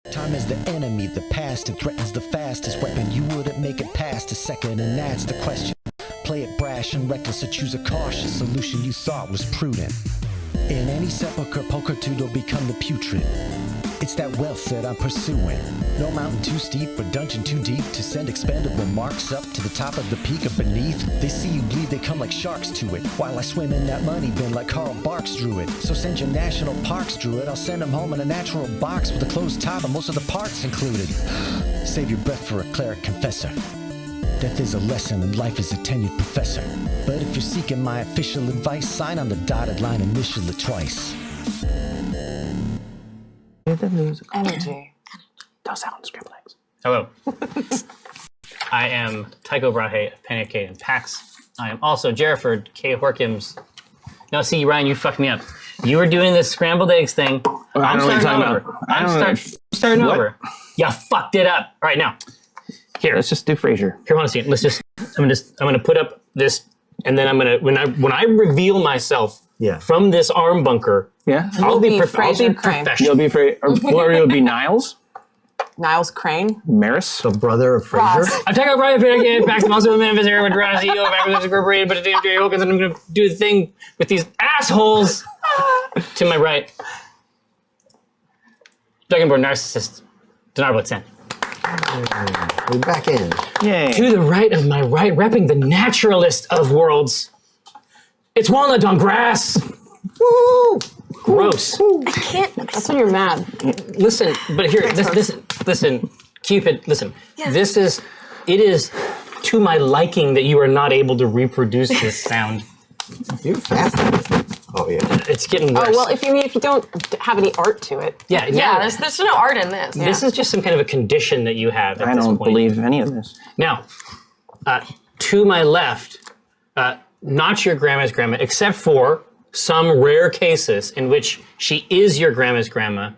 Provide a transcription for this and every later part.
Time is the enemy, the past, it threatens the fastest weapon. You wouldn't make it past a second, and that's the question. Play it brash and reckless, or choose a cautious solution you thought was prudent. In any sepulcher, pulchritude will become the putrid. It's that wealth that I'm pursuing. No mountain too steep or dungeon too deep to send expendable marks up to the top of the peak or beneath. They see you bleed, they come like sharks to it, while I swim in that money bin like Carl Barks drew it. So send your national parks druid, I'll send them home in a natural box with a closed top and most of the parts included. Save your breath for a cleric confessor. Death is a lesson and life is a tenured professor. But if you're seeking my official advice, sign on the dotted line, initial it twice. Energy. Does sound scribble eggs. Hello. I am Tycho Brahe of Panic and Pax. I am also Jerriford K. Horkins. No, see, Ryan, you fucked me up. You were doing this scrambled eggs thing. I'm starting over. I'm starting over. You fucked it up. All right, now. Here. Let's just do Frasier. Here, want to see it. I'm gonna put up this, and then I'm gonna when I reveal myself from this arm bunker. Yeah. I'll be Frasier Crane. professional. You'll be or you'll be Niles. Niles Crane. Maris. The brother of Frasier. I'm talking about Brian Pax. I'm also a man visitor with Toronto CEO of Acq Incorporated, but today I'm Jerry Wilkins, and I'm gonna do the thing with these assholes to my right. Dragonborn narcissist, Dinar Blitzen. We're back in. Yay. To the right of my right, repping the naturalist of worlds, it's Walnut on grass. Woo! Gross. I can't. That's when you're mad. Listen, but here, listen, Cupid, listen. Yeah. It is to my liking that you are not able to reproduce this sound. You're fast. Oh yeah. It's getting worse. Oh well, if you don't have any art to it. Yeah, there's no art in this. This is just some kind of a condition that you have at I this don't point. believe any of this. Now, to my left, not your grandma's grandma, except for some rare cases in which she is your grandma's grandma,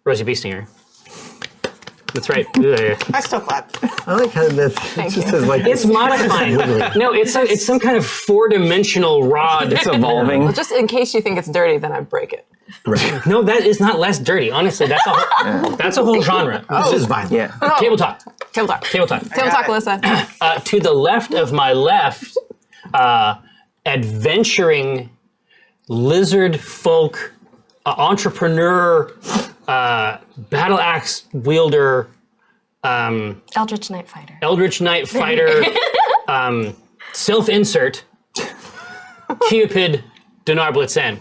Rosie Beestinger. That's right. I still clap. I like how this just says like It's modifying. No, it's some kind of four-dimensional rod. It's evolving. Well, just in case you think it's dirty, then I break it. right. No, that is not less dirty. Honestly, that's a whole genre. This is violent. Yeah. Table talk. Table talk. Table talk. Table talk, Alyssa. To the left of my left, adventuring lizard folk, entrepreneur, battle axe wielder, Eldritch Night Fighter. Eldritch Knight fighter, self-insert, Cupid, Dinar Blitzen.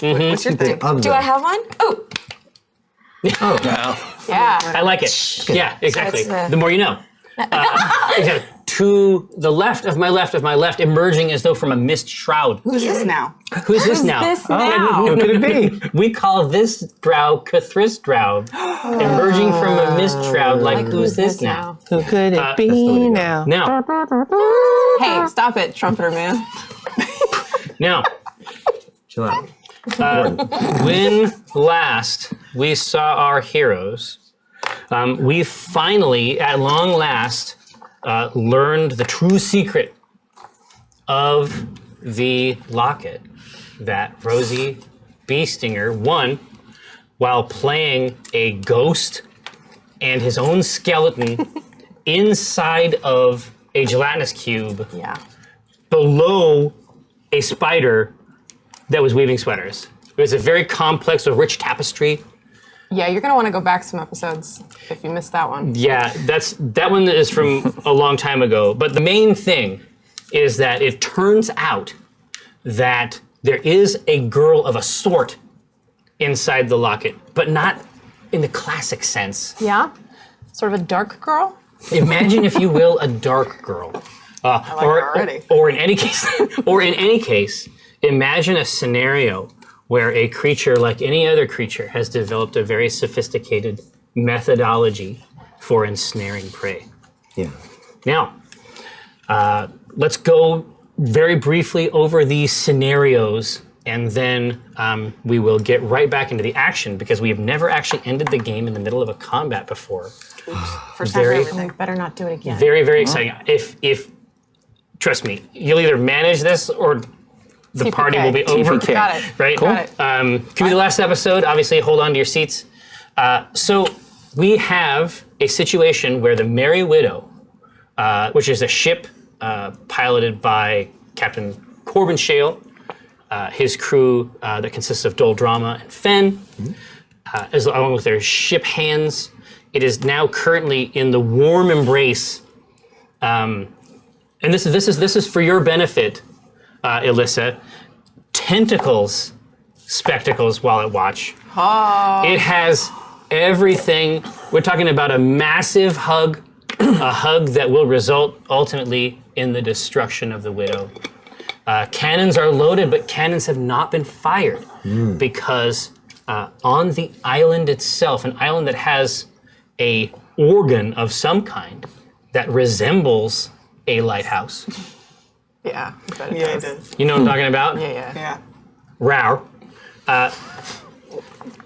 What's your thing? Do I have one? Oh, Yeah. I like it. Yeah, exactly. That's The more you know. Exactly. To the left of my left, emerging as though from a mist shroud. Who's this now? Who's this now? This now. Who could it be? We call this drow Cathris drow, emerging from a mist shroud. Like, who's this now? Who could it be now? Now, Hey, stop it, trumpeter man. now, Chill out. when last we saw our heroes, we finally, at long last, learned the true secret of the locket that Rosie Beestinger won while playing a ghost and his own skeleton inside of a gelatinous cube Yeah. below a spider that was weaving sweaters. It was a very complex, rich tapestry. Yeah, you're gonna want to go back some episodes if you missed that one. Yeah, that one is from a long time ago. But the main thing is that it turns out that there is a girl of a sort inside the locket, but not in the classic sense. Yeah? Sort of a dark girl? Imagine, if you will, a dark girl. already. Or in any case, imagine a scenario where a creature, like any other creature, has developed a very sophisticated methodology for ensnaring prey. Yeah. Now, let's go very briefly over these scenarios, and then we will get right back into the action, because we have never actually ended the game in the middle of a combat before. First time for everything. Better not do it again. Very, very exciting. If trust me, you'll either manage this or the party will be over. TPK. Got it. Right? Got it. Could be the last episode. Obviously, hold on to your seats. So we have a situation where the Merry Widow, which is a ship piloted by Captain Corbin Shale, his crew that consists of Doldrama and Fen, along with their ship hands, it is now currently in the warm embrace. And this is for your benefit, Alyssa. Tentacles, spectacles while at watch. Oh. It has everything. We're talking about a massive hug, a hug that will result ultimately in the destruction of the Widow. Cannons are loaded, but cannons have not been fired because on the island itself, an island that has a organ of some kind that resembles a lighthouse. Yeah, I bet it Yeah, it does. does. You know what I'm talking about? Yeah. Yeah. Rawr.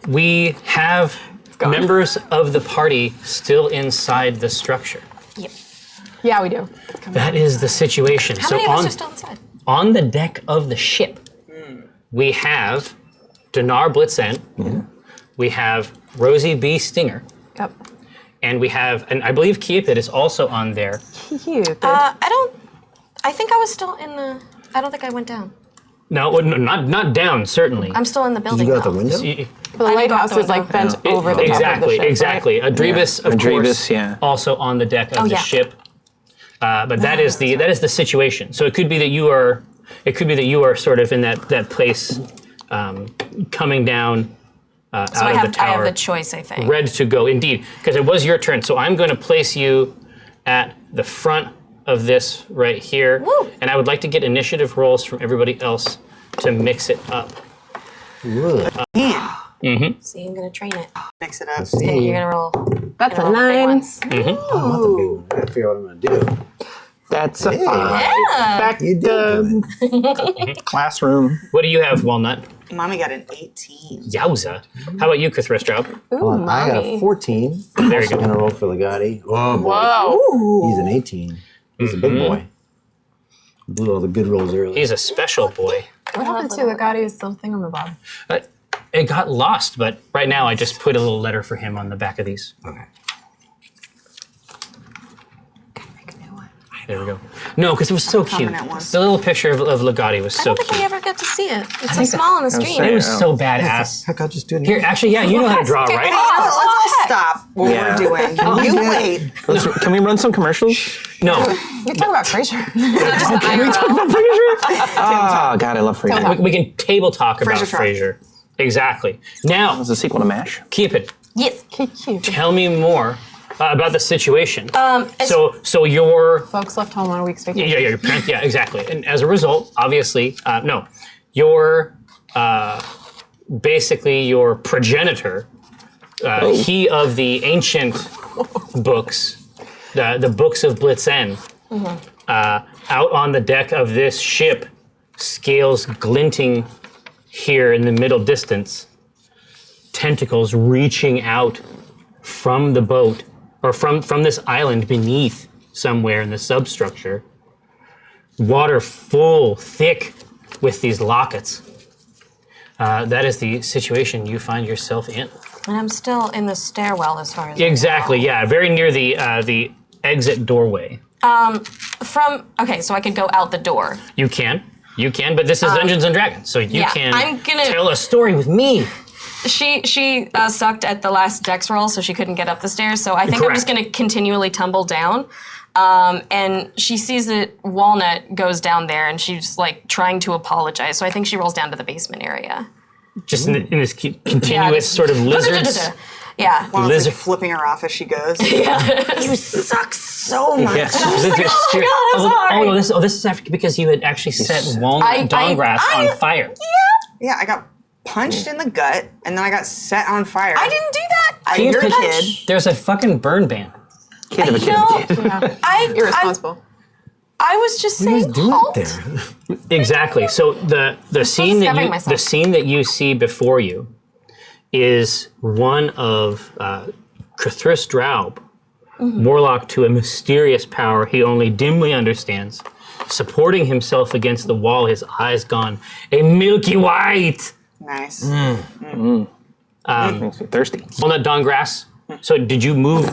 We have gone. members of the party still inside the structure. Yep. Yeah, we do. That is the situation. How many of us are still inside? On the deck of the ship, we have Dinar Blitzen, we have Rosie B. Stinger, Yep. and we have, and I believe Cupid is also on there. Cute. I think I was still in the. I don't think I went down. No, not down, certainly. I'm still in the Did building. you go out the though. window? the I lighthouse got is like those bent over the top of the Exactly, ship, exactly. right? Adrebus, of Adrebus, course, yeah. also on the deck of the yeah. ship. But that is the situation. So it could be that you are sort of in that place, coming down out So I of have, the tower. I have the choice, I think. Ready to go, indeed, because it was your turn. So I'm going to place you at the front of this right here, Woo. and I would like to get initiative rolls from everybody else to mix it up. See, I'm gonna train it. Mix it up. Okay, you're gonna roll. That's a roll big 9. ones. I want the big one. I gotta figure out what I'm gonna do. That's a 5. Yeah. Back You did good. classroom. What do you have, Walnut? Mommy got an 18. Yowza. How about you, Cthulhu? Ooh, I got a mommy. 14. There you go. Gonna roll for Legati. Oh boy. Whoa. He's an 18. He's a big boy. Blew all the good rolls early. He's a special boy. What happened to the Gaudi's thingamabob? It got lost, but right now I just put a little letter for him on the back of these. Okay. There we go. No, because it was so cute. at once. The little picture of Legati was I so don't think we cute. ever got to see it. It's so small on the screen. It was so badass. Heck, I'll just do it. Here, actually, yeah, you know how to draw, right? Oh, let's all stop what Yeah. we're doing. You wait. Can we run some commercials? No, You talk about Frasier. Oh, God, I love Frasier. we can table talk about Frasier talk. Frasier. Exactly. Now, It's a sequel to MASH. Cupid, Yes. Cute. tell me more about the situation. As- So your Folks left home on a week's vacation. your parents, yeah, exactly. And as a result, obviously, no, your basically your progenitor, he of the ancient books, the books of Blitzen, out on the deck of this ship, scales glinting here in the middle distance, tentacles reaching out from the boat, or from this island beneath somewhere in the substructure. Water full, thick with these lockets. That is the situation you find yourself in. And I'm still in the stairwell as far as Exactly, yeah, very near the exit doorway. Okay, so I could go out the door. You can, but this is Dungeons and Dragons, so you yeah, can I'm gonna- tell a story with me. She sucked at the last dex roll, so she couldn't get up the stairs. So I think I'm just Correct. going to continually tumble down. And she sees that Walnut goes down there, and she's like trying to apologize. So I think she rolls down to the basement area. Just in this continuous just- sort of lizards. Yeah. Mom's like Lizard- flipping her off as she goes. You suck so much. Yes. Lizards oh my steer- God, I'm sorry. this is after because you had actually set Walnut I- Dawngrass on fire. Yeah, I got punched in the gut, and then I got set on fire. I didn't do that. You're a Punch. kid. There's a fucking burn ban. Kid of a kid. Yeah. I Irresponsible. I was just saying halt. Exactly. So the scene that discovering you myself. the scene that you see before you is one of Cthulhu Draub, warlock to a mysterious power he only dimly understands, supporting himself against the wall, his eyes gone, a milky white. Nice. Makes me thirsty. Walnut Dawngrass, So did you move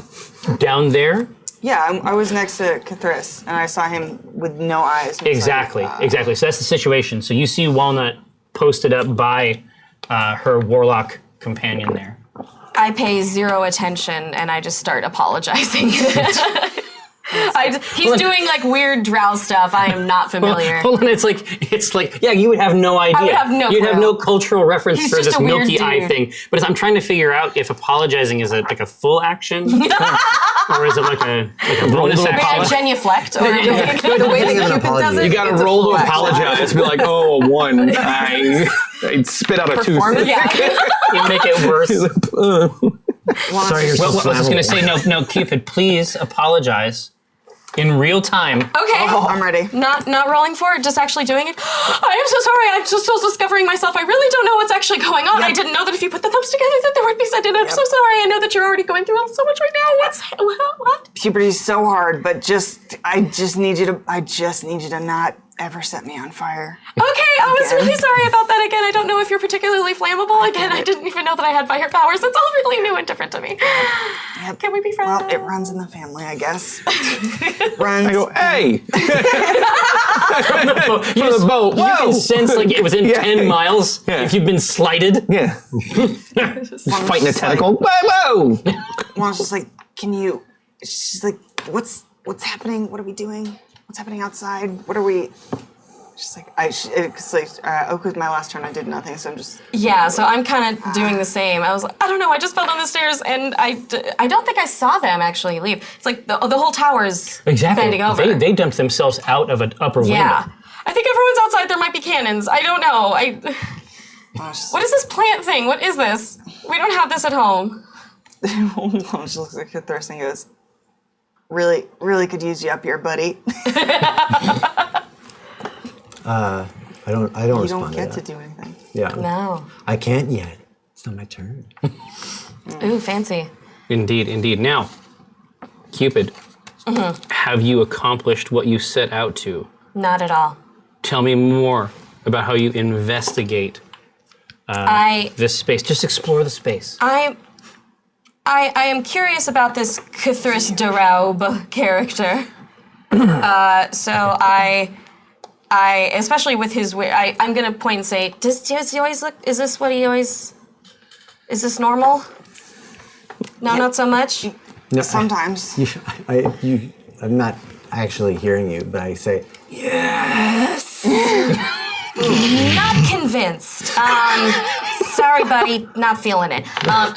down there? Yeah, I was next to Cthulhu, and I saw him with no eyes. And Exactly, like, exactly. So that's the situation. So you see Walnut posted up by her warlock companion there. I pay zero attention and I just start apologizing. He's doing like weird drow stuff. I am not familiar. Hold on, it's like, yeah, you would have no idea. I would have no You'd have clue. no cultural reference He's for just this a weird milky eye dude. thing. But I'm trying to figure out if apologizing is like a full action, or is it like a bonus May I action? genuflect? Or the way Think of that an Cupid does apology. it, You gotta it's a roll full to action. apologize. Be like, oh, a 1. I spit out a tooth. Performance? yeah. You make it worse. Sorry, you're so Well, I was just going to flammable. say, no, Cupid, please apologize in real time. Okay. I'm ready. Not rolling for it, just actually doing it. I am so sorry. I'm just still discovering myself. I really don't know what's actually going on. I didn't know that if you put the thumbs together that there would be something. I'm so sorry. I know that you're already going through so much right now. What? Puberty's so hard, but I just need you to not ever set me on fire. Okay, I was Again. really sorry about that again. I don't know if you're particularly flammable. Again, I didn't even know that I had fire powers. It's all really new and different to me. Can we be friends? Well, it runs in the family, I guess. Runs. I go, hey! From the boat. You Whoa! can sense like within Yeah. 10 miles if you've been slighted. Yeah. Fighting a tentacle. Whoa! Mom's just like, she's like, what's happening? What are we doing? What's happening outside? What are we? She's like, it's like, Oak was my last turn. I did nothing, so I'm just. Yeah, so I'm kind of doing the same. I was like, I don't know, I just fell down the stairs and I don't think I saw them actually leave. It's like the whole tower is bending over. They dumped themselves out of an upper yeah. window. I think everyone's outside. There might be cannons. I don't know. What is this plant thing? What is this? We don't have this at home. Mom just looks at her thirst and goes, really, really could use you up here, buddy. I don't You respond don't get to to that. do anything. Yeah. No. I can't yet. It's not my turn. Ooh, fancy. Indeed. Now, Cupid, have you accomplished what you set out to? Not at all. Tell me more about how you investigate this space. Just explore the space. I am curious about this Cthulhu de Raub character. So I especially with his weird, I'm gonna point and say, does he always look? Is this what he always? Is this normal? No, not so much. No, Sometimes. I'm not actually hearing you, but I say, Not convinced. Sorry, buddy, not feeling it.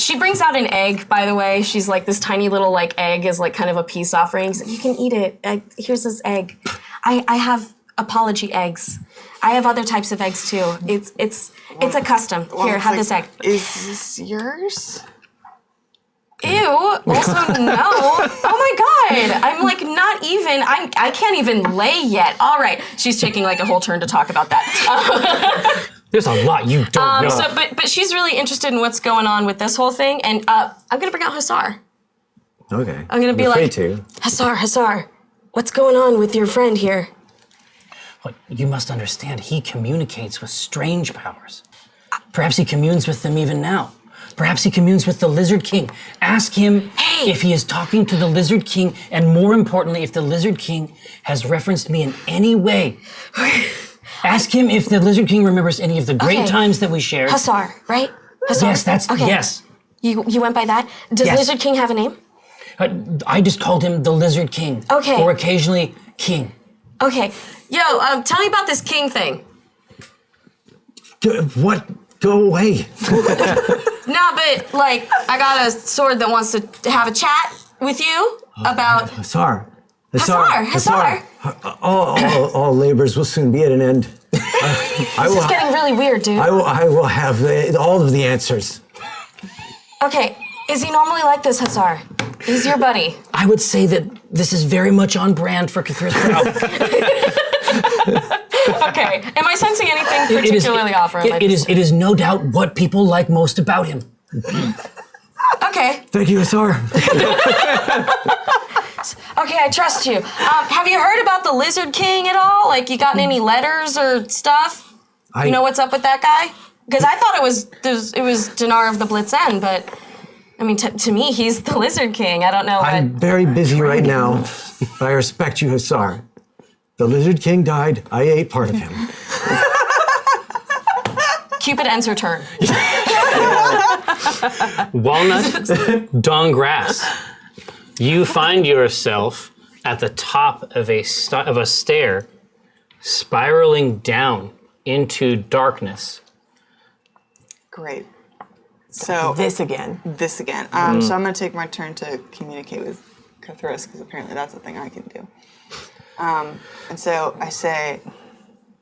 She brings out an egg, by the way. She's like, this tiny little like egg is like kind of a peace offering. So you can eat it. Here's this egg. I have apology eggs. I have other types of eggs too. It's a custom. Here, It's have like, this egg. Is this yours? Ew. Also, no. Oh my god. I'm like not even. I can't even lay yet. All right. She's taking like a whole turn to talk about that. There's a lot you don't know. But she's really interested in what's going on with this whole thing, and I'm gonna bring out Hussar. okay. I'm gonna be You're free like, to. Hussar, what's going on with your friend here? But you must understand, he communicates with strange powers. Perhaps he communes with them even now. Perhaps he communes with the Lizard King. Ask him if he is talking to the Lizard King, and more importantly, if the Lizard King has referenced me in any way. Ask him if the Lizard King remembers any of the great Okay. times that we shared. Hussar, right? Hussar. Yes, that's, okay. yes. You went by that? Does Yes. Lizard King have a name? I just called him the Lizard King. Okay. Or occasionally King. Okay. Yo, tell me about this king thing. What? Go away. Nah, but like, I got a sword that wants to have a chat with you about. Hussar. Hussar. All labors will soon be at an end. This is getting really weird, dude. I will have all of the answers. Okay, is he normally like this, Hussar? He's your buddy. I would say that this is very much on brand for Cthulhu. Okay, am I sensing anything particularly off? Or am I It is no doubt what people like most about him. Okay, Thank you, Hussar. okay, I trust you. Have you heard about the Lizard King at all? Like, you gotten any letters or stuff? You know what's up with that guy? Because I thought it was Dinar of the Blitz End, but I mean, to me, he's the Lizard King. I don't know I'm what. very busy right now, but I respect you, Hussar. The Lizard King died. I ate part of him. Cupid ends her turn. Walnut, Dawn Grass. You find yourself at the top of a stair, spiraling down into darkness. Great. So This again. So I'm gonna take my turn to communicate with Cthulhu because apparently that's a thing I can do. And so I say,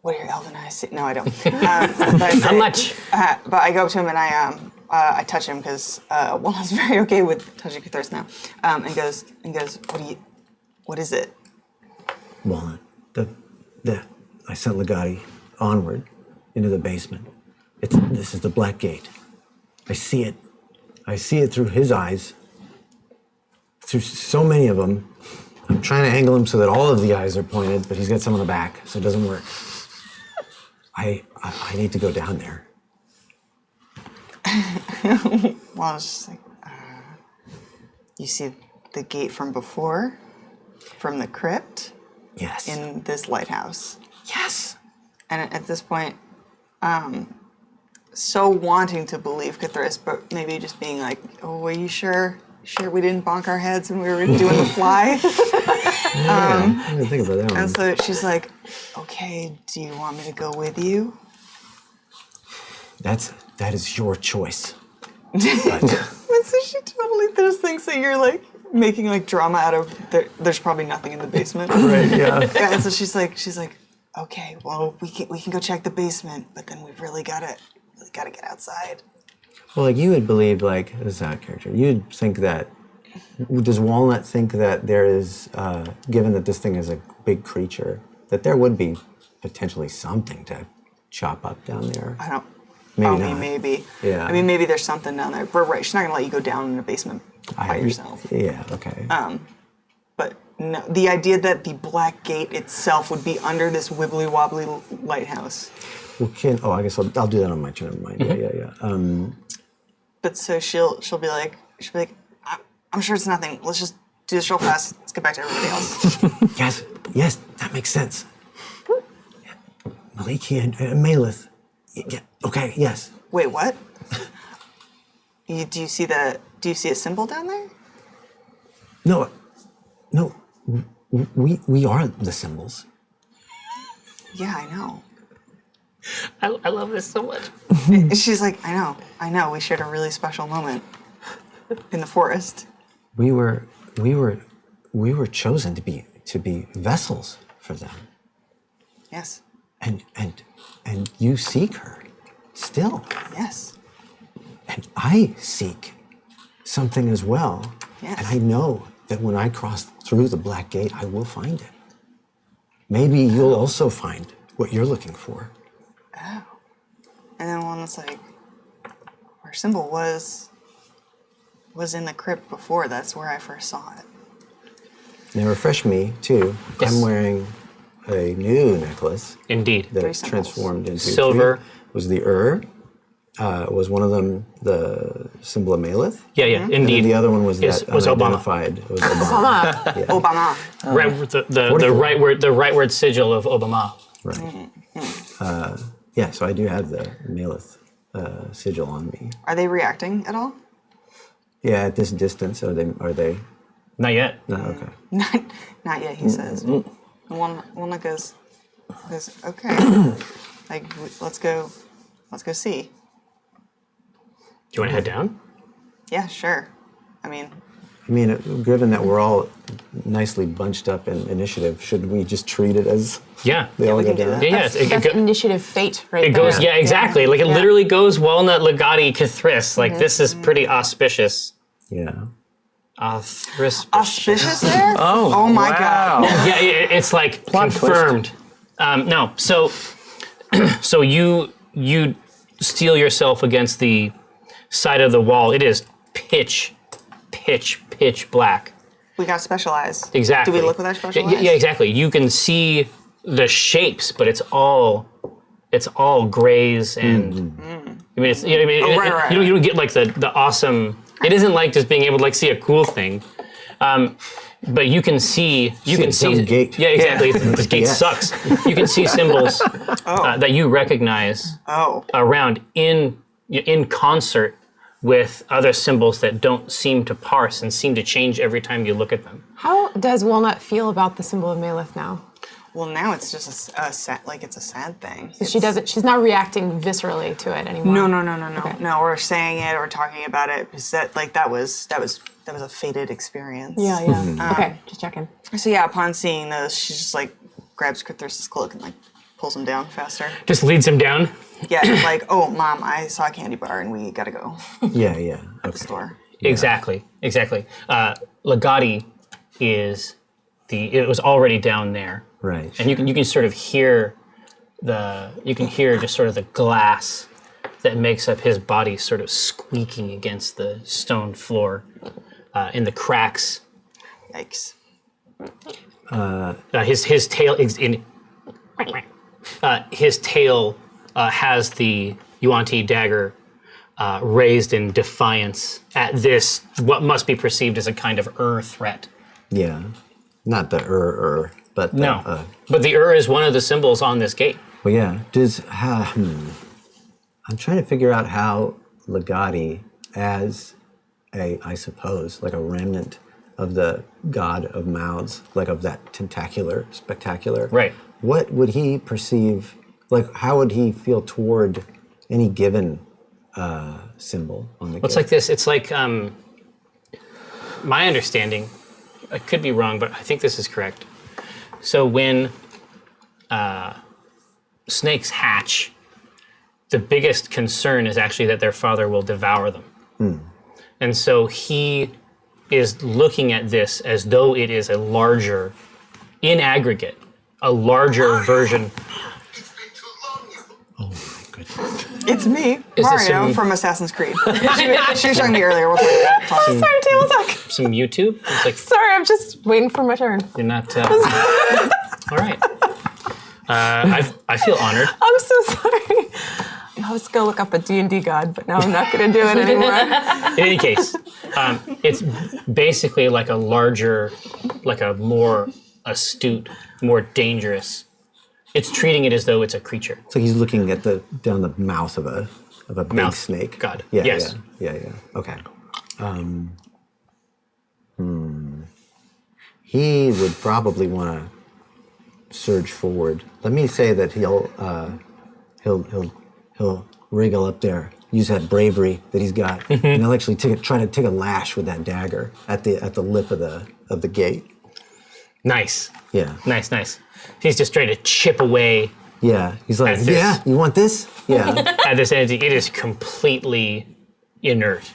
"What are your elven eyes see?" No, I don't. But I say, How much? But I go up to him and I touch him because Walnut's very okay with touching Cthulhu now, and goes, what is it? Walnut, I sent Legati onward into the basement. This is the Black Gate. I see it. I see it through his eyes. Through so many of them. I'm trying to angle him so that all of the eyes are pointed, but he's got some on the back, so it doesn't work. I need to go down there. Well, it's just like, you see the gate from before, from the crypt, Yes. in this lighthouse. Yes. And at this point, so wanting to believe Cthulhu, but maybe just being like, "Oh, are you sure? Sure we didn't bonk our heads when we were doing the fly?" I didn't think about that one. And so she's like, "Okay, do you want me to go with you?" That is your choice. And so she totally, there's things that you're like making like drama out of. There's probably nothing in the basement. Right, yeah. Yeah, and so she's like, "Okay, well we can go check the basement, but then we've really gotta get outside." Well, like you would believe, like, this is our character, you'd think that, does Walnut think that there is, given that this thing is a big creature, that there would be potentially something to chop up down there? I don't. Maybe I not. mean, maybe. Yeah. I mean, maybe there's something down there. But right, she's not gonna let you go down in a basement by yourself. Yeah, okay. But no, the idea that the Black Gate itself would be under this wibbly wobbly lighthouse. Well, I guess I'll do that on my turn. Never mind. Yeah. But so she'll be like, I'm sure it's nothing. Let's just do this real fast. Let's get back to everybody else. Yes, that makes sense. Yeah. Maliki and Malith. Yeah, okay, yes. Wait, what? Do you see a symbol down there? No, we are the symbols. Yeah, I know. I love this so much. She's like, I know. We shared a really special moment in the forest. We were chosen to be vessels for them. Yes. And you seek her still. Yes. And I seek something as well. Yes. And I know that when I cross through the Black Gate, I will find it. Maybe you'll also find what you're looking for. Oh. And then one that's like, our symbol was in the crypt before. That's where I first saw it. Now refresh me too. Yes. I'm wearing a new necklace Indeed. that Three is symbols. transformed into Silver. Was the was one of them the symbol of Malith? Yeah, And indeed. then the other one was Yes, that was Obama. unidentified. It was Obama. Obama. Right, the right word sigil of Obama. Right. Yeah, so I do have the Malith sigil on me. Are they reacting at all? Yeah, at this distance, are they? Not yet. No, okay. Not yet, he says. One that goes, okay. Like, let's go see. Do you want to head down? Yeah, sure. I mean, Given that we're all nicely bunched up in initiative, should we just treat it as Yeah. they all we go can do down? that. Yeah, yes. That's initiative fate right It there. goes, yeah, exactly. Like it Yeah. literally goes Walnut, Legati, Kithris. Like this is pretty auspicious. Yeah. auspicious there? Oh my God. Yeah, it's like confirmed. No, so you steel yourself against the side of the wall. It is pitch black. We got special eyes. Exactly. Do we look with our special eyes? Yeah, exactly. You can see the shapes, but it's all grays and. I mean, it's, right. you don't get like the awesome It isn't like just being able to like see a cool thing. But you can see gate. Yeah, exactly. This gate sucks. You can see symbols that you recognize around in concert with other symbols that don't seem to parse and seem to change every time you look at them. How does Walnut feel about the symbol of Malith now? Well, now it's just a sad, like it's a sad thing. She doesn't. She's not reacting viscerally to it anymore. No. Okay. No, or saying it or talking about it. Because that was a fated experience. Yeah. Okay, just checking. So yeah, upon seeing those, she just like grabs Cthulhu's cloak and like pulls him down faster. Just leads him down. Yeah, like, oh, Mom, I saw a candy bar and we gotta go. Yeah. At the store. Exactly. Legati it was already down there. Right. And you can sort of hear just sort of the glass that makes up his body sort of squeaking against the stone floor in the cracks. Yikes. His tail has the Yuan-Ti dagger raised in defiance at this what must be perceived as a kind of threat. Yeah. Not the but the, No, but the is one of the symbols on this gate. Well, yeah. I'm trying to figure out how Legati, as I suppose, like a remnant of the god of mouths, like of that tentacular, spectacular. Right. What would he perceive? Like, how would he feel toward any given symbol on the gate? It's like this. It's like my understanding. I could be wrong, but I think this is correct. So when snakes hatch, the biggest concern is actually that their father will devour them. And so he is looking at this as though it is a larger, in aggregate, a larger version. Oh my goodness. It's me, Is this Mario some- from Assassin's Creed. she was talking to me earlier. We'll talk. Sorry, table talk. Some YouTube? It's like, Sorry, I'm just waiting for my turn. you're not... all right. I feel honored. I'm so sorry. I was gonna look up a D&D god, but now I'm not gonna do it anymore. In any case, it's basically like a larger, like a more astute, more dangerous. It's treating it as though it's a creature. So he's looking at down the mouth of a big Mouth. snake. God. Yeah. Yes. Yeah. Okay. He would probably want to surge forward. Let me say that he'll wriggle up there, use that bravery that he's got, and he'll actually try to take a lash with that dagger at the lip of the gate. Nice. Yeah. Nice. He's just trying to chip away Yeah. He's like, At this. yeah, you want this? Yeah. at this energy. It is completely inert.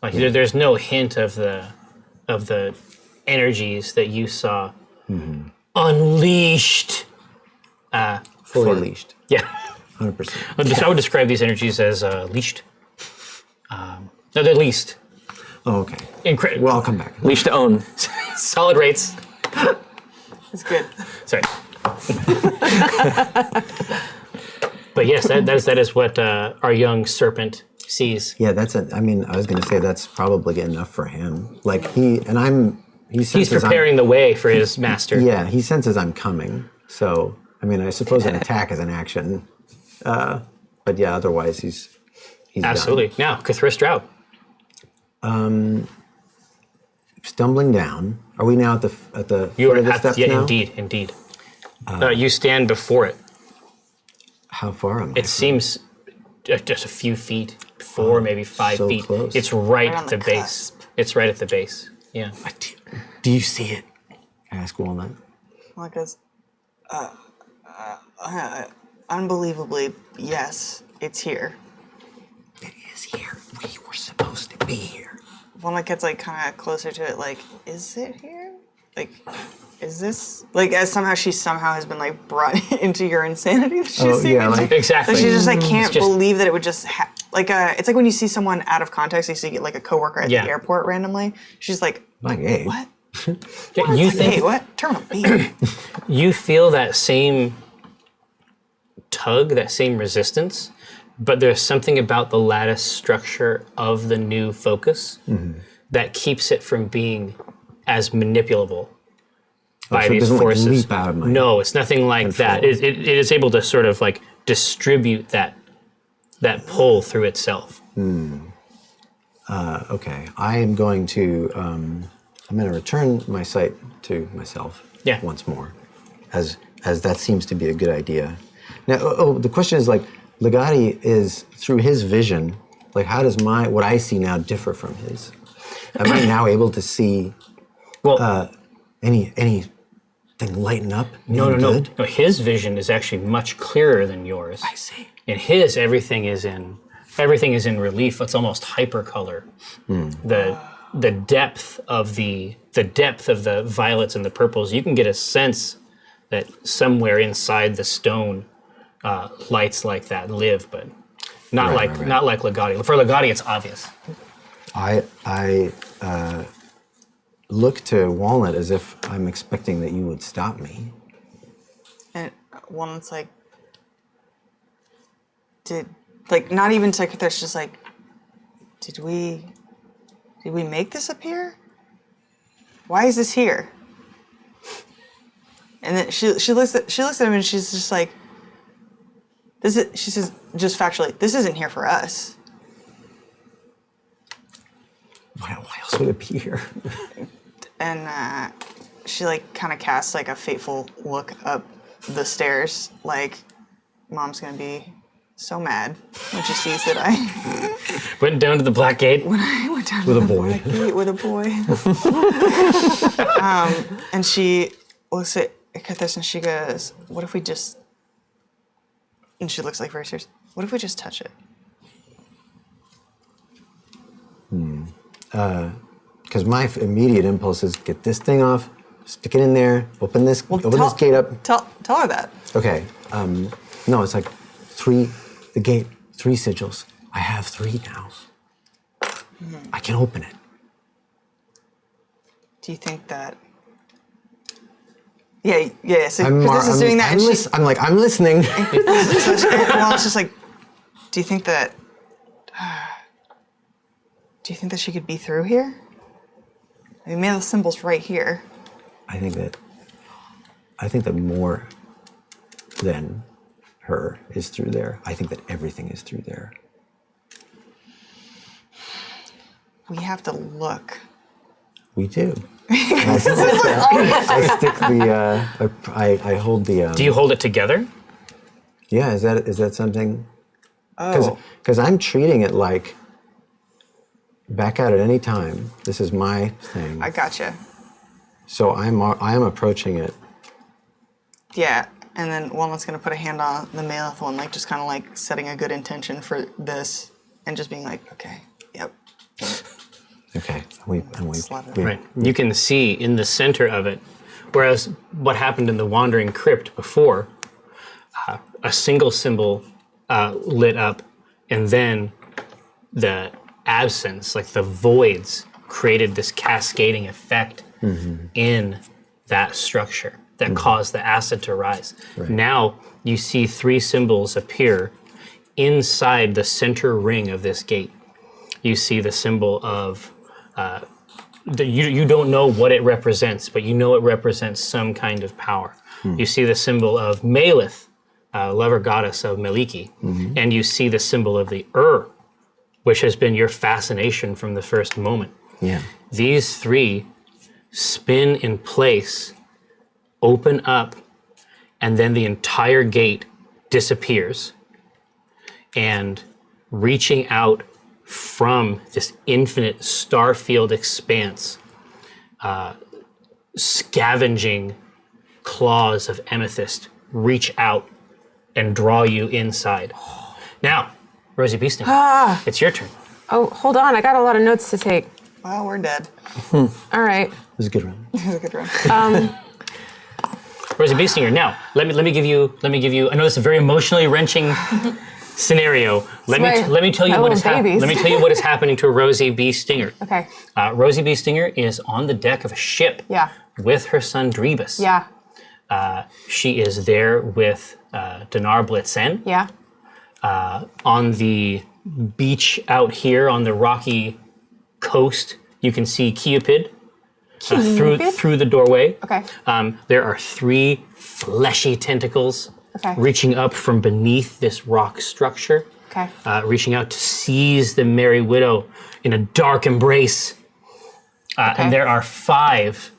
Like there's no hint of the energies that you saw unleashed. Fully leashed. Yeah. 100%. I would describe these energies as leashed. No, they're leased. Oh, okay. Incredible. Well, I'll come back. Leash to own. Solid rates. It's good. Sorry. But yes, that is what our young serpent sees. Yeah, I was going to say that's probably enough for him. Like he He's senses preparing the way for his master. Yeah, he senses I'm coming. So, I suppose an attack is an action. But yeah, otherwise he's Absolutely. done. Now, Cthulhu Stroud. Stumbling down. Are we now at the You foot are of the at steps yeah, now? indeed. You stand before it. How far am I? It seems just a few feet, 4, maybe 5 so feet. close. It's right on at the the base. cusp. It's right at the base. Yeah. Do you see it? I ask Walnut. Well, because, unbelievably, yes, it's here. It is here. We were supposed to be here. When it gets like kind of closer to it, like, is it here? Like, is this like as she somehow has been like brought into your insanity that she's seeing? yeah, like Exactly. So she just like can't just- believe that it would just it's like when you see someone out of context, you see like a coworker at Yeah. the airport randomly. She's like, like, hey. what? Yeah, you Hey, think what? Terminal B. you feel that same tug, that same resistance, but there's something about the lattice structure of the new focus that keeps it from being as manipulable by so it these doesn't, like, forces. leap out of my No, it's nothing like that. control. It is able to sort of like distribute that pull through itself. Okay, I am going to return my sight to myself once more, as that seems to be a good idea. Now, the question is, like, Legati is, through his vision, like, how does what I see now differ from his? Am I now able to see anything lighten up? No. Good? No, his vision is actually much clearer than yours. I see. In his, everything is in relief. It's almost hypercolor. The depth of the violets and the purples, you can get a sense that somewhere inside the stone lights like that live, but not like Legati. For Legati, it's obvious. I look to Walnut as if I'm expecting that you would stop me. And Walnut's like, not even to Thirst, just like, did we make this appear? Why is this here? And then she looks at him and she's just like, she says, just factually, this isn't here for us. Why else would it be here? And she like kind of casts like a fateful look up the stairs, like Mom's gonna be so mad when she sees that I went down to the Black Gate. When I went down with to a the boy. Black Gate with a boy. And she looks at Cthulhu and she goes, "What if we just?" And she looks like very serious. What if we just touch it? Because my immediate impulse is get this thing off, stick it in there, open this gate up. Tell her that. Okay. No, it's like three sigils. I have 3 now. I can open it. Do you think that? Yeah. So this is doing that, and I'm listening. well, it's just like, do you think that she could be through here? I mean, the symbol's right here. I think that more than her is through there. I think that everything is through there. We have to look. We do. I hold the. Do you hold it together? Yeah, is that something? Oh. Because I'm treating it like back out at any time. This is my thing. I gotcha. So I am approaching it. Yeah, and then Walnut's gonna put a hand on the Maleth one, like just kind of like setting a good intention for this, and just being like, okay, yep. Okay, we Right. You can see in the center of it, whereas what happened in the Wandering Crypt before, a single symbol lit up, and then the absence, like the voids, created this cascading effect in that structure that caused the acid to rise. Right. Now you see 3 symbols appear inside the center ring of this gate. You see the symbol of, you don't know what it represents, but you know it represents some kind of power. You see the symbol of Maleth, lover goddess of Meliki, and you see the symbol of the which has been your fascination from the first moment. Yeah. These 3 spin in place, open up, and then the entire gate disappears. And reaching out from this infinite starfield expanse, scavenging claws of amethyst reach out and draw you inside. Now, Rosie Beestinger, it's your turn. Oh, hold on. I got a lot of notes to take. Well, we're dead. All right. It was a good run. It was a good run. Rosie Beestinger, now, let me give you, I know this is a very emotionally wrenching scenario. Let me tell you what is happening. Let me tell you what is happening to Rosie B. Stinger. Okay. Rosie B. Stinger is on the deck of a ship Yeah. with her son Drebus. Yeah. She is there with Dinar Blitzen. Yeah. On the beach out here on the rocky coast, you can see Cupid through the doorway. Okay. There are 3 fleshy tentacles Okay. reaching up from beneath this rock structure, Okay. reaching out to seize the Merry Widow in a dark embrace. And there are 5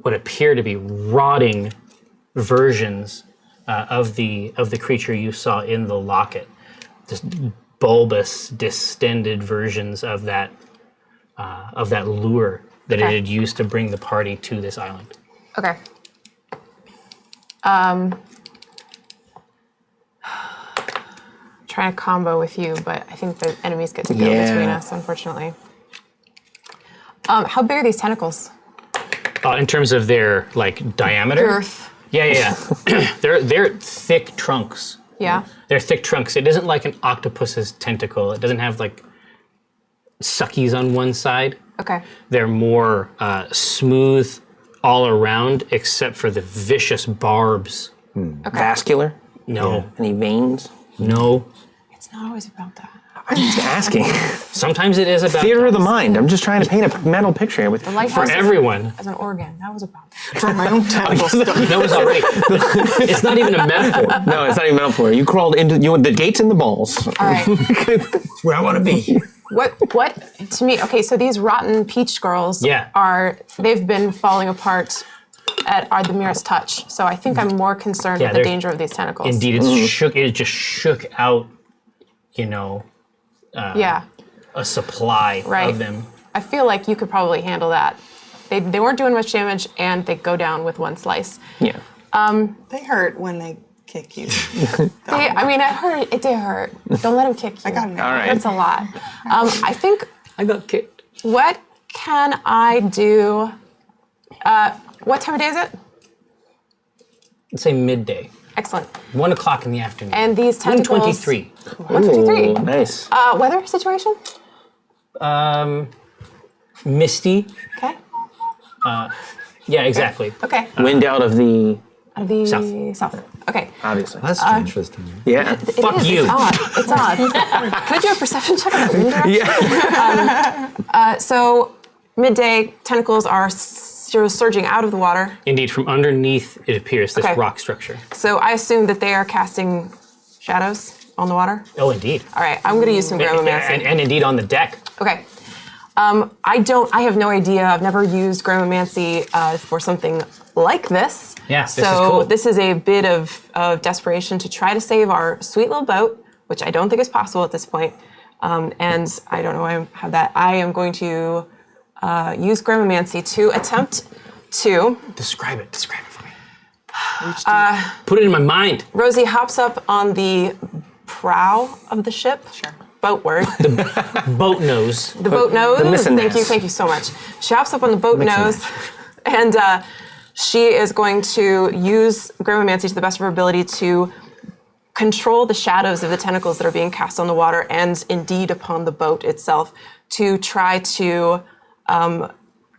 what appear to be rotting versions of the creature you saw in the locket. Just bulbous, distended versions of that lure that it had used to bring the party to this island. Okay. Trying to combo with you, but I think the enemies get to go between us, unfortunately. How big are these tentacles? In terms of their diameter, Girth. yeah. they're thick trunks. Yeah. They're thick trunks. It isn't like an octopus's tentacle. It doesn't have suckies on one side. Okay. They're more smooth all around, except for the vicious barbs. Okay. Vascular? No, Any veins? no. It's not always about that. I'm just asking. Sometimes it is about Theater that. of the mind. I'm just trying to paint a mental picture here with The lighthouse For everyone. as an organ. That was about that. For my own tentacle stuff. That was already. It's not even a metaphor. No, it's not even metaphor. You crawled into the gates and the balls. All right. It's where I want to be. What to me? Okay, so these rotten peach girls they've been falling apart at the merest touch. So I think I'm more concerned with the danger of these tentacles. Indeed, it just shook out, a supply of them. I feel like you could probably handle that. They weren't doing much damage, and they go down with one slice. Yeah. They hurt when they kick you. It did hurt. Don't let them kick you. I got it. All right. That's a lot. I think, I got kicked. what can I do? What time of day is it? Let's say midday. Excellent. 1 o'clock in the afternoon. And these tentacles. 1:23. 1:23. Ooh, nice. Weather situation? Misty. Okay. Yeah, exactly. Okay. Wind out of the South. Okay. obviously. That's strange for this time. Yeah. Fuck It is. you. It's odd. It's odd. Can I do a perception check on the wind direction? Yeah. So midday, tentacles are surging out of the water. Indeed, from underneath it appears this Okay. rock structure. So I assume that they are casting shadows on the water. Oh, indeed. All right, I'm going to use some Gramomancy. And indeed on the deck. Okay. I have no idea. I've never used Gramomancy for something like this. Yeah, this so is cool. this is a bit of desperation to try to save our sweet little boat, which I don't think is possible at this point. And I don't know why I have that. I am going to use Gramomancy to attempt to... Describe it for me. Put it in my mind. Rosie hops up on the prow of the ship. Sure. Boat word. Boat nose. The boat nose. missing Thank you, this. thank you so much. She hops up on the boat Mixing nose, and she is going to use Gramomancy to the best of her ability to control the shadows of the tentacles that are being cast on the water, and indeed upon the boat itself, to try to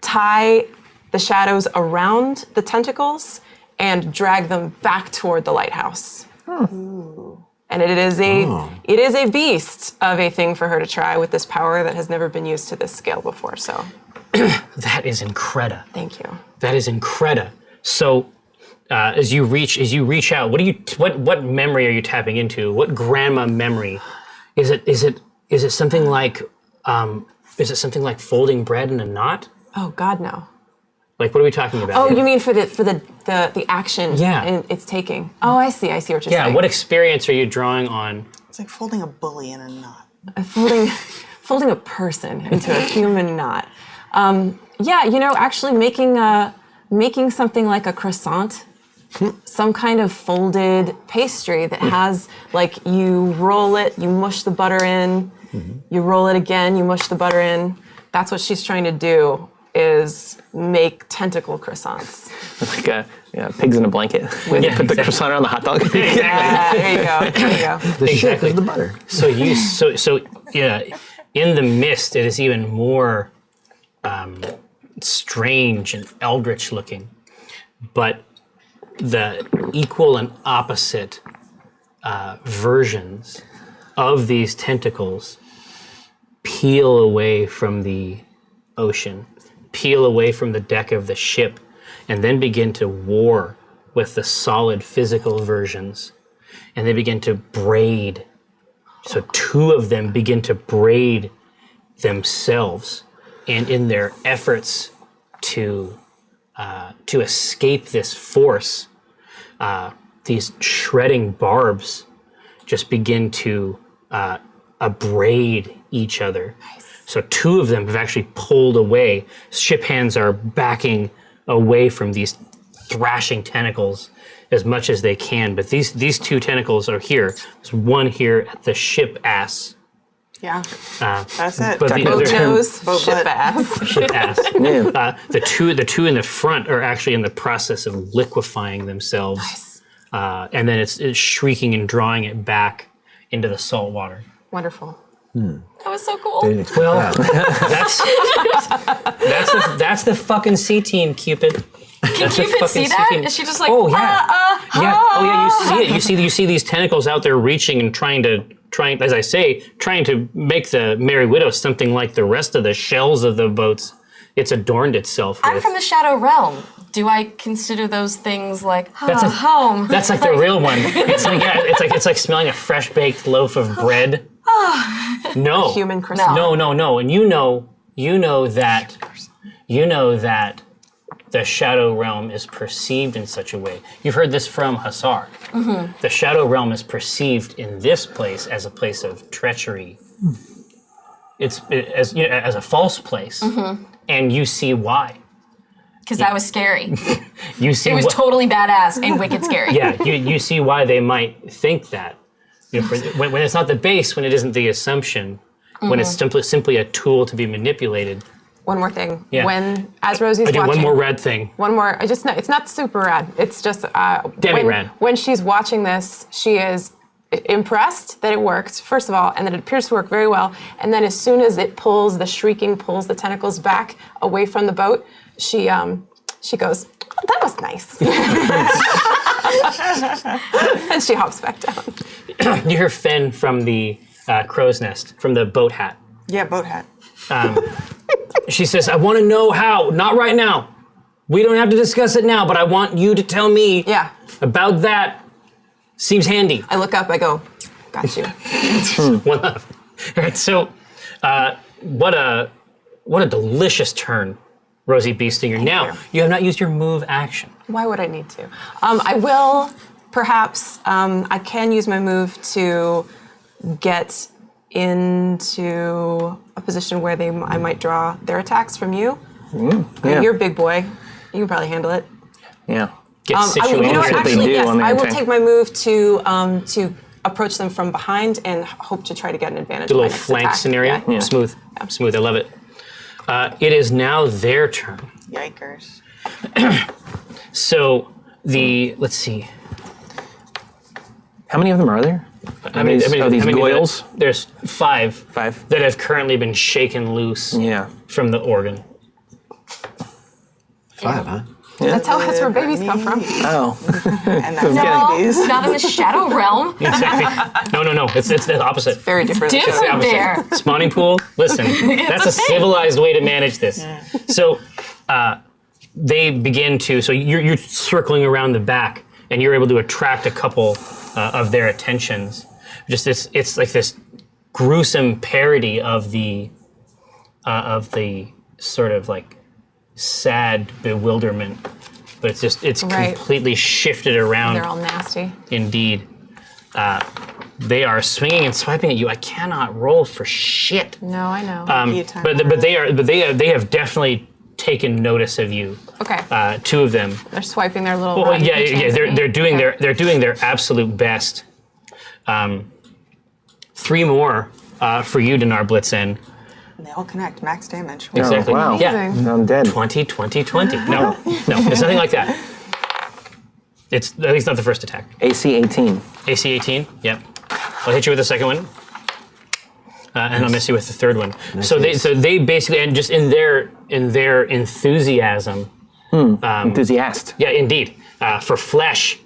tie the shadows around the tentacles and drag them back toward the lighthouse. And it is a beast of a thing for her to try with this power that has never been used to this scale before. So That is incredible. thank you. That is incredible. So, as you reach out, what memory are you tapping into? What grandma memory? Is it something like folding bread in a knot? Oh God, no. Like, what are we talking about? Oh, here? you mean for the action? Yeah. It's taking. Oh, I see what you're Yeah. saying. What experience are you drawing on? It's like folding a bully in a knot. Folding a person into a human knot. Actually making something like a croissant, some kind of folded pastry that has, like, you roll it, you mush the butter in, you roll it again, you mush the butter in. That's what she's trying to do, is make tentacle croissants. Like pigs in a blanket. Put the croissant on the hot dog. Yeah, there you go. The shit is the butter. So in the mist, it is even more strange and eldritch looking, but the equal and opposite versions of these tentacles peel away from the ocean, peel away from the deck of the ship, and then begin to war with the solid physical versions. And they begin to braid. So two of them begin to braid themselves. And in their efforts to escape this force, these shredding barbs just begin to abrade each other. Nice. So two of them have actually pulled away. Ship hands are backing away from these thrashing tentacles as much as they can. But these two tentacles are here. There's one here at the ship ass. Yeah, that's it. But the Boat other nose, Boat ship butt. ass. ship ass. Man. The two in the front are actually in the process of liquefying themselves. Nice. And then it's shrieking and drawing it back into the salt water. Wonderful. That was so cool. Didn't expect Well, that. that's the fucking C team, Cupid. Can Cupid see that? Is she just like, Oh yeah, yeah. Oh yeah, you see it. You see these tentacles out there reaching and trying, as I say, trying to make the Merry Widow something like the rest of the shells of the boats it's adorned itself with. I'm from the Shadow Realm. Do I consider those things like That's a- home? That's like the real one. It's like it's like smelling a fresh baked loaf of bread. No. Human croissant. No. And you know that the Shadow Realm is perceived in such a way. You've heard this from Hassar. Mm-hmm. The Shadow Realm is perceived in this place as a place of treachery. As a false place, and you see why. Because that was scary. You see It was totally badass and wicked scary. Yeah, you see why they might think that. You know, when it's not the base, when it isn't the assumption, when it's simply a tool to be manipulated. One more thing. Yeah. As Rosie's I do watching. one more rad thing. One more. It's not super rad. It's just Demi-rad. When she's watching this, she is impressed that it worked, first of all, and that it appears to work very well. And then as soon as the shrieking pulls the tentacles back away from the boat, she goes, oh, that was nice. And she hops back down. You hear Fen from the crow's nest, from the boat hat. Yeah, boat hat. She says, I want to know how, not right now. We don't have to discuss it now, but I want you to tell me Yeah. about that. Seems handy. I look up, I go, got you. One up. All right, so what a delicious turn, Rosie Beestinger. Now, you have not used your move action. Why would I need to? I will, perhaps, I can use my move to get into a position where I might draw their attacks from you. Yeah. You're a big boy. You can probably handle it. Yeah. Get You situated. know what, What they actually, do yes, on the I will attack. take my move to approach them from behind and hope to try to get an advantage. A on my little next flank attack. scenario. Yeah. Smooth. Smooth. I love it. It is now their turn. Yikers. So let's see. How many of them are there? How many goyles? There's 5. 5. That have currently been shaken loose Yeah. from the organ. 5, huh? That's where babies come from. Oh. And that's No, babies. not in the Shadow Realm. Exactly. No. It's the opposite. Very different. It's the Different opposite. there. Spawning pool. Listen, that's a civilized way to manage this. So they begin to. So you're circling around the back, and you're able to attract a couple of their attentions. Just this. It's like this gruesome parody of the sort of like sad bewilderment, but it's Right. completely shifted around. They're all nasty. Indeed. They are swinging and swiping at you. I cannot roll for shit. No, I know. But they have definitely taken notice of you. Okay. 2 of them. They're swiping their little. Well, rabbit yeah. keychains at me. They're doing Okay. their absolute best. 3 more for you, Dinar Blitzen. They all connect. Max damage. Exactly. Oh, wow. Yeah. Amazing. I'm dead. 20, 20, 20. No, it's nothing like that. It's at least not the first attack. AC 18. AC 18. Yep. I'll hit you with the second one. And I'll miss you with the third one. So they basically, and just in their enthusiasm, Enthusiast. yeah, indeed, for flesh,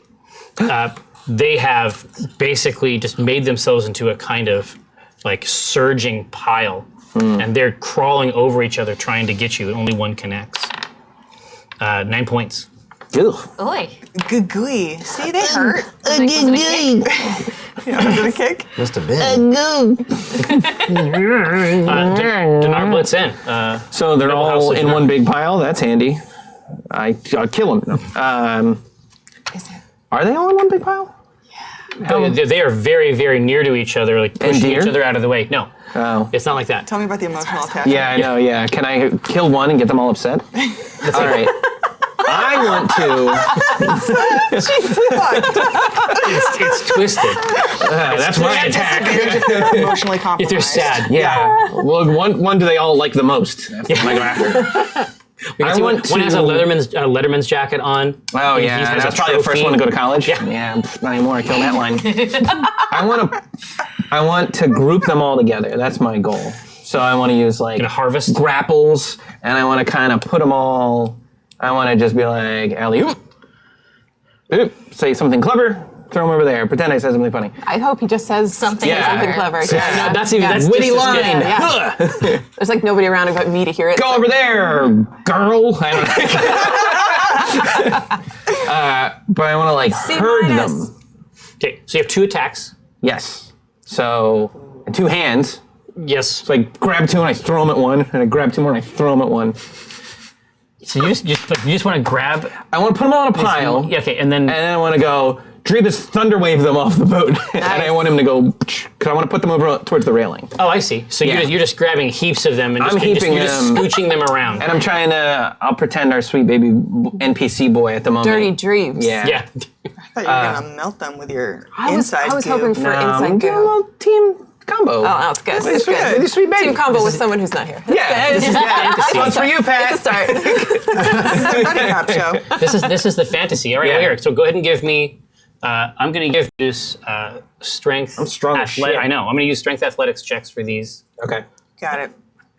they have basically just made themselves into a kind of like surging pile, and they're crawling over each other trying to get you, and only one connects. 9 points. Ugh. Oi. Googly. See, they hurt. Was it a kick? Yeah, was it a kick? Must have been. Dinar blitz in. So they're House all of in Dinar. one big pile. That's handy. I'll kill them. No. Are they all in one big pile? They are very, very near to each other, like pushing deer? each other out of the way. No, Oh. it's not like that. Tell me about the emotional attachment. Yeah, I know. Yeah. Can I kill one and get them all upset? All right. I want to. It's twisted. That's my attack. Emotionally compromised. If they're sad. Yeah. Well, one do they all like the most? That's what I go after. One has a Letterman's jacket on. Oh He yeah, has that's a probably the first trophy. one to go to college. Yeah. Not anymore. I killed that line. I want to group them all together. That's my goal. So I want to use like Gonna harvest. grapples, and I want to kind of put them all. I want to just be like alley oop, say something clever, throw them over there, pretend I said something funny. I hope he just says Something something clever. clever. Yeah. No, that's even that's Witty just as line. good. Yeah. There's like nobody around but me to hear it. Go over there, girl. I don't know. But I want to like herd minus. them. Okay, so you have 2 attacks. Yes. So, and 2 hands. Yes. So I grab 2 and I throw them at one, and I grab 2 more and I throw them at one. So you just want to grab. I want to put them all in a pile, Yeah. Okay, and then and I want to go. Dreebus thunder wave them off the boat, and I want him to go because I want to put them over towards the railing. oh, I see. So Yeah. you're just grabbing heaps of them and I'm just, heaping you're just them. scooching them around. And I'm trying to. I'll pretend our sweet baby NPC boy at the moment. Dirty dreams. Yeah. Yeah. I thought you were gonna melt them with your I was inside hoping goo. for I'm inside doing a goo. little team combo. Oh, that's good. With That's your sweet- good. with your sweet baby. Team combo with someone who's not here. That's Yeah. good. This is fantasy. One's for you, It's a Pat. start. Buddy cop show. This is the fantasy. All right, Yeah. here. So go ahead and give me. I'm going to give this strength. I'm strong as shit. I know. I'm going to use strength athletics checks for these. Okay. Got it.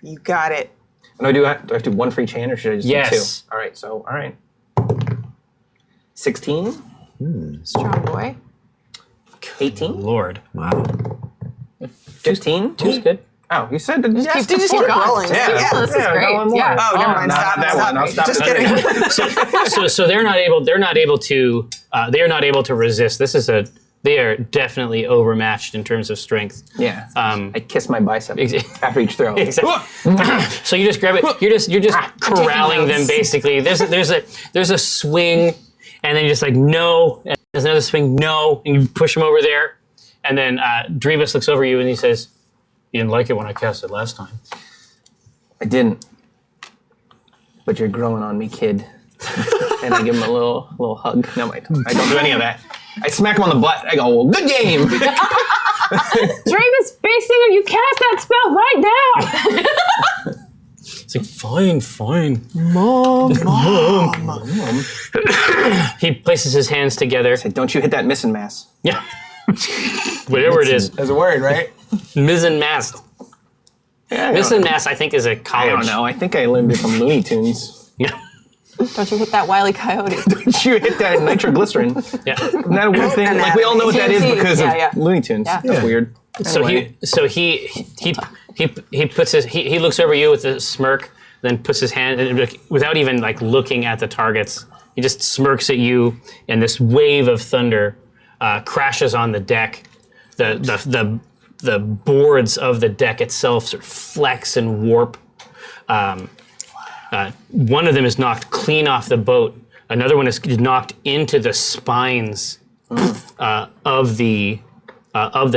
You got it. And do I have to do 1 for each hand, or should I just Yes. do 2? All right. So all right. 16, Strong boy. 18, Lord. Wow. 2's 15. good. Oh, you said that. Yes, keep before. going. rolling. Yeah, Yeah, this is I got great. one more. Yeah. Oh, never mind. not Stop. that Stop one. I'll me. stop Just it. kidding. So they're not able. They're not able to. They are not able to resist. They are definitely overmatched in terms of strength. Yeah. Um, I kiss my bicep Exa- after each throw. Exactly. So you just grab it. You're just corralling them notes. basically. There's a swing, and then you're just like no. And there's another swing, no, and you push them over there, and then Dreebus looks over you and he says, "You didn't like it when I cast it last time." I didn't. But you're growing on me, kid. And I give him a little hug. No, I don't do any of that. I smack him on the butt. I go, well, good game. Draven Space Singer, you cast that spell right now! It's like fine. Mom. He places his hands together. Don't you hit that missing mass. Yeah. Whatever it is. That's a word, right? Mizzen mast. Mizzen mast, I think, is a I college. don't know. I think I learned it from Looney Tunes. Yeah. Don't you hit that Wile E. Coyote. You hit that nitroglycerin. Yeah. Isn't that a weird thing? Like, we all know what that is TNT. because Yeah. of Looney Tunes. Yeah. That's weird. So Anyway. he puts his he looks over you with a smirk, then puts his hand and without even like looking at the targets. He just smirks at you, and this wave of thunder crashes on the deck. The boards of the deck itself sort of flex and warp. One of them is knocked clean off the boat. Another one is knocked into the spines of the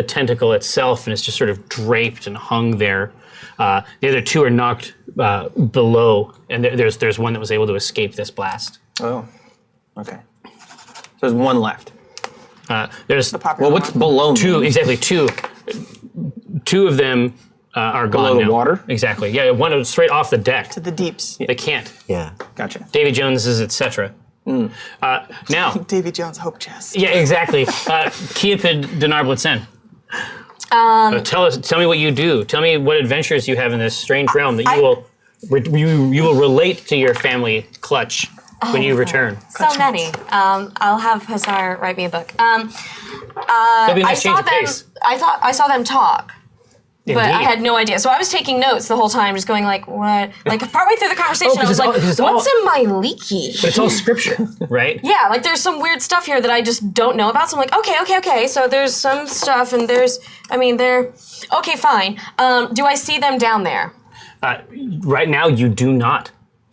tentacle itself, and it's just sort of draped and hung there. The other 2 are knocked below, and there's one that was able to escape this blast. Oh, okay. So there's one left. There's Well, what's below me? two of them are Below gone the now. water? Exactly. Yeah, one was straight off the deck. The deeps. They can't. Yeah. Gotcha. Davy Jones's, etc. Now, Davy Jones Hope Chest. yeah, exactly. Kiapid Dinar Blitzen. Tell me what you do. Tell me what adventures you have in this strange realm that you will relate to your family clutch. when you return. So many. I'll have Hussar write me a book. There'll be a nice change of pace. I saw them talk. But I Indeed. had no idea. So I was taking notes the whole time, just going like, what? Like partway through the conversation, I was like, what's in my leaky? But it's all scripture, right? Yeah, like there's some weird stuff here that I just don't know about. So I'm like, okay. So there's some stuff and okay, fine. Do I see them down there? Right now, you do not.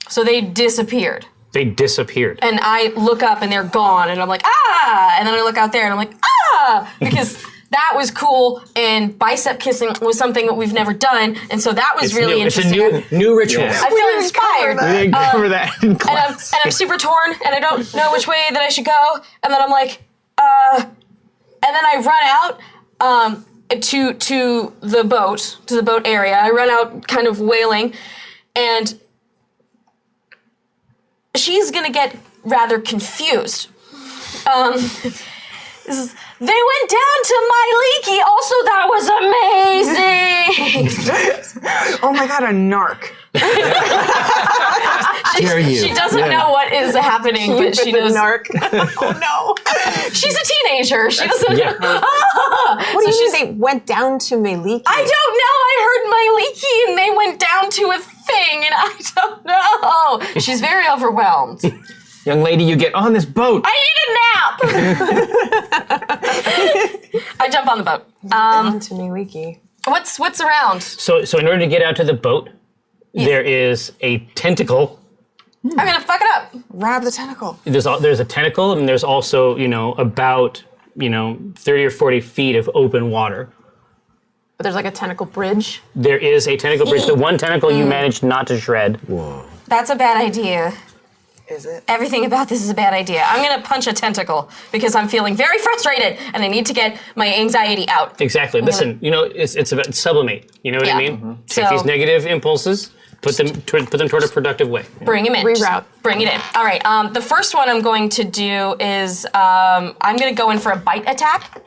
So they disappeared. They disappeared. And I look up and they're gone and I'm like, ah! And then I look out there and I'm like, ah! Because that was cool and bicep kissing was something that we've never done. And so that was really interesting. It's a new ritual. Yeah. I feel inspired. We didn't cover that in And class. I'm super torn and I don't know which way that I should go. And then I'm like, and then I run out to the boat area. I run out kind of wailing and she's gonna get rather confused. They went down to my leaky. Also, that was amazing. Oh my god, a narc. Dare you? She doesn't know what is happening, but she knows. Narc. Oh no. She's a teenager. She doesn't. Yeah. What do you mean they went down to Meliki? I don't know. I heard my leaky, and they went down to a thing, and I don't know. She's very overwhelmed. Young lady, you get on this boat. I need a nap. I jump on the boat. Down to Meliki. What's around? So in order to get out to the boat, there is a tentacle. I'm gonna fuck it up. Grab the tentacle. There's a tentacle, and there's also about 30 or 40 feet of open water. But there's like a tentacle bridge. There is a tentacle bridge. The one tentacle you managed not to shred. Whoa. That's a bad idea. Is it? Everything about this is a bad idea. I'm gonna punch a tentacle because I'm feeling very frustrated and I need to get my anxiety out. Exactly. Listen, it's about sublimate. You know what I Yeah. mean? Take So- these negative impulses, put them toward a productive way. Bring him in. Reroute. Just bring it in. All right. The first one I'm going to do is I'm gonna go in for a bite attack.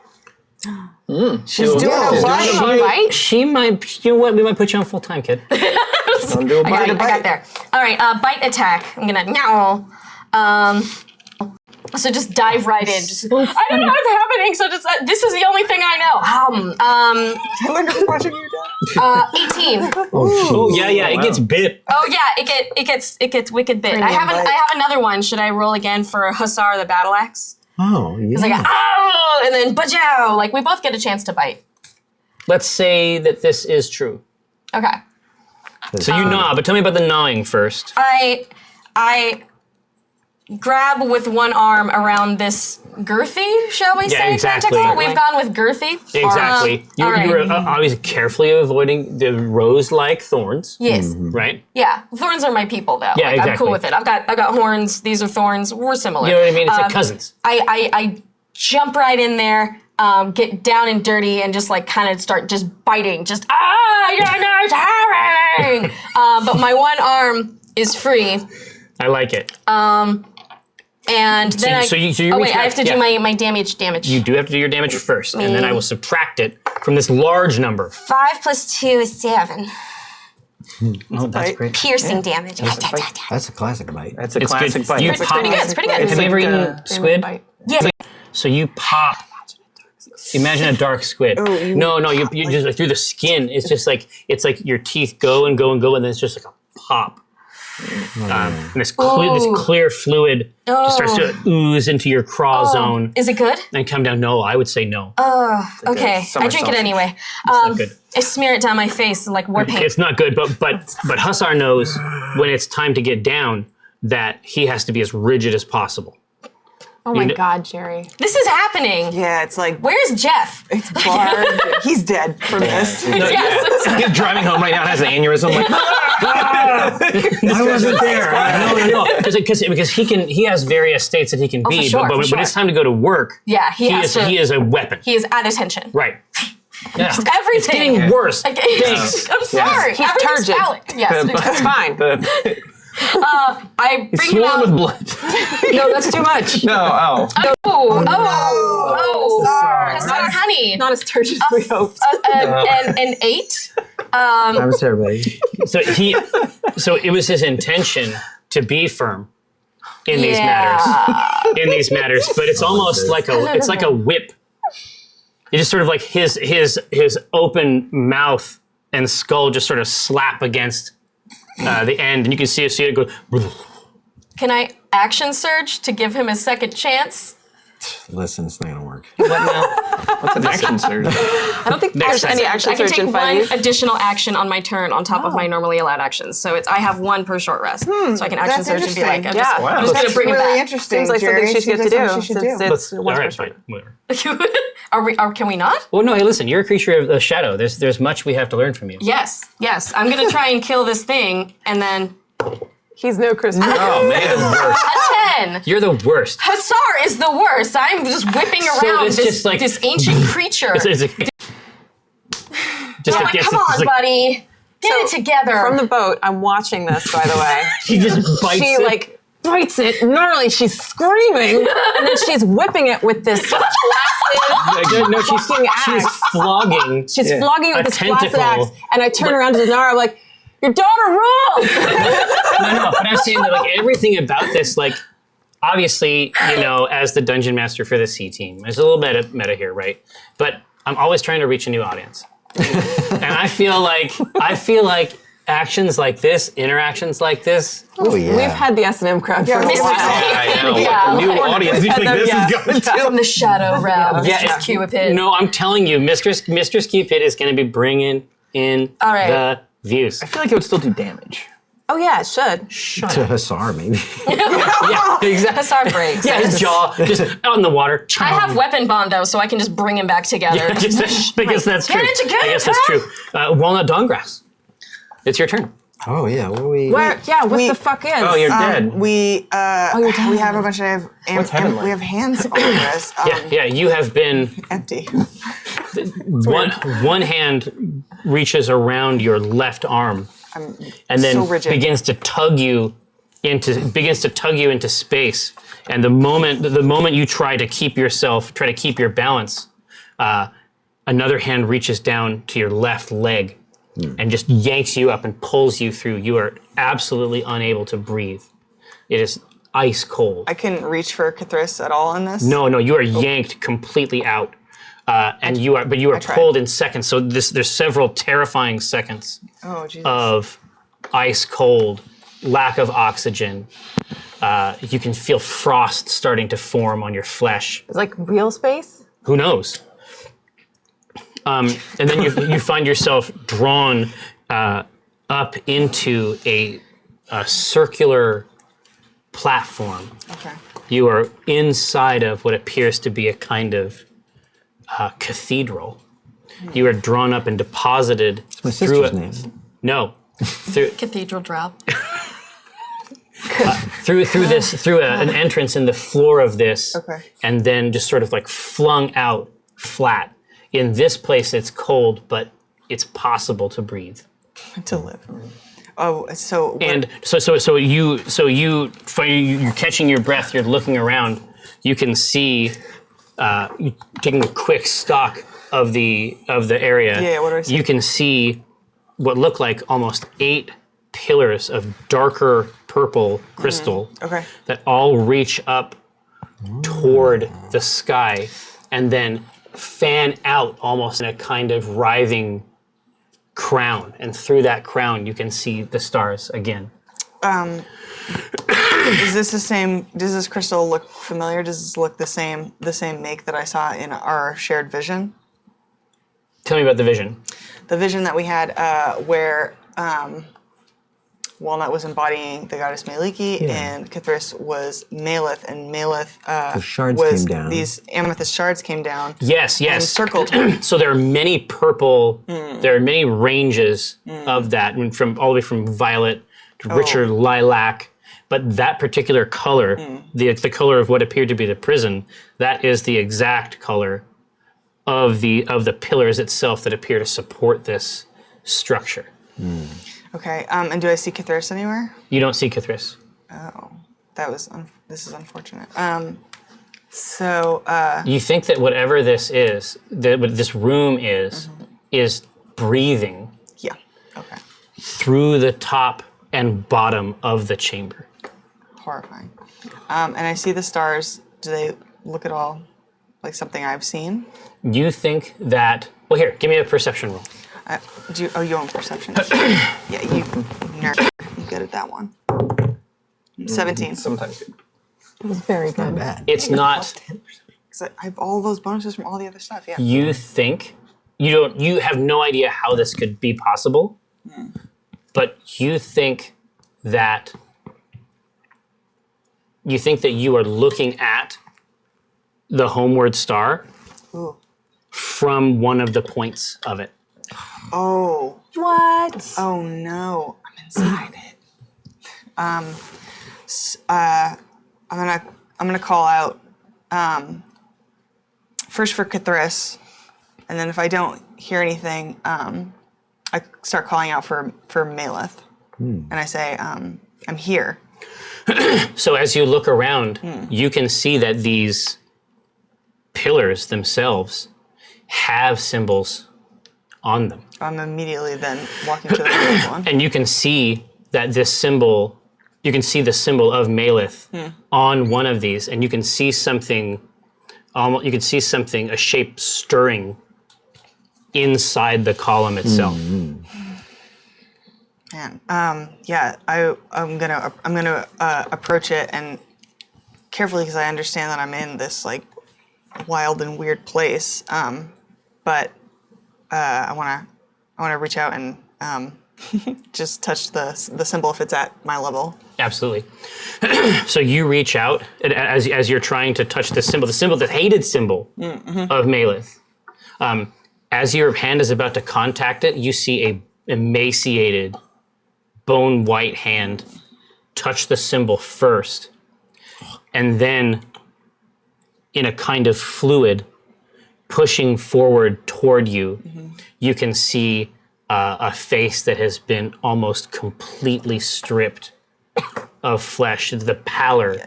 She's doing a bite. Right? She might. You know what? We might put you on full time, kid. Don't do a I bite. got there. All right. Bite attack. I'm gonna meow. So just dive right in. Just I don't know what's happening. So just this is the only thing I know. Look, I'm watching you down. 18. Oh yeah. It gets bit. Oh yeah, it gets wicked bit. I have another one. Should I roll again for Hussar the battle axe? Oh, yeah. It's like and then bajow. Like we both get a chance to bite. Let's say that this is true. Okay. So you gnaw, but tell me about the gnawing first. I grab with one arm around this girthy, shall we say, exactly. tentacle? We've gone with girthy. Exactly. all right. You were obviously carefully avoiding the rose-like thorns. Yes. Right? Yeah. Thorns are my people, though. Yeah, I'm exactly. cool with it. I've got horns. These are thorns. We're similar. You know what I mean? It's like cousins. I jump right in there, get down and dirty, and just like kind of start just biting. Just you're not tiring. But my one arm is free. I like it. And then you I reach wait, I back- have to do my damage. You do have to do your damage first, and then I will subtract it from this large number. 5 plus 2 is 7. Oh, that's great. Piercing damage. That's a classic bite. That's a It's classic good. bite. You It's pop. pretty good. It's pretty good. Have you ever eaten squid? Yeah. So you pop. Imagine a dark squid. No, you just like through the skin. It's just like your teeth go and go and go, and then it's just like a pop. And this clear fluid just starts to ooze into your craw zone Is it good? and come down. No, I would say no. Okay. I drink it anyway. not good. I smear it down my face like war paint. It's not good, but Hussar knows when it's time to get down that he has to be as rigid as possible. Oh my God, Jerry. This is happening. Yeah, it's like Where's Jeff? it's barred. He's dead from this. Yes. He's driving home right now and has an aneurysm. Like, I wasn't there. No, because he has various states that he can be, sure, but for when sure. it's time to go to work, Yeah, he is a weapon. He is at attention. Right. Yeah. It's Everything. getting worse. Like, Thanks. I'm sorry. He's Everything's turgid. valid. Yes. That's fine. I bring him Swarm with out. blood. No, that's too much. No, Sorry, honey. Not as turgid as we hoped. An 8. How's everybody? So it was his intention to be firm, in these matters. In these matters, but it's almost like it's like a whip. It's just sort of like his open mouth and skull just sort of slap against the end, and you can see it go. Can I action surge to give him a second chance? Listen, it's not gonna work. What's an action surge? I don't think there's any action I can surge take in one 5e. additional action on my turn on top of my normally allowed actions. So I have one per short rest. So I can action That's surge and be like, interesting. I'm just gonna bring him really back. interesting. Seems like Jerry. something she should Seems get to like do. something she should Since do. it's All right, fine, whatever. Can we not? Well, no, hey, listen, you're a creature of the shadow. There's much we have to learn from you. Yes. I'm gonna try and kill this thing, and then He's no Christmas. Oh man, a 10. You're the worst. Hussar is the worst. I'm just whipping around it's this, just like- this ancient creature. Just I'm like, come on, buddy. Get it together. From the boat, I'm watching this, by the way. She just bites She it. like bites it gnarly. She's screaming, and then she's whipping it with this flaccid No, she's fucking axe. flogging. She's flogging it with A this flaccid tentacle. axe, and I turn around to Denara. I'm like, "Your daughter rules!" No, but I'm saying that like everything about this, like obviously, as the dungeon master for the C team, there's a little bit meta here, right? But I'm always trying to reach a new audience, and I feel like actions like this, interactions like this. Oh yeah. We've had the S&M crowd for a Mr. while. I know. Yeah. What the new audience you think this is going to? From the shadow realm, Yeah, Mistress Cupid. No, I'm telling you, Mistress Cupid is going to be bringing in All right. the views. I feel like it would still do damage. Oh yeah, it should. To Hussar, maybe. Yeah, exactly. Hussar breaks. Yeah, his jaw just out in the water. I have weapon bond though, so I can just bring him back together. I guess that's true. Get it together, I guess that's true. Walnut Dawngrass. It's your turn. Oh yeah. What we? Where? Yeah, what we- the fuck is? Oh, you're dead. We you're dead. we have a bunch of What's heaven like? we have hands all over us. Yeah, you have been Empty. one hand reaches around your left arm and then so rigid. begins to tug you into space. And the moment you try to keep your balance, another hand reaches down to your left leg and just yanks you up and pulls you through. You are absolutely unable to breathe. It is ice cold. I couldn't reach for Cthulhu at all in this. No, you are yanked completely out, and you are tried. pulled in seconds. So there's several terrifying seconds Oh Jesus. of ice cold, lack of oxygen. You can feel frost starting to form on your flesh. It's like real space. Who knows? And then you find yourself drawn up into a circular platform. Okay. You are inside of what appears to be a kind of cathedral. You are drawn up and deposited My through sister's name. No, through Cathedral drop. an entrance in the floor of this, Okay. and then just sort of like flung out flat. In this place, it's cold, but it's possible to breathe. To live. Oh, so And so you're catching your breath. You're looking around. You can see, you're taking a quick stock of the area. Yeah, what do I see? You can see what look like almost 8 pillars of darker purple crystal okay. that all reach up toward the sky and then fan out almost in a kind of writhing crown, and through that crown you can see the stars again. Is this the same? Does this crystal look familiar? Does this look the same make that I saw in our shared vision? Tell me about the vision. The vision that we had where Walnut was embodying the goddess Maliki and Cthulhu was Malith, and Malith The shards was came down. these amethyst shards came down. Yes. And circled her. So there are many purple. There are many ranges of that, from all the way from violet to richer lilac. But that particular color, the color of what appeared to be the prison, that is the exact color of the pillars itself that appear to support this structure. Okay, and do I see Cthulhu anywhere? You don't see Cthulhu. Oh, this is unfortunate. You think that whatever this is, that what this room is breathing Yeah. Okay. through the top and bottom of the chamber. horrifying. And I see the stars. Do they look at all like something I've seen? You think that... Well, here, give me a perception roll. You own perception. Yeah, you nerd. I'm good at that one. 17. Sometimes. It was very good. Bad. It's not... Because I have all those bonuses from all the other stuff. Yeah. You think... You have no idea how this could be possible, but you think that you are looking at the homeward star Ooh. from one of the points of it. Oh. What? Oh no. I'm inside it. I'm gonna call out first for Cthulhu, and then if I don't hear anything, I start calling out for Maleth, and I say, "I'm here." So as you look around, you can see that these pillars themselves have symbols on them. I'm immediately then walking to the next one. And you can see that this symbol, you can see the symbol of Maleth on one of these, and you can see something, a shape stirring inside the column itself. Man, yeah, I'm gonna approach it and carefully because I understand that I'm in this like wild and weird place. But I wanna reach out and just touch the symbol if it's at my level. Absolutely. So you reach out as you're trying to touch the symbol, the hated symbol of Maleth. As your hand is about to contact it, you see a emaciated, bone white hand touch the symbol first, and then in a kind of fluid pushing forward toward you, you can see a face that has been almost completely stripped of flesh. The pallor,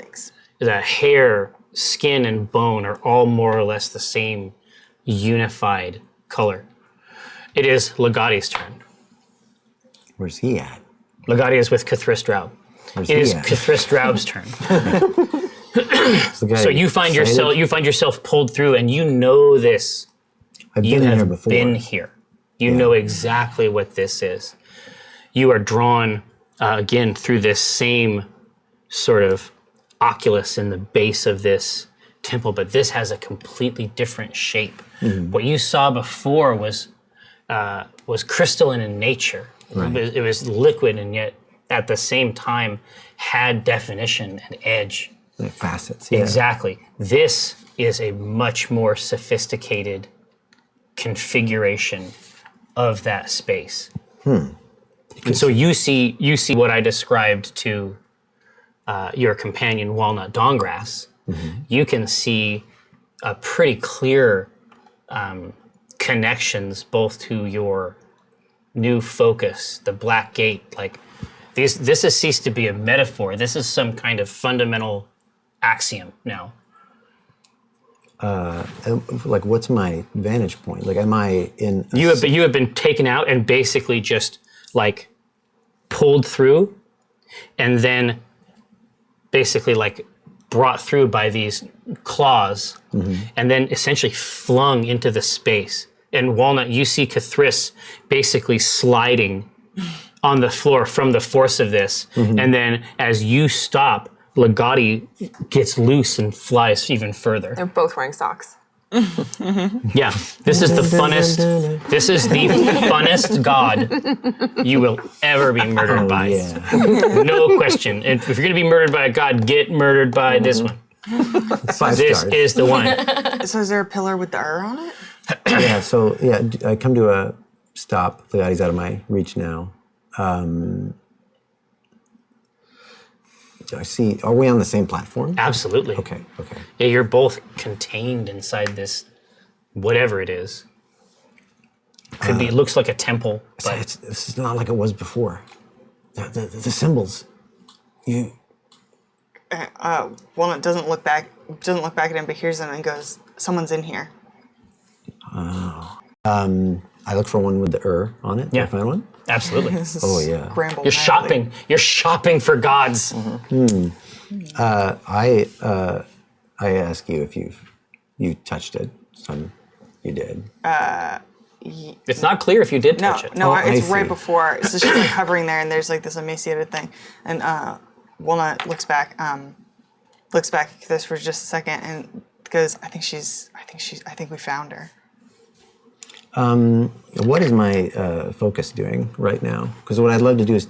the hair, skin, and bone are all more or less the same unified color. It is Legati's turn. Where's he at? Legati is with Cthulhu Straub. Where's It he is at? Cthulhu Straub's turn. Is the guy So you find excited? yourself pulled through, and you know this. I've You been have here before. been here. You know exactly what this is. You are drawn again through this same sort of oculus in the base of this temple, but this has a completely different shape. What you saw before was crystalline in nature. Right. It was liquid, and yet at the same time had definition and edge. Like facets. Yeah. Exactly. This is a much more sophisticated configuration of that space. And so you see what I described to your companion Walnut Donggrass. You can see a pretty clear connections both to your new focus, the Black Gate. Like this has ceased to be a metaphor. This is some kind of fundamental axiom now. Like, what's my vantage point? Like, am I in? You have been taken out and basically just like pulled through, and then basically like brought through by these claws, and then essentially flung into the space. And Walnut, you see Cthulhu basically sliding on the floor from the force of this, and then as you stop, Legati gets loose and flies even further. They're both wearing socks. Yeah, this is the funnest. This is the funnest god you will ever be murdered by. Yeah. No question. If you're gonna be murdered by a god, get murdered by this one. 5 This stars. is the one. So is there a pillar with the on it? Yeah. So yeah, I come to a stop. Legati's out of my reach now. I see. Are we on the same platform? Absolutely. Okay. Okay. Yeah, you're both contained inside this, whatever it is. Could be. It looks like a temple, but This is not like it was before. The symbols. You. Walnut doesn't look back at him, but hears them and goes, "Someone's in here." I look for one with the on it. Yeah. I find one. Absolutely. This is Oh, yeah. Gramble You're shopping. You're shopping for gods. I ask you if you touched it. You did. It's not clear if you did touch it. No, Oh, it's I right see. before. So she's like hovering there, and there's like this emaciated thing, and Walnut looks back at this for just a second, and goes, I think we found her. What is my focus doing right now? Because what I'd love to do is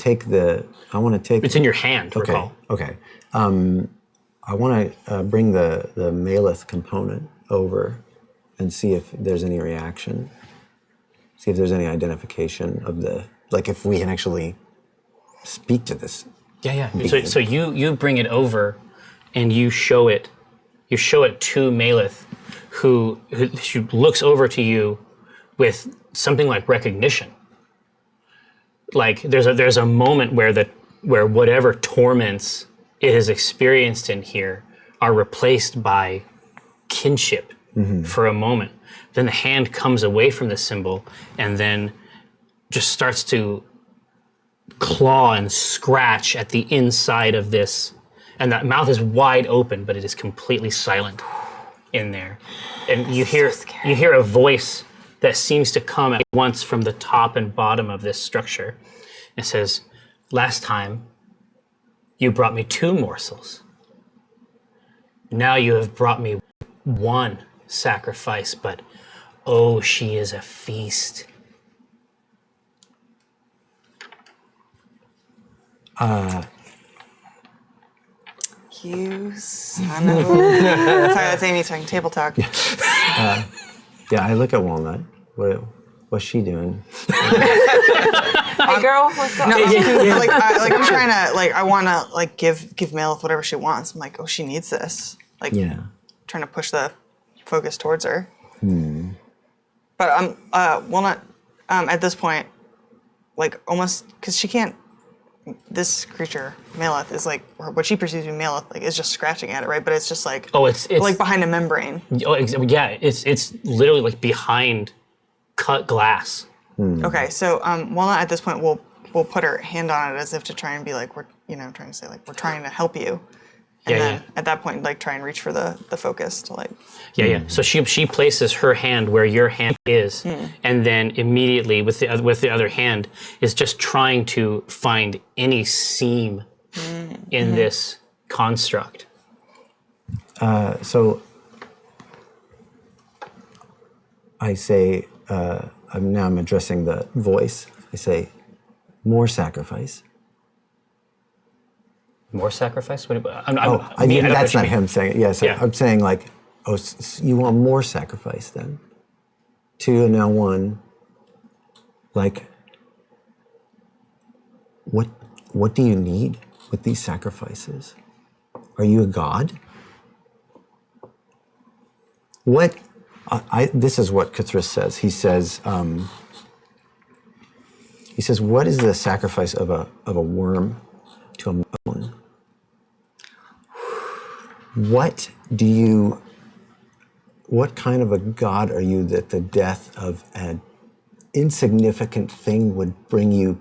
I want to take. It's in your hand, Okay. recall. Okay. I want to bring the Malith component over and see if there's any reaction. See if there's any identification of if we can actually speak to this. Yeah. So you bring it over, and you show it to Malith, who looks over to you with something like recognition. Like there's a moment where whatever torments it has experienced in here are replaced by kinship for a moment. Then the hand comes away from the symbol and then just starts to claw and scratch at the inside of this. And that mouth is wide open, but it is completely silent in there. And you hear a voice that seems to come at once from the top and bottom of this structure. It says, last time you brought me 2 morsels. Now you have brought me 1 sacrifice, but oh, she is a feast. You son of a... Sorry, that's Amy talking table talk. Yeah, I look at Walnut. What's she doing? Hey, girl, what's up? No, I'm trying to, I want to, give Malith whatever she wants. I'm like, oh, she needs this. Yeah. Trying to push the focus towards her. But Walnut, at this point, almost, because she can't, this creature, Malith, is or what she perceives to be Malith, is just scratching at it, right? But it's just it's behind a membrane. Oh, yeah, it's literally behind cut glass. Okay, so Walnut at this point will put her hand on it as if to try and be we're trying to say we're trying to help you. And then at that point try and reach for the focus to Yeah. So she places her hand where your hand is, and then immediately with the other hand is just trying to find any seam in this construct. So I say, I'm addressing the voice. I say, more sacrifice. More sacrifice? That's not him saying it. Yes, Yeah. I'm saying you want more sacrifice then? 2 and now 1. What do you need with these sacrifices? Are you a god? What? This is what Cthulhu says. He says, what is the sacrifice of a worm to a moon? What kind of a god are you that the death of an insignificant thing would bring you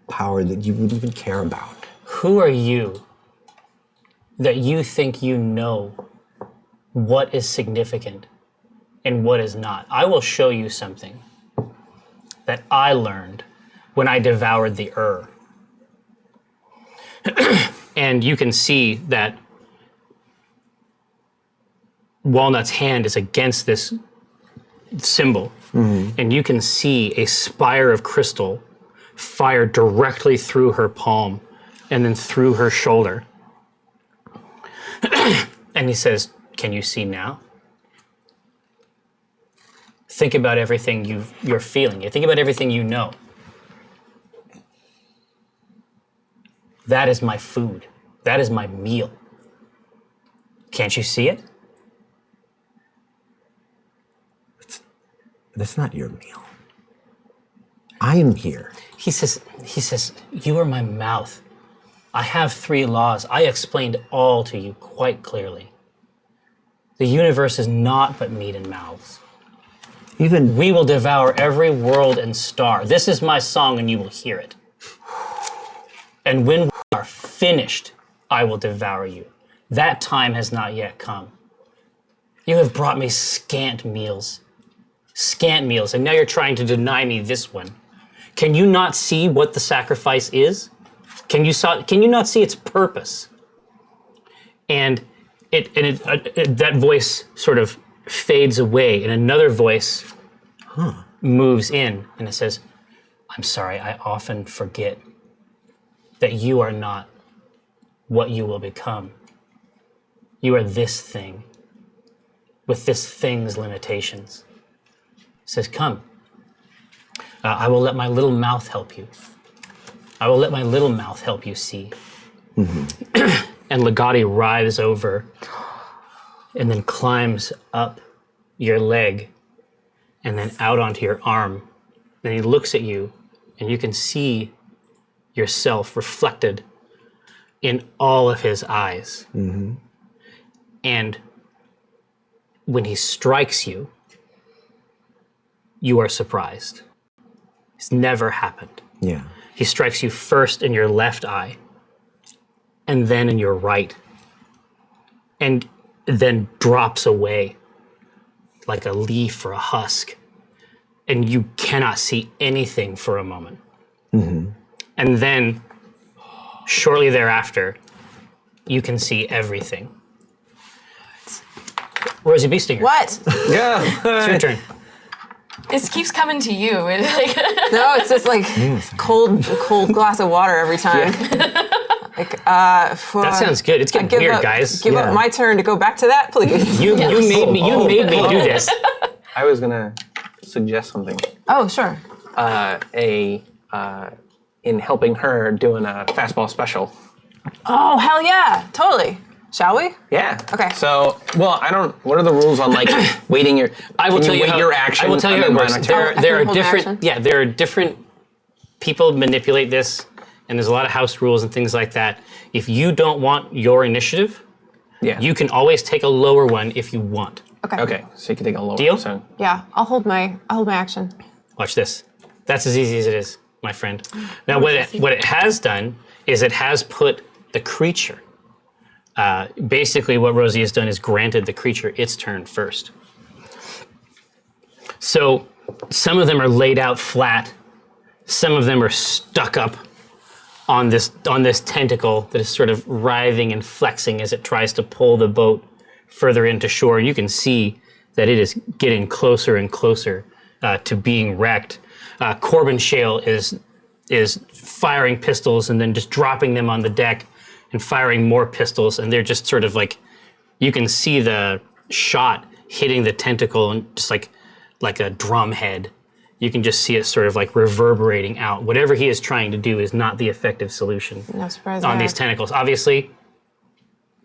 power that you would even care about? Who are you that you think you know what is significant and what is not? I will show you something that I learned when I devoured the And you can see that Walnut's hand is against this symbol, and you can see a spire of crystal fire directly through her palm and then through her shoulder. And he says, can you see now? Think about everything you're feeling. You think about everything you know. That is my food. That is my meal. Can't you see it? That's not your meal. I am here. He says, you are my mouth. I have 3 laws. I explained all to you quite clearly. The universe is not but meat and mouths. Even We will devour every world and star. This is my song, and you will hear it. And when we are finished, I will devour you. That time has not yet come. You have brought me scant meals, and now you're trying to deny me this one. Can you not see what the sacrifice is? Can you not see its purpose? And that voice sort of fades away, and another voice moves in, and it says, I'm sorry, I often forget that you are not what you will become. You are this thing, with this thing's limitations. It says, come. I will let my little mouth help you. I will let my little mouth help you see. And Legati writhes over and then climbs up your leg and then out onto your arm. Then he looks at you, and you can see yourself reflected in all of his eyes. And when he strikes you, you are surprised. It's never happened. yeah. He strikes you first in your left eye, and then in your right, and then drops away like a leaf or a husk, and you cannot see anything for a moment. And then, shortly thereafter, you can see everything. Rosie Beestinger, What? Yeah. it's your turn. It keeps coming to you. It, like, No, it's just like cold glass of water every time. That sounds good. It's getting weird, guys. Give up my turn to go back to that, please. You made me do this. I was gonna suggest something. Oh, sure. In helping her doing a fastball special. Oh, hell yeah. Totally. Shall we? Yeah. Okay. So, I don't. What are the rules on like waiting your? I will can tell you wait how, your action. I will tell you how it and then works. mine attack? I There are can hold my different. action? Yeah, there are different people manipulate this, and there's a lot of house rules and things like that. If you don't want your initiative, Yeah. you can always take a lower one if you want. Okay. Okay. So you can take a lower. Deal? So, Yeah, I'll hold my action. Watch this. That's as easy as it is, my friend. Now, what it has done is it has put the creature. Basically, what Rosie has done is granted the creature its turn first. So some of them are laid out flat. Some of them are stuck up on this tentacle that is sort of writhing and flexing as it tries to pull the boat further into shore. You can see that it is getting closer and closer to being wrecked. Corbin Shale is firing pistols and then just dropping them on the deck and firing more pistols, and they're just sort of like, you can see the shot hitting the tentacle and just like a drum head. You can just see it sort of like reverberating out. Whatever he is trying to do is not the effective solution No surprise on there. these tentacles. Obviously,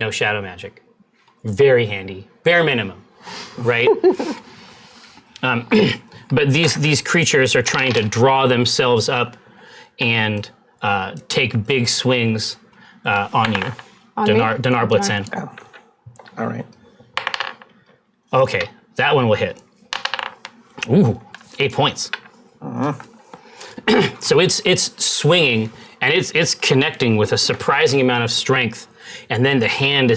no shadow magic. Very handy, bare minimum, right? But these creatures are trying to draw themselves up and take big swings on you. Dinar Blitzen. all right. Okay, that one will hit. Ooh, 8 points. So it's swinging and it's connecting with a surprising amount of strength, and then the hand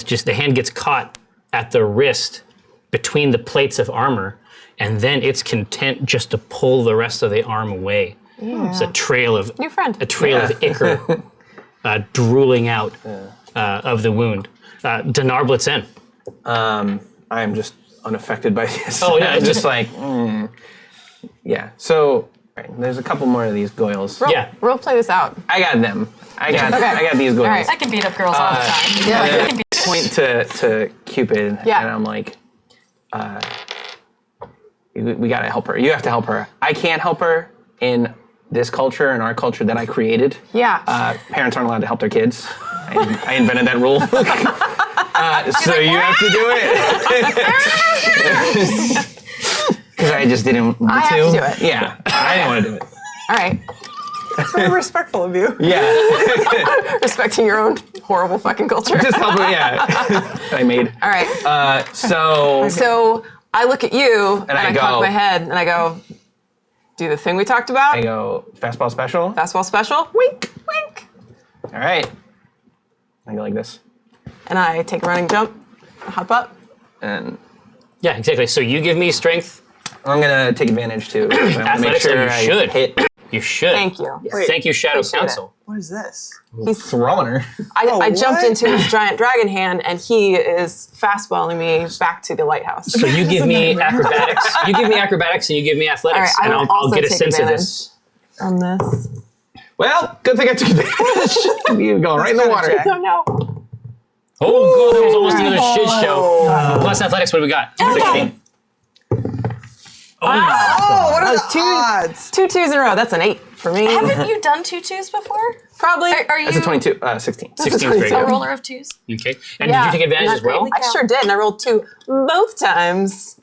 gets caught at the wrist between the plates of armor, and then it's content just to pull the rest of the arm away. It's a trail of New friend. a trail of ichor drooling out of the wound. Dinar Blitzen. I am just unaffected by this. Oh, yeah, I'm just like, yeah. So there's a couple more of these goyles. Yeah. Role play this out. I got them. I got these goyles. All right. I can beat up girls all the time. Yeah. Point to Cupid, Yeah. and I'm like, we gotta help her. You have to help her. I can't help her in this culture, in our culture that I created. Yeah. Parents aren't allowed to help their kids. I invented that rule. So you have to do it. Because I just didn't want I have to do it. Yeah, I didn't want to do it. All right. It's very respectful of you. Yeah, Respecting your own horrible fucking culture. just help her. Yeah, I made. All right. So So I look at you and I I go- cock my head and I go, do the thing we talked about. I go, fastball special. Fastball special. Wink, wink. All right. I go like this. And I take a running jump, hop up. And Yeah, exactly. So you give me strength. I'm going to take advantage too. So I wanna make Athletics, sure you I should. hit. You should. Thank you. Thank you, Shadow Appreciate it. Council. What is this? He's Throwing her. I jumped what? into his giant dragon hand, and he is fastballing me back to the lighthouse. So you give me acrobatics. You give me acrobatics, and you give me athletics, All right, I and will I'll also get a take sense advantage of this. on this. Well, good thing I took advantage. You going right in the water. Jack. Oh no! Oh, God, that was almost another shit show. Plus athletics, what do we got? 16. Oh, what are the two- odds? 2 2s in a row. That's an 8 for me. Haven't you done 2-2s before? Probably. Are you That's a 22. 16. 16 is very a good. roller of 2s? Okay. And Yeah, did you take advantage not as well? greatly. I sure did, and I rolled 2 both times.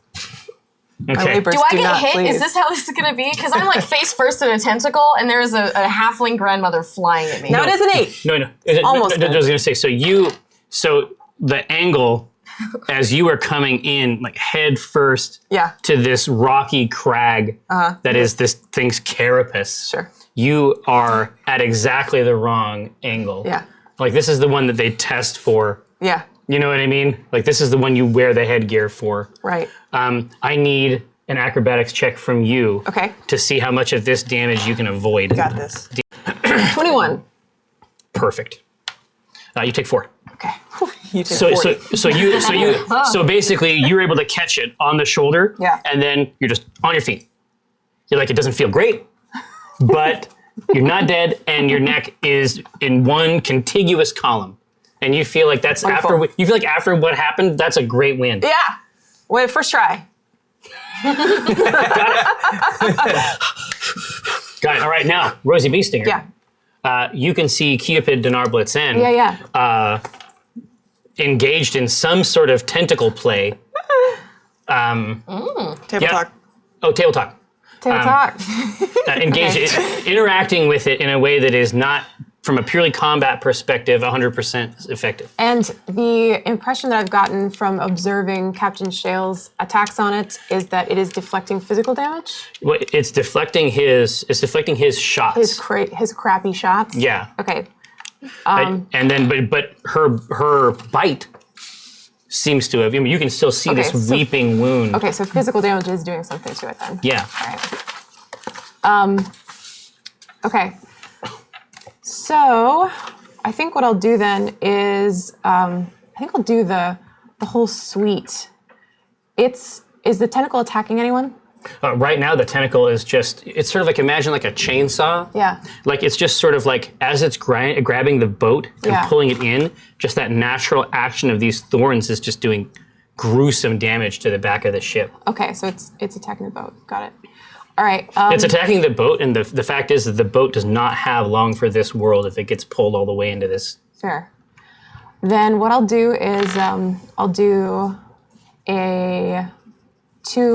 My Okay. labors Do I get not hit? please. Is this how this is gonna be? Because I'm like face first in a tentacle, and there is a halfling grandmother flying at me. No, it is an 8. No. Almost I good. was going to say, so the angle as you are coming in, like head first Yeah. to this rocky crag that is this thing's carapace. Sure. You are at exactly the wrong angle. Yeah. Like this is the one that they test for. Yeah. You know what I mean? Like this is the one you wear the headgear for. Right. I need an acrobatics check from you. Okay. To see how much of this damage you can avoid. Got this. 21. Perfect. You take 4. Okay. You take So 40. so basically you're able to catch it on the shoulder. Yeah. And then you're just on your feet. You're like, it doesn't feel great, but you're not dead, and your neck is in one contiguous column. And you feel like that's Wonderful. after what happened, that's a great win. Yeah. Wait, first try. Got it. All right, now, Rosie Beestinger. Yeah. You can see Keopid Dinar Blitzen Yeah. engaged in some sort of tentacle play. Table Yeah. talk. Oh, table talk. Table talk. Engaged, interacting with it in a way that is not, from a purely combat perspective, 100% effective. And the impression that I've gotten from observing Captain Shale's attacks on it is that it is deflecting physical damage. Well, it's deflecting his shots. His crappy shots. Yeah. Okay. And then, but her bite seems to have. I mean, you can still see Okay, this so- weeping wound. Okay, so physical damage is doing something to it then. Yeah. All right. Okay. So I think what I'll do then is I think I'll do the whole suite. Is the tentacle attacking anyone? Right now, the tentacle is it's sort of like, imagine like a chainsaw. Yeah. Like it's just sort of like, as it's grabbing the boat and Yeah. pulling it in, just that natural action of these thorns is just doing gruesome damage to the back of the ship. Okay, so it's attacking the boat. Got it. All right. It's attacking the boat, and the fact is that the boat does not have long for this world if it gets pulled all the way into this. Fair. Then what I'll do is I'll do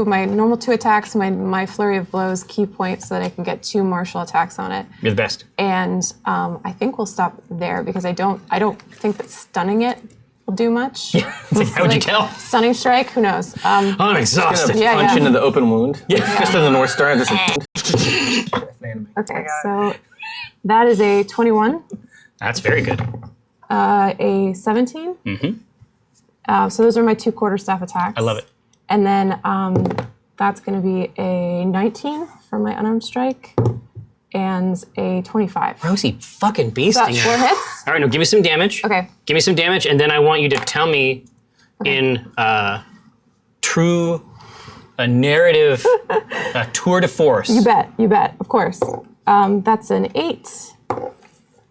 my normal 2 attacks, my flurry of blows, key points, so that I can get 2 martial attacks on it. You're the best. And I think we'll stop there because I don't think that stunning it will do much. How would you tell? Stunning strike? Who knows? I'm exhausted. Yeah, Punch yeah. into the open wound. Fist of the North Star. Just Okay, so that is a 21, That's very good. a 17. Mm-hmm. So those are my 2 quarterstaff attacks. I love it. And then that's going to be a 19 for my unarmed strike and a 25. Rosie fucking beasting. That's 4 hits? All right, now give me some damage. Okay. Give me some damage, and then I want you to tell me in true narrative tour de force. You bet, of course. That's an 8.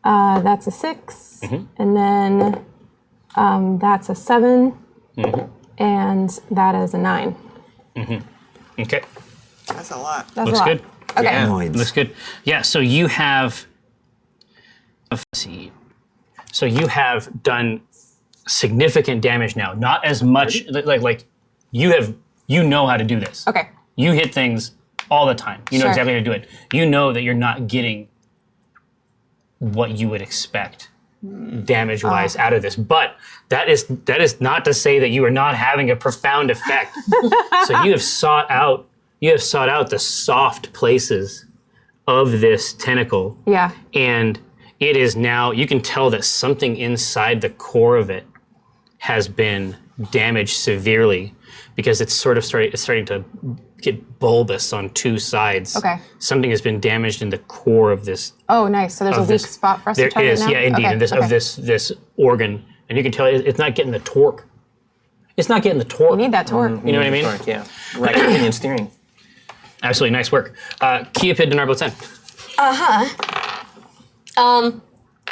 That's a 6. And then that's a 7. And that is a 9. Okay, That's a lot. That's looks a lot. good. Okay. Yeah. Looks good. Yeah, so you have. Let's see. So you have done significant damage now. Not as much like you know how to do this. Okay. You hit things all the time. You know Sure. exactly how to do it. You know that you're not getting what you would expect damage-wise out of this. But that is not to say that you are not having a profound effect. So you have sought out the soft places of this tentacle. Yeah. And it is now, you can tell that something inside the core of it has been damaged severely because it's starting to get bulbous on two sides. Okay. Something has been damaged in the core of this. Oh, nice. So there's a weak spot for us to target now? There is, yeah, indeed. Okay, And this organ. And you can tell it's not getting the torque. It's not getting the torque. You need that torque. You know what I mean? Torque, yeah. Right opinion steering. Absolutely, nice work. Keopid Dinar Blitzen.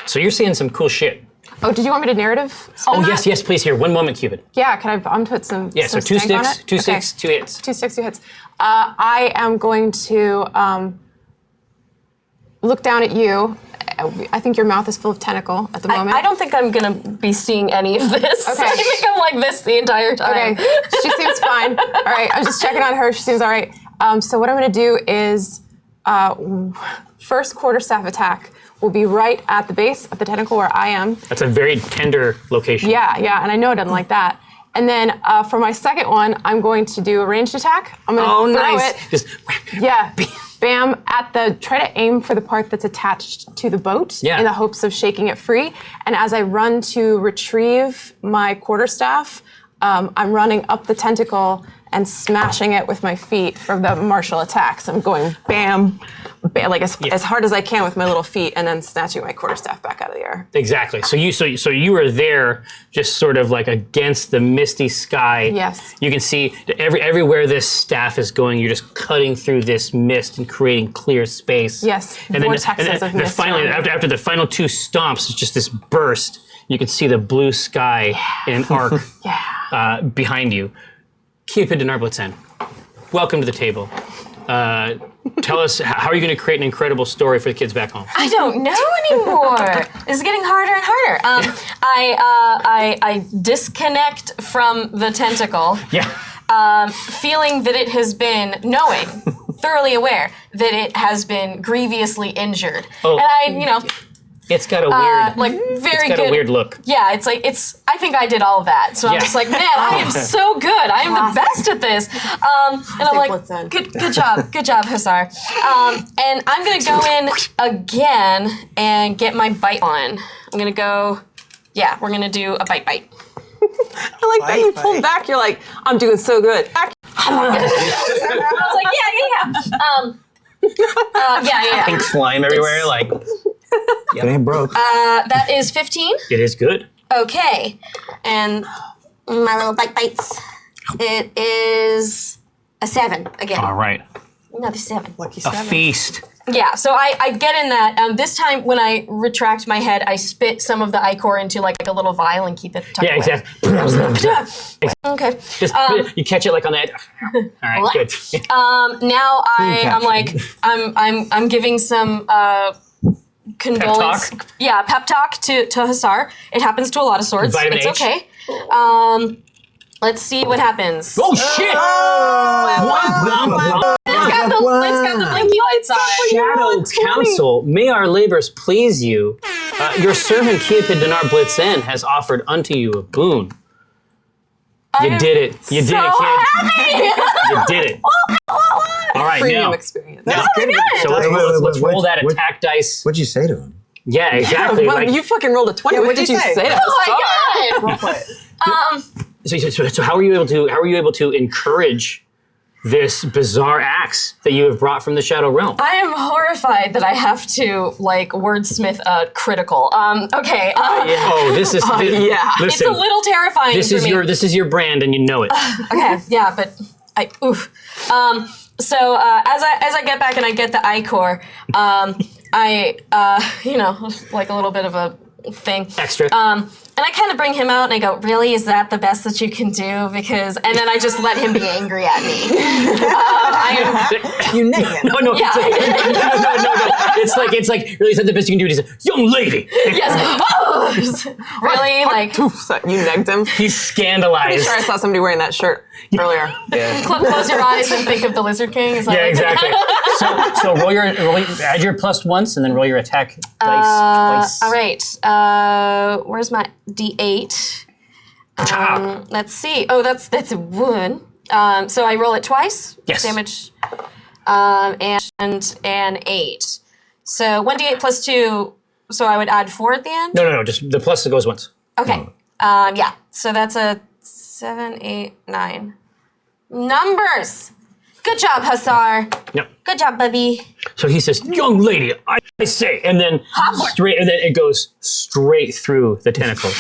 So you're seeing some cool shit. Oh, did you want me to narrative? Oh, yes, please. Here, one moment, Cupid. Yeah, can I put some Yeah, so some two stank on sticks, it? two Okay. sticks, 2 hits. 2 sticks, 2 hits. I am going to look down at you. I think your mouth is full of tentacle at the moment. I don't think I'm gonna be seeing any of this. Okay. I think I'm like this the entire time. Okay, she seems fine. All right, I'm just checking on her. She seems all right. So what I'm going to do is first quarterstaff attack will be right at the base of the tentacle where I am. That's a very tender location. Yeah, and I know it doesn't like that. And then for my second one, I'm going to do a ranged attack. I'm going to throw it. Just Yeah, bam, try to aim for the part that's attached to the boat Yeah. in the hopes of shaking it free. And as I run to retrieve my quarterstaff, I'm running up the tentacle and smashing it with my feet for the martial attack. So I'm going bam, bam, like as hard as I can with my little feet, and then snatching my quarterstaff back out of the air. Exactly. So you were there, just sort of like against the misty sky. Yes. You can see everywhere this staff is going. You're just cutting through this mist and creating clear space. Yes, And then, vortexes of mist finally, around me. after the final 2 stomps, it's just this burst. You can see the blue sky in an arc behind you. Keopid Dinar Blitzen, welcome to the table. Tell us, how are you going to create an incredible story for the kids back home? I don't know anymore. This is getting harder and harder. I disconnect from the tentacle, Yeah. feeling that it has been thoroughly aware that it has been grievously injured. Oh. And It's got a weird, like very it's got good. a weird look. Yeah, I think I did all of that. So I'm Yeah. just like, man, I am so good. I am the best at this. And I'm like, Blitzen. good job, Hussar. And I'm gonna go in again and get my bite on. I'm gonna go, we're gonna do a bite. I like that you pulled back. You're like, I'm doing so good. I was like, yeah. Pink slime everywhere, like. It ain't broke. That is 15. It is good. Okay. And my little bites. It is a 7 again. All right. Another 7. Lucky A 7. feast. Yeah, so I get in that. This time when I retract my head, I spit some of the ichor into like a little vial and keep it tucked Yeah, away. exactly. Okay. Just you catch it like on the edge. All right, What? good. Now I'm catch. like I'm giving some condolence. Pep talk? Yeah, pep talk to Hussar. It happens to a lot of swords. Vitamin it's H? okay. Let's see what happens. Oh shit! What? It's got the blinky lights on. Shadow Council, may our labors please you. Your servant Keopid Dinar Blitzen has offered unto you a boon. You did it. You did it, kid. You did it. All right, Premium now. experience. now good. so let's, Wait, let's, let's wait, roll that what- attack dice. What'd you say to him? Yeah, exactly. Well, like, you fucking rolled a 20. Yeah, what what'd did you you say? say? Oh my god! so how are you able to encourage this bizarre axe that you have brought from the Shadow Realm? I am horrified that I have to like wordsmith critical. Okay. Oh, this is yeah. It's Listen, a little terrifying this for is me. this is your brand, and you know it. Okay, yeah, but oof. So as I get back and I get the ichor, I like a little bit of a thing. Extra. And I kind of bring him out and I go, really, is that the best that you can do? Because, and then I just let him be angry at me. You name it. No, Yeah. It's like really, is that the best you can do? And he's like, young lady. Yes. Oh! Really? Like, So you negged him. He's scandalized. Sure, I saw somebody wearing that shirt earlier. Yeah. close your eyes and think of the Lizard King. Is that Yeah, like- exactly. So add your plus once and then roll your attack dice twice. All right. Where's my D8? Let's see. Oh, that's a 1. So I roll it twice. Yes. Damage. And 8. So 1d8 plus 2. So I would add 4 at the end. No. Just the plus that goes once. Okay. Yeah. So that's a 7, 8, 9. Numbers. Good job, Hussar. Yep. Good job, Bubby. So he says, "Young lady, I say," and then it goes straight through the tentacle,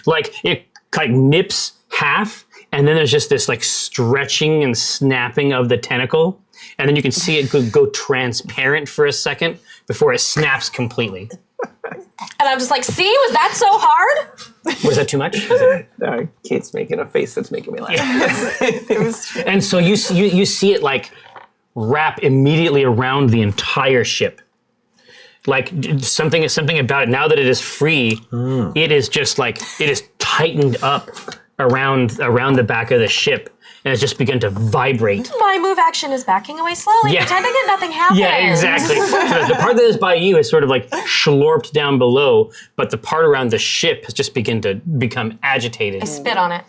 like it nips half, and then there's just this like stretching and snapping of the tentacle, and then you can see it go transparent for a second before it snaps completely. And I'm just like, see, was that so hard? Was that too much? Kate's making a face that's making me laugh. And so you see it like wrap immediately around the entire ship. Like something about it. Now that it is free, it is just like it is tightened up around the back of the ship, and it's just begun to vibrate. My move action is backing away slowly, pretending that nothing happened. Yeah, exactly. So the part that is by you is sort of like schlorped down below, but the part around the ship has just begun to become agitated. I spit on it.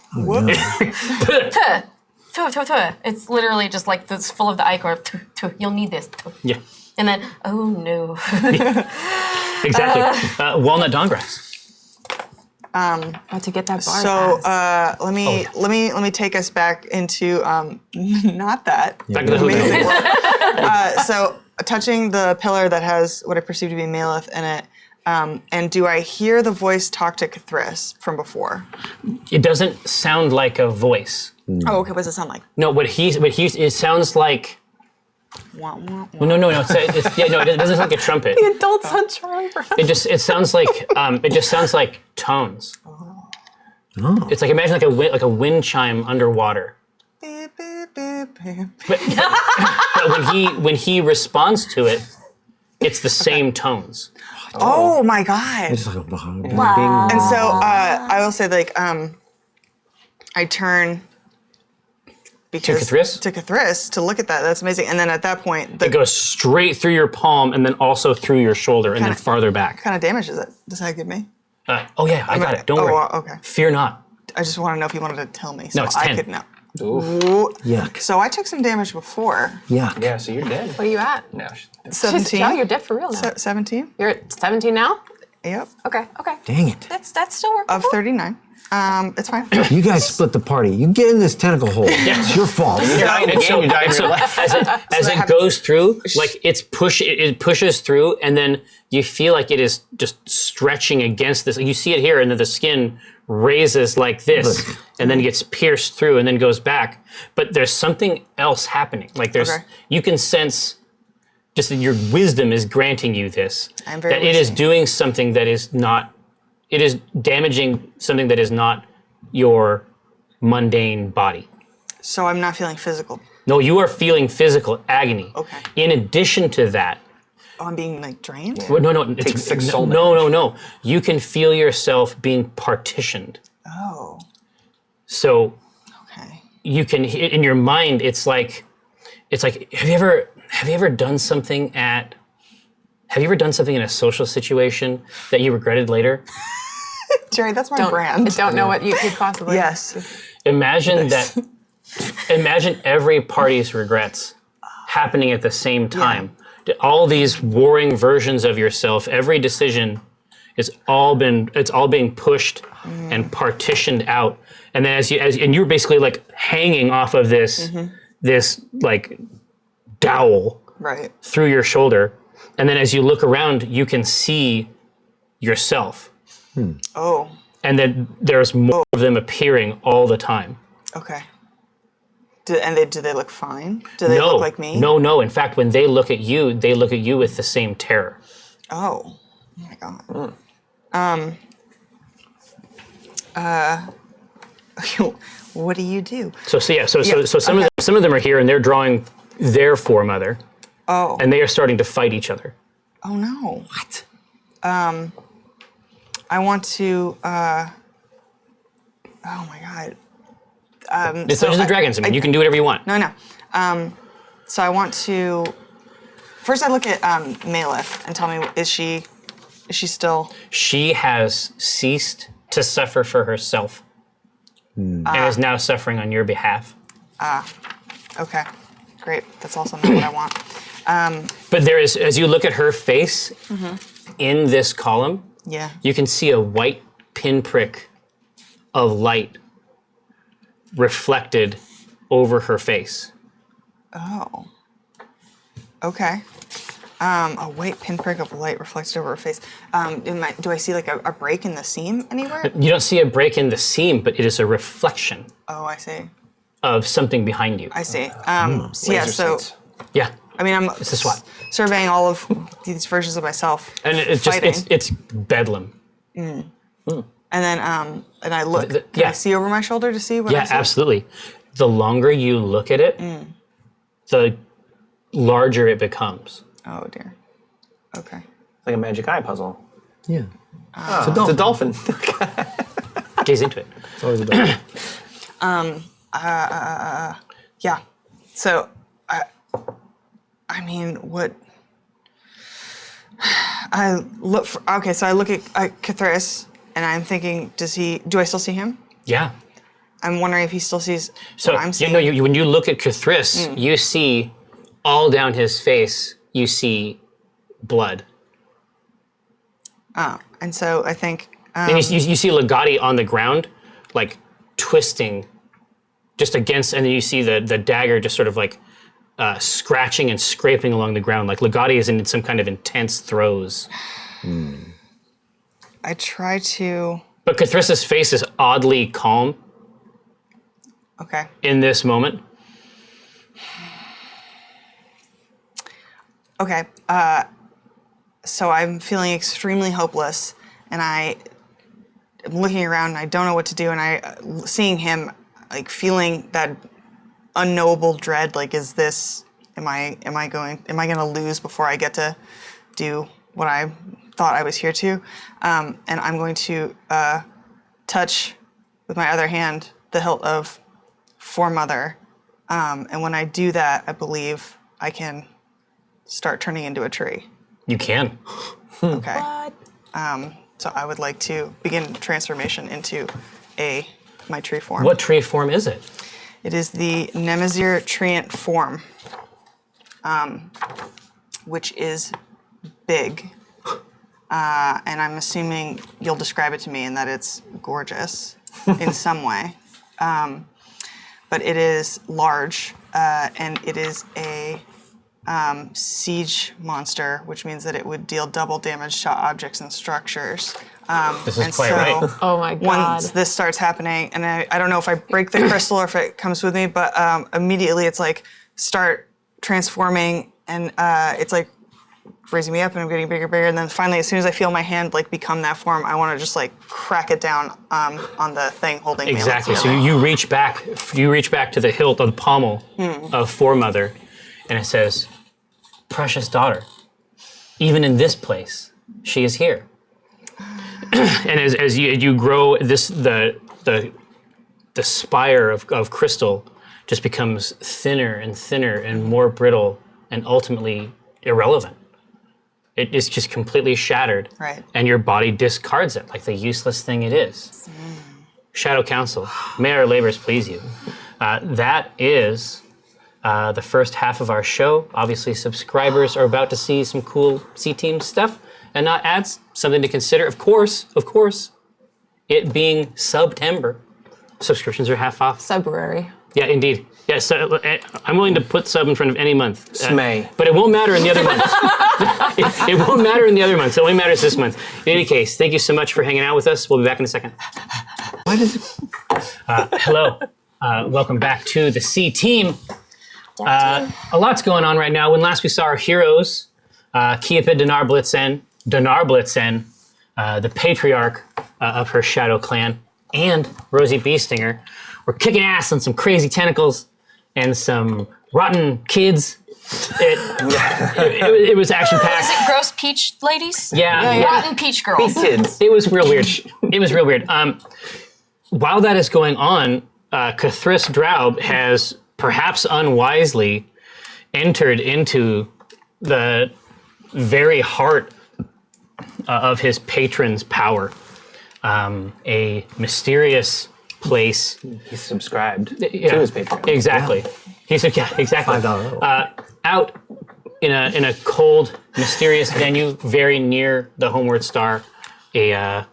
It's literally just like this full of the ichor. You'll need this. Yeah. And then, oh no. Exactly. Walnut Dawngrass. To get that bar. So pass. let me take us back into not that. Back to the hotel. So touching the pillar that has what I perceive to be Maleth in it, and do I hear the voice talk to Cthulhu from before? It doesn't sound like a voice. Oh, okay. What does it sound like? No, it sounds like. Wah, wah, wah. Well, no. It doesn't sound like a trumpet. The adults on trial. It sounds like tones. It's like imagine like a wind chime underwater. Beep, beep, beep, beep. But when he responds to it, it's the same tones. Oh my god! It's like a bing. And so I will say I turn because To Cthulhu to look at that. That's amazing. And then at that point, It goes straight through your palm and then also through your shoulder and then farther back. what kind of damage does that give me? Oh yeah, I got it. Don't worry. Okay. Fear not. I just want to know if you wanted to tell me so No, it's I 10. could know. Ooh. Yuck. So I took some damage before. Yuck. Yeah, so you're dead. What are you at? No. 17. Oh, you're dead for real now. 17. You're at 17 now? Yep. Okay. Dang it. That's still working. Of 39. It's fine. You guys split the party. You get in this tentacle hole. It's your fault. You die in the game, you die in real life. As it goes through, like it pushes through, and then you feel like it is just stretching against this. You see it here, and then the skin raises like this, and then gets pierced through, and then goes back. But there's something else happening. Like you can sense just that your wisdom is granting you this. I'm very that it is wishing. doing something that is not. It is damaging something that is not your mundane body. So I'm not feeling physical. No, you are feeling physical agony. Okay. In addition to that, Oh, I'm being like drained? well, no, Take 6 soul no. You can feel yourself being partitioned. Oh, So okay. you can, in your mind, it's like, have you ever done something in a social situation that you regretted later? Jerry, that's my brand. I don't know what you could possibly. Yes. Imagine every party's regrets happening at the same time. All these warring versions of yourself, every decision it's all being pushed and partitioned out. And then and you're basically like hanging off of this like dowel Right. through your shoulder. And then as you look around, you can see yourself. Oh, And then there's more of them appearing all the time. okay. Do they look fine? Do they look like me? No. In fact, when they look at you with the same terror. Oh my god. What do you do? So some of them are here and they're drawing their foremother. Oh. And they are starting to fight each other. Oh no. What? I want to. Oh my god. It's Dungeons and Dragons. I mean, you can do whatever you want. No. So I want to first I look at Malith and tell me, is she still? She has ceased to suffer for herself and is now suffering on your behalf. Okay, great. That's also not what I want. But there is, as you look at her face in this column, Yeah. you can see a white pinprick of light reflected over her face. Oh. Okay. A white pinprick of light reflected over her face. Do I see like a break in the seam anywhere? You don't see a break in the seam, but it is a reflection Oh, I see. of something behind you. I see. So yeah, Laser so sights. Yeah. I mean, I'm It's a SWAT. surveying all of these versions of myself. And it's just, Fighting. it's bedlam. And then and I look. The- Can I yeah. see over my shoulder to see what I Yeah, see? absolutely. The longer you look at it, the larger it becomes. Oh dear. Okay. Like a magic eye puzzle. Yeah. It's a dolphin. Gaze into it. It's always a dolphin. Yeah. So, I mean, what? I look for. Okay, so I look at Cthulhu, and I'm thinking, do I still see him? Yeah. I'm wondering if he still sees So what I'm seeing. when you look at Cthulhu, you see all down his face, you see blood. And so I think. And you see Legati on the ground, like twisting just against, and then you see the dagger just sort of like scratching and scraping along the ground. Like Legati is in some kind of intense throes. I try to. But Cthulhu's face is oddly calm Okay. in this moment. Okay. So I'm feeling extremely hopeless, and I'm looking around, and I don't know what to do, and seeing him, like feeling that unknowable dread. Like, is this? Am I going to lose before I get to do what I thought I was here to? And I'm going to touch with my other hand the hilt of Foremother, and when I do that, I believe I can start turning into a tree. You can. Okay. So I would like to begin transformation into my tree form. What tree form is it? It is the Nemazir treant form, which is big, and I'm assuming you'll describe it to me and that it's gorgeous in some way. But it is large, and it is a siege monster, which means that it would deal double damage to objects and structures. This is And quite so right. Oh my god. Once this starts happening, and I don't know if I break the crystal or if it comes with me, but immediately it's like start transforming, and it's like raising me up, and I'm getting bigger, bigger, and then finally, as soon as I feel my hand like become that form, I want to just like crack it down on the thing holding me. Exactly. So you reach back to the hilt of the pommel of Foremother, and it says, "Precious daughter, even in this place, she is here." And as you grow, the spire of crystal just becomes thinner and thinner and more brittle and ultimately irrelevant. It is just completely shattered. Right. And your body discards it like the useless thing it is. Shadow Council, may our labors please you. That is the first half of our show. Obviously, subscribers are about to see some cool C-Team stuff and not ads. Something to consider. Of course, it being September, subscriptions are half off. February. Yeah, indeed. Yeah, so I'm willing to put sub in front of any month. Smay. But it won't matter in the other months. It won't matter in the other months. It only matters this month. In any case, thank you so much for hanging out with us. We'll be back in a second. Why does it? Hello. Welcome back to the C-Team. A lot's going on right now. When last we saw our heroes, Kiapid Dinar-Blitzen, the patriarch of her Shadow Clan, and Rosie Beestinger, were kicking ass on some crazy tentacles and some rotten kids. It was action-packed. Is it gross peach ladies? Yeah. Rotten peach girls. Kids. It was real weird. It was real weird. While that is going on, Cthulhu Draub has perhaps unwisely entered into the very heart of his patron's power, a mysterious place. He's subscribed Yeah, to his Patreon. Exactly. He said, yeah, exactly. $5. Out in a cold, mysterious venue, very near the Homeward Star, a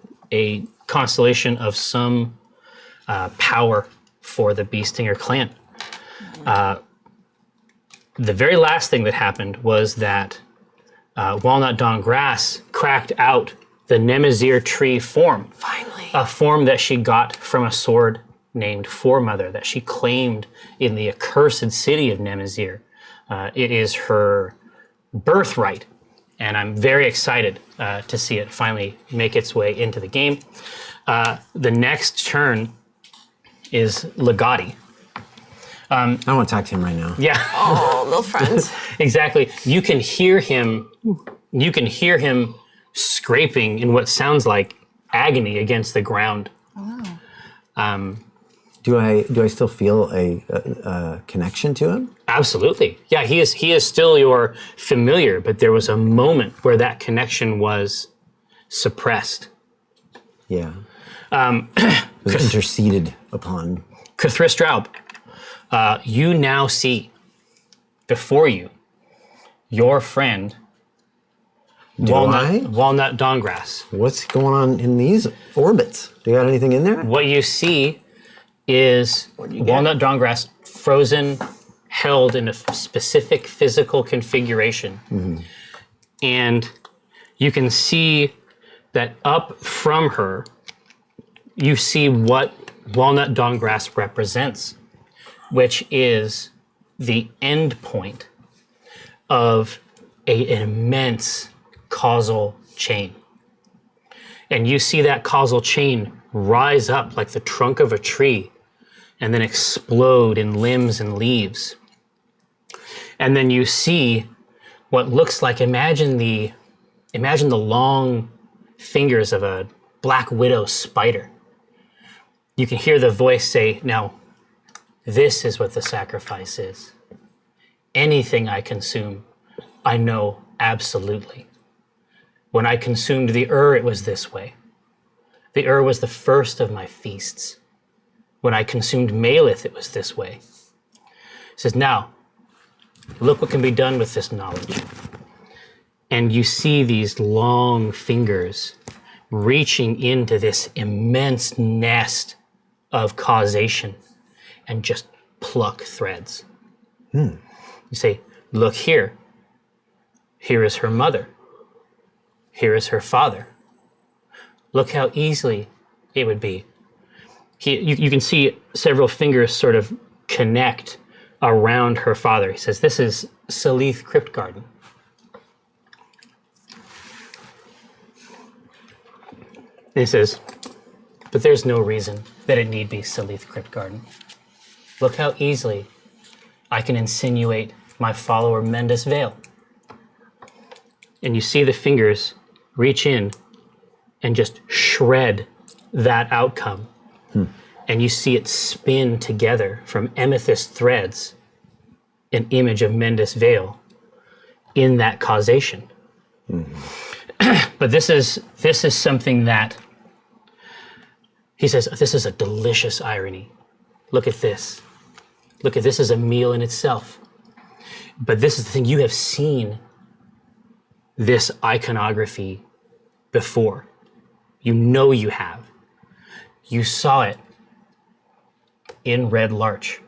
constellation of some power for the Beestinger clan. The very last thing that happened was that Walnut Dawn Grass cracked out the Nemazir tree form. Finally. A form that she got from a sword named Foremother that she claimed in the accursed city of Nemazir. It is her birthright, and I'm very excited to see it finally make its way into the game. The next turn is Legati. I want to talk to him right now. Yeah. Oh, little friends. Exactly. You can hear him scraping in what sounds like agony against the ground. Do I still feel a connection to him? Absolutely. Yeah, he is still your familiar, but there was a moment where that connection was suppressed. Yeah. Was interceded upon. Cthristraub, you now see before you your friend Walnut Dawngrass. What's going on in these orbits? Do you got anything in there? What you see is Walnut Dawngrass frozen, held in a specific physical configuration. Mm-hmm. And you can see that up from her, you see what Walnut Dawngrass represents, which is the end point of an immense causal chain. And you see that causal chain rise up like the trunk of a tree and then explode in limbs and leaves. And then you see what looks like, imagine the long fingers of a black widow spider. You can hear the voice say, now, this is what the sacrifice is. Anything I consume, I know absolutely. When I consumed the it was this way. The was the first of my feasts. When I consumed Malith, it was this way. He says, now, look what can be done with this knowledge. And you see these long fingers reaching into this immense nest of causation and just pluck threads. You say, look here. Here is her mother. Here is her father. Look how easily it would be. You can see several fingers sort of connect around her father. He says, this is Salith Crypt Garden. And he says, but there's no reason that it need be Salith Crypt Garden. Look how easily I can insinuate my follower Mendes Vale. And you see the fingers reach in and just shred that outcome. And you see it spin together from amethyst threads, an image of Mendes Vale in that causation. But this is something that he says, this is a delicious irony. Look at this. Look at this as a meal in itself. But this is the thing, you have seen this iconography before. You know you have. You saw it in Red Larch.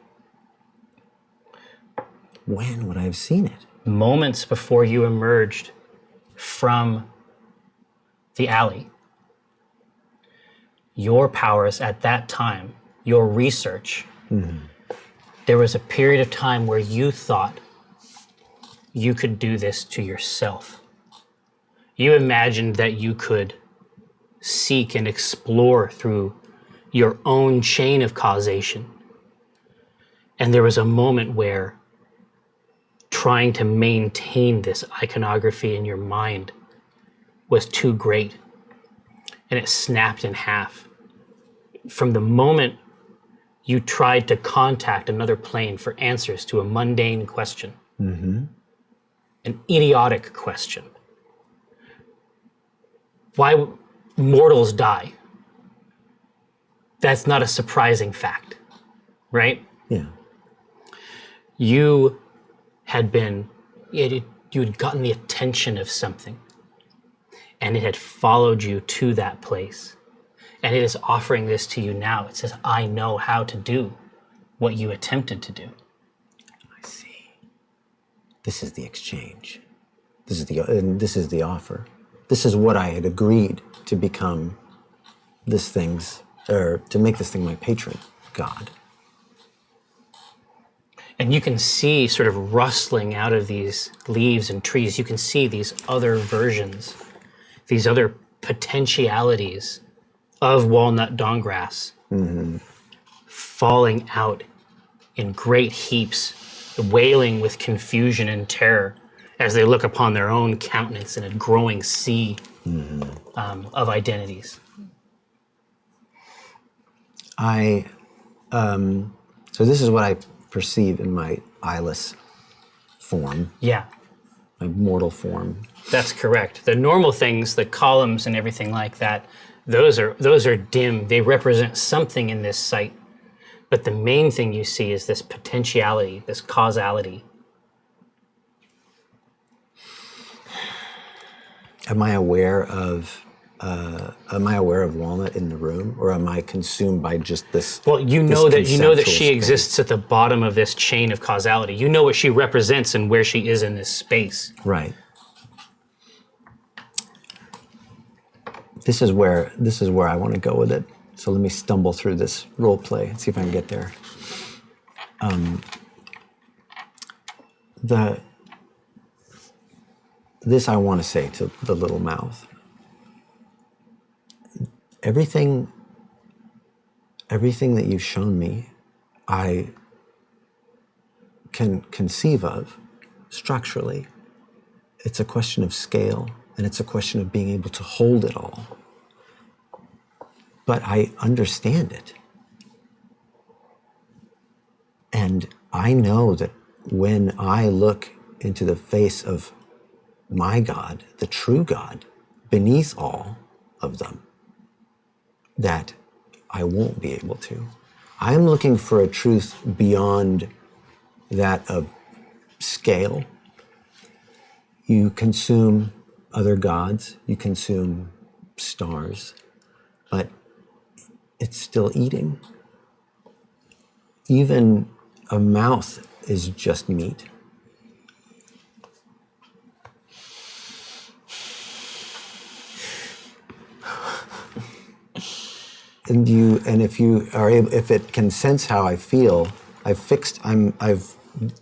When would I have seen it? Moments before you emerged from the alley. Your powers at that time, your research, there was a period of time where you thought you could do this to yourself. You imagined that you could seek and explore through your own chain of causation. And there was a moment where trying to maintain this iconography in your mind was too great. And it snapped in half. From the moment you tried to contact another plane for answers to a mundane question, an idiotic question. Why mortals die? That's not a surprising fact, right? Yeah. You had gotten the attention of something, and it had followed you to that place. And it is offering this to you now. It says, I know how to do what you attempted to do. I see. This is the exchange. This is the offer. This is what I had agreed to become to make this thing my patron god. And you can see sort of rustling out of these leaves and trees, you can see these other versions, these other potentialities of walnut donggrass falling out in great heaps, wailing with confusion and terror as they look upon their own countenance in a growing sea of identities. So this is what I perceive in my eyeless form, Yeah, my mortal form. that's correct. The normal things, the columns and everything like that, those are dim. They represent something in this site. But the main thing you see is this potentiality, this causality. Am I aware of Walnut in the room, or am I consumed by just this? Well, you know that conceptual she space? exists at the bottom of this chain of causality. You know what she represents and where she is in this space. Right. This is where I want to go with it. So let me stumble through this role play and see if I can get there. This I want to say to the little mouth. Everything that you've shown me, I can conceive of structurally. It's a question of scale, and it's a question of being able to hold it all. But I understand it. And I know that when I look into the face of my God, the true God, beneath all of them, that I won't be able to. I'm looking for a truth beyond that of scale. You consume other gods, you consume stars, but it's still eating. Even a mouth is just meat. And if you are able, if it can sense how I feel,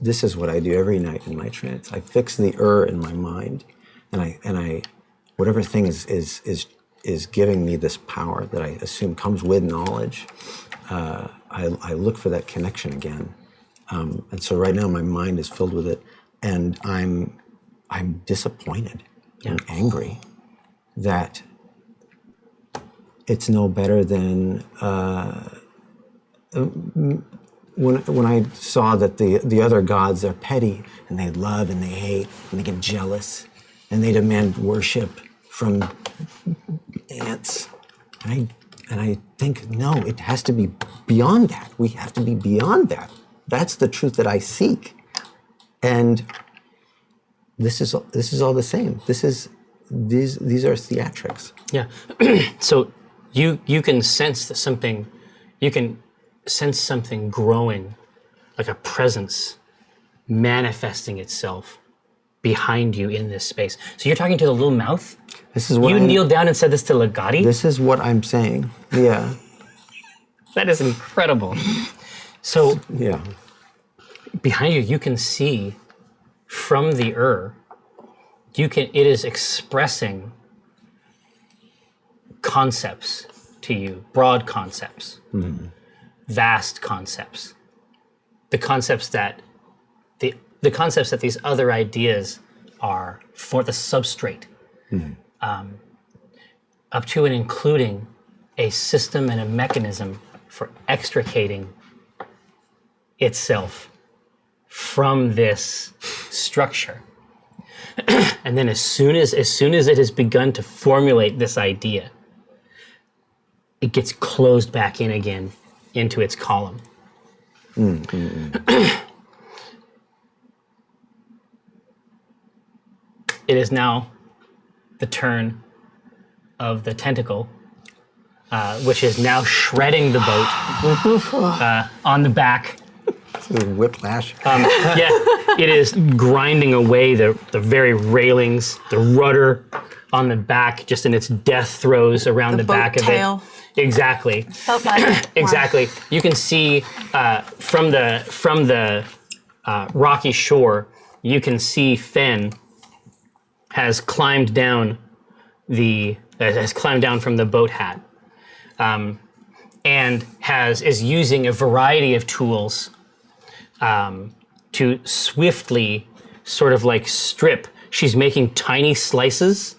this is what I do every night in my trance. I fix the in my mind, and I whatever thing is giving me this power that I assume comes with knowledge. I look for that connection again, and so right now my mind is filled with it, and I'm disappointed and angry that it's no better than when I saw that the other gods are petty and they love and they hate and they get jealous and they demand worship from ants. And I think, no, it has to be beyond that. We have to be beyond that. That's the truth that I seek. And this is all the same. These are theatrics. Yeah. So you can sense that something, you can sense something growing, like a presence manifesting itself behind you in this space. So you're talking to the little mouth? This is what you kneeled down and said this to Legati? This is what I'm saying. Yeah. That is incredible. So yeah, behind you, you can see from the it is expressing concepts to you, broad concepts, vast concepts, the concepts that these other ideas are for the substrate, up to and including a system and a mechanism for extricating itself from this structure. And then as soon as it has begun to formulate this idea, it gets closed back in again into its column. It is now the turn of the tentacle, which is now shredding the boat on the back. Whiplash. Yeah, it is grinding away the very railings, the rudder on the back, just in its death throes around the back of tail. it. Exactly. Felt like Exactly. You can see from the rocky shore, you can see Fen has climbed down from the boat hat, and is using a variety of tools to swiftly sort of like strip. She's making tiny slices,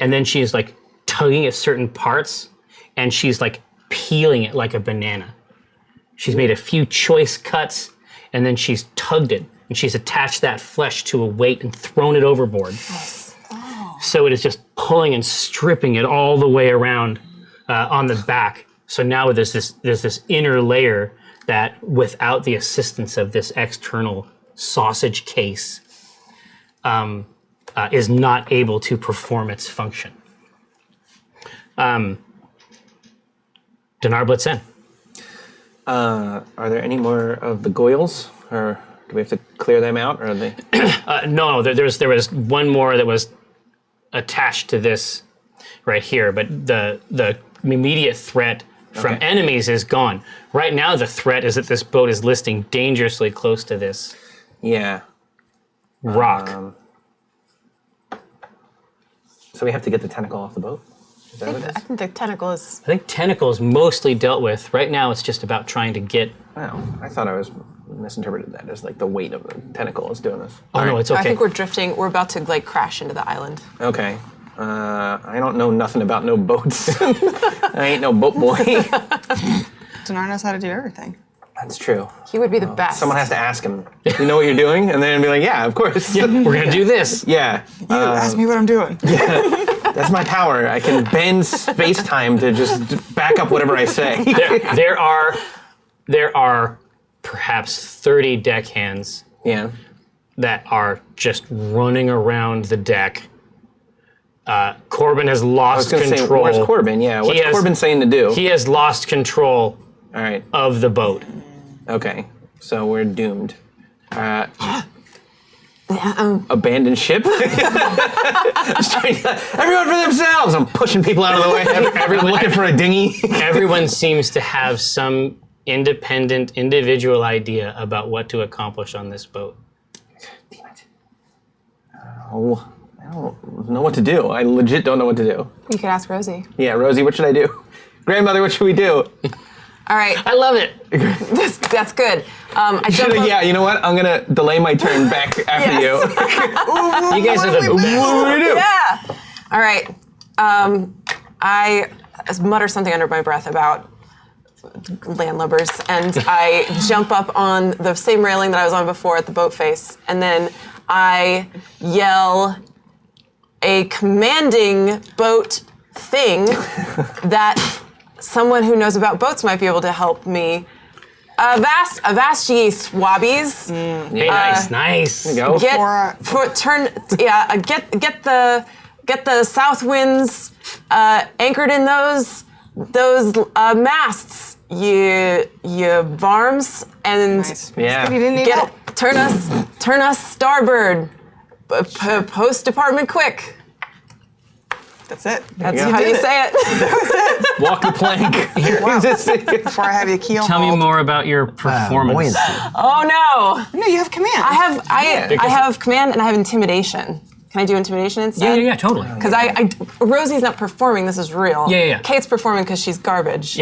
and then she's like tugging at certain parts, and she's like peeling it like a banana. She's made a few choice cuts, and then she's tugged it, and she's attached that flesh to a weight and thrown it overboard. So it is just pulling and stripping it all the way around on the back. So now there's this inner layer that, without the assistance of this external sausage case, is not able to perform its function. Dinar Blitzen. Are there any more of the goyles, or do we have to clear them out, or are they? No, there was one more that was attached to this right here, but the immediate threat from enemies is gone. Right now, the threat is that this boat is listing dangerously close to this rock. So we have to get the tentacle off the boat? Is that what it I is? think the tentacle is. I think tentacle is mostly dealt with. Right now, it's just about trying to get. Wow, I thought I was misinterpreted that as like the weight of the tentacle is doing this. Oh no, it's okay. I think we're drifting. We're about to like crash into the island. Okay. I don't know nothing about no boats. I ain't no boat boy. Dinar knows how to do everything. That's true. He would be the best. Someone has to ask him, you know what you're doing? And then be like, yeah, of course. We're gonna do this. Yeah. You ask me what I'm doing. That's my power. I can bend space-time to just back up whatever I say. There are perhaps 30 deckhands Yeah. that are just running around the deck. Corbin has I was lost going to say, control. where's Corbin? Yeah, what's has- Corbin saying to do? He has lost control All right. of the boat. Okay. So we're doomed. Abandon ship? Everyone for themselves! I'm pushing people out of the way. Everyone looking for a dinghy. Everyone seems to have some independent, individual idea about what to accomplish on this boat. Damn it. Oh, I don't know what to do. I legit don't know what to do. You could ask Rosie. Yeah, Rosie, what should I do? Grandmother, what should we do? All right, I love it. that's good. I jump up- Yeah, you know what? I'm gonna delay my turn back after Yes. you. You guys are the best. What do we do? Yeah. All right. I mutter something under my breath about landlubbers, and I jump up on the same railing that I was on before at the boat face, and then I yell a commanding boat thing that someone who knows about boats might be able to help me. Avast ye swabbies. Hey, nice. Go. Get the south winds anchored in those masts, you varms, and Nice. Yeah. You didn't need help. turn us starboard, post department quick. That's it. That's go. how did you it. say it. Walk the plank. Before I have you keel Tell me hauled. more about your performance. Buoyancy. Oh no! No, you have command. I have command and I have intimidation. Can I do intimidation instead? Yeah, totally. Because Rosie's not performing. This is real. Yeah. Kate's performing because she's garbage.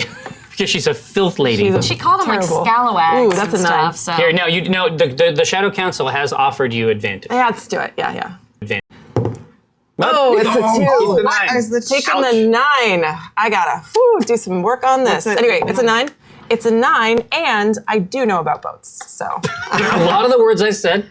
Because she's a filth lady. She's a- She called him Terrible. like scalawags Ooh, that's and a stuff. nine. So Here, no, the Shadow Council has offered you advantage. Yeah, let's do it. Yeah. Advantage. Oh, it's a two. Nine. As the Taking the 9. I gotta do some work on this. What's it? Anyway, it's a 9. It's a 9, and I do know about boats. So A lot of the words I said,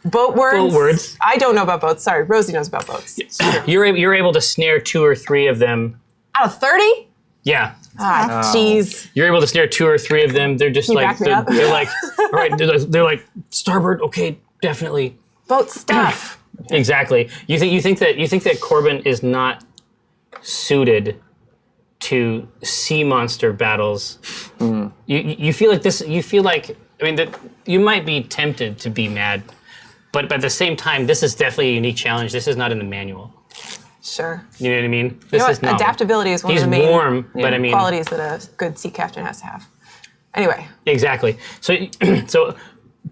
Boat words. Boat words. I don't know about boats. Sorry, Rosie knows about boats. You're able to snare 2 or 3 of them. Out of 30? Yeah. Ah, jeez. You're able to snare 2 or 3 of them. They're just you like back me up? they're like, all right. They're like starboard. Okay, definitely. Boat stuff. Exactly. You think that Corbin is not suited to sea monster battles. You feel like this. You feel like that you might be tempted to be mad, but at the same time, this is definitely a unique challenge. This is not in the manual. Sure. You know what I mean? You This know is what? novel. Adaptability is one He's of the main warm, but I mean qualities that a good sea captain has to have. Anyway. exactly. So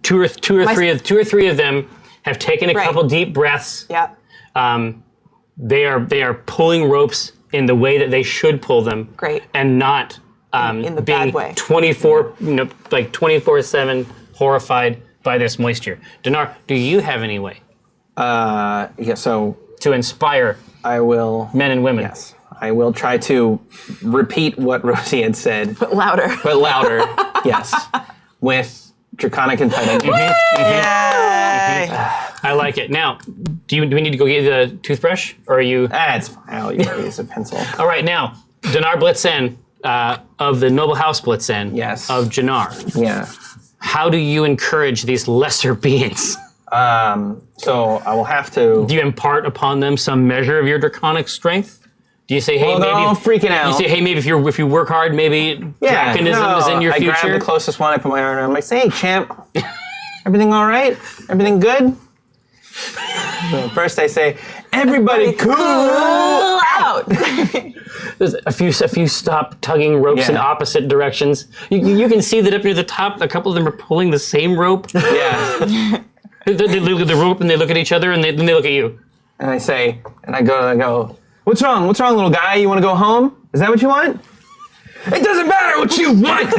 two or three of them have taken a Right. couple deep breaths. Yeah. They are pulling ropes in the way that they should pull them. Great. And not In the being bad way. 24/7 horrified by this moisture. Dinar, do you have any way Yeah, so to inspire I will. men and women? Yes. I will try to repeat what Rosie had said, But louder. but louder. Yes. With Draconic Entitlement. Yay! I like it. Now, do we need to go get you the toothbrush, or are you? It's fine. I'll use a pencil. All right, now, Dinar Blitzen of the Noble House Blitzen Yes. of Jannar. Yeah. How do you encourage these lesser beings? So I will have to. Do you impart upon them some measure of your draconic strength? Do you say, hey, Well, they're maybe all freaking out. You say, hey, maybe if you work hard, maybe draconism is in your I grab future. the closest one. I put my arm around. I'm like, say, hey, champ, everything all right? Everything good? So first I say, everybody cool out. There's a few stop tugging ropes in Yeah. opposite directions. You can see that up near the top, a couple of them are pulling the same rope. Yeah. They look at the rope and they look at each other and then they look at you. And I say, and I go, what's wrong? What's wrong, little guy? You want to go home? Is that what you want? It doesn't matter what you want.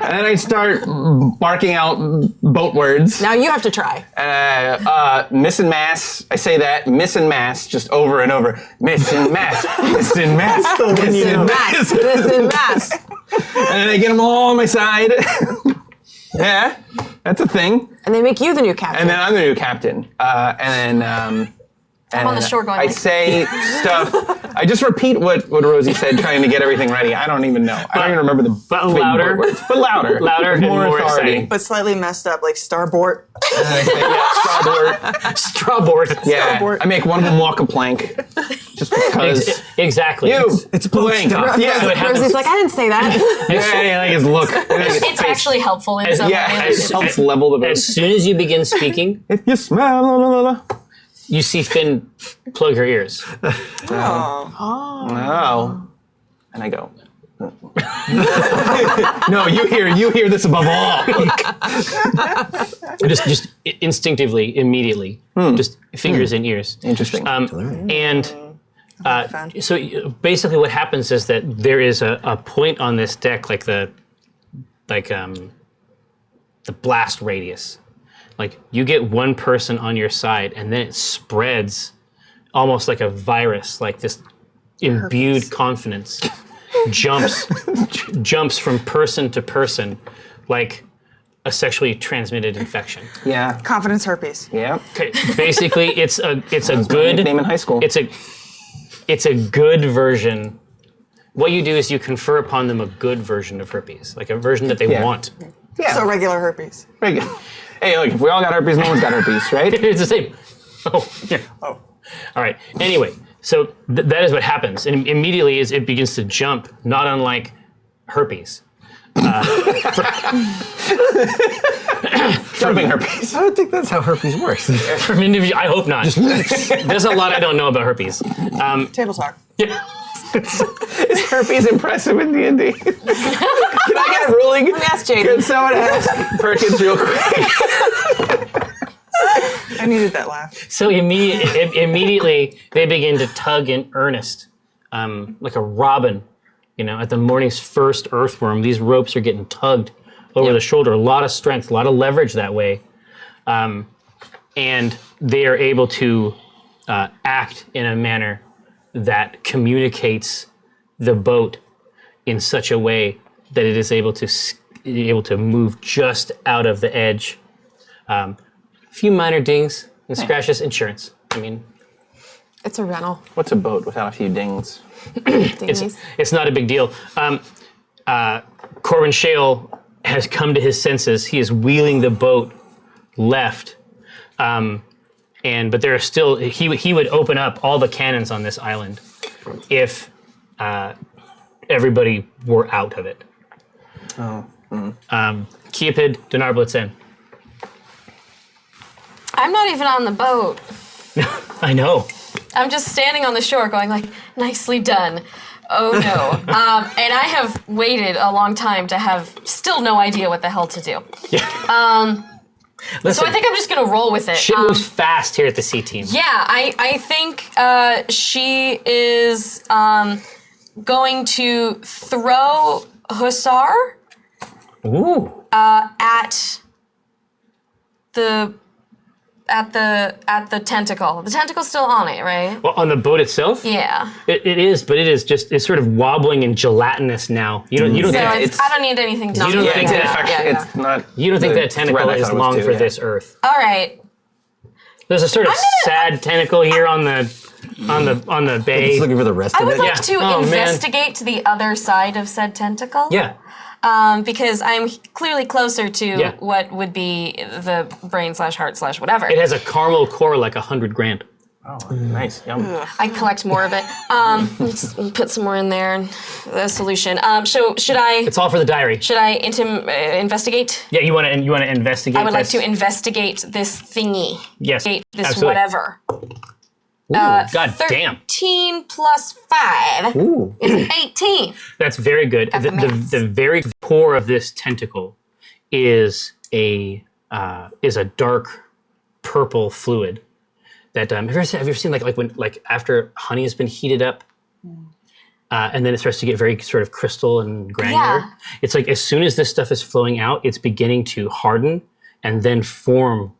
And then I start barking out boat words. Now you have to try. Miss and mass. I say that, miss and mass, just over and over. Miss and mass, miss and mass, miss and mass. Listen, mass. And then I get them all on my side. Yeah, that's a thing. And they make you the new captain. And then I'm the new captain. And then I'm on the shore going I like, say stuff. I just repeat what Rosie said, trying to get everything ready. I don't even know. I don't even remember the But big louder. words. But louder. Louder With and more authority. exciting. But slightly messed up, like starboard. And I say, yeah, starboard. Strawboard. Yeah, Starboard. I make one of them walk a plank. Just because. Exactly. It's blank. So Yeah. it happens. Rosie's like, I didn't say that. Yeah, like his look. it's actually helpful in some Yeah, ways. it helps level the boat. As soon as you begin speaking, If you smell, la, la, la, la. you see Finn plug her ears. Oh. And I go. No, you hear this above all. just instinctively, immediately, just fingers in ears. Interesting. And so basically, what happens is that there is a point on this deck, like the blast radius. Like you get one person on your side, and then it spreads, almost like a virus. Like this imbued confidence jumps from person to person, like a sexually transmitted infection. Yeah. Confidence herpes. Yeah. Okay, basically, it's a good Nickname in high school. It's a good version. What you do is you confer upon them a good version of herpes, like a version that they Yeah. want. Yeah. So regular herpes. Very good. Hey, look, if we all got herpes, no one's got herpes, right? It's the same. Oh, yeah. Oh. All right. Anyway, so that is what happens, and immediately it begins to jump, not unlike herpes. Jumping herpes. I don't think that's how herpes works. From individual, I hope not. There's a lot I don't know about herpes. Table talk. Yeah. Is herpes impressive in D&D? Can I get a ruling? Let me ask Can Jaden. someone ask Perkins real quick? I needed that laugh. So immediately they begin to tug in earnest, like a robin. You know, at the morning's first earthworm, these ropes are getting tugged over the shoulder. A lot of strength, a lot of leverage that way, and they are able to act in a manner that communicates the boat in such a way that it is able to move just out of the edge A few minor dings and scratches, insurance. I mean, It's a rental. What's a boat without a few dings? it's not a big deal. Corbin Shale has come to his senses. He is wheeling the boat left, but there are still. He would open up all the cannons on this island if everybody were out of it. Oh. Keopid, Dinar Blitzen. I'm not even on the boat. I know. I'm just standing on the shore going like, nicely done. Oh no. And I have waited a long time to have still no idea what the hell to do. Listen, So I think I'm just gonna roll with it. shit moves fast here at the C team. Yeah, I think she is going to throw Hussar Ooh. at the tentacle. The tentacle's still on it, right? Well, on the boat itself? Yeah. It is, but it's sort of wobbling and gelatinous now. You don't So think I don't need anything to You don't do. think that- It's not. you don't think the that tentacle threat I is thought it was long too, for yeah. this Earth. All right. There's a sort of sad tentacle here on the bay. Just looking for the rest I of would it. like Yeah. to Oh, man. investigate to the other side of said tentacle. Yeah. Because I'm clearly closer to Yeah. what would be the brain/heart/ whatever. It has a caramel core like $100,000. Oh, nice. Yum. I collect more of it. Let's put some more in there. And the solution. So should I? It's all for the diary. Should I investigate? Yeah, you want to investigate I would like this? to investigate this thingy. Yes, This absolutely. whatever. God damn. 13 plus 5 is 18. That's very good. Got the maths. The very core of this tentacle is a dark purple fluid. That have you ever seen when after honey has been heated up, and then it starts to get very sort of crystal and granular. Yeah. It's like as soon as this stuff is flowing out, it's beginning to harden and then form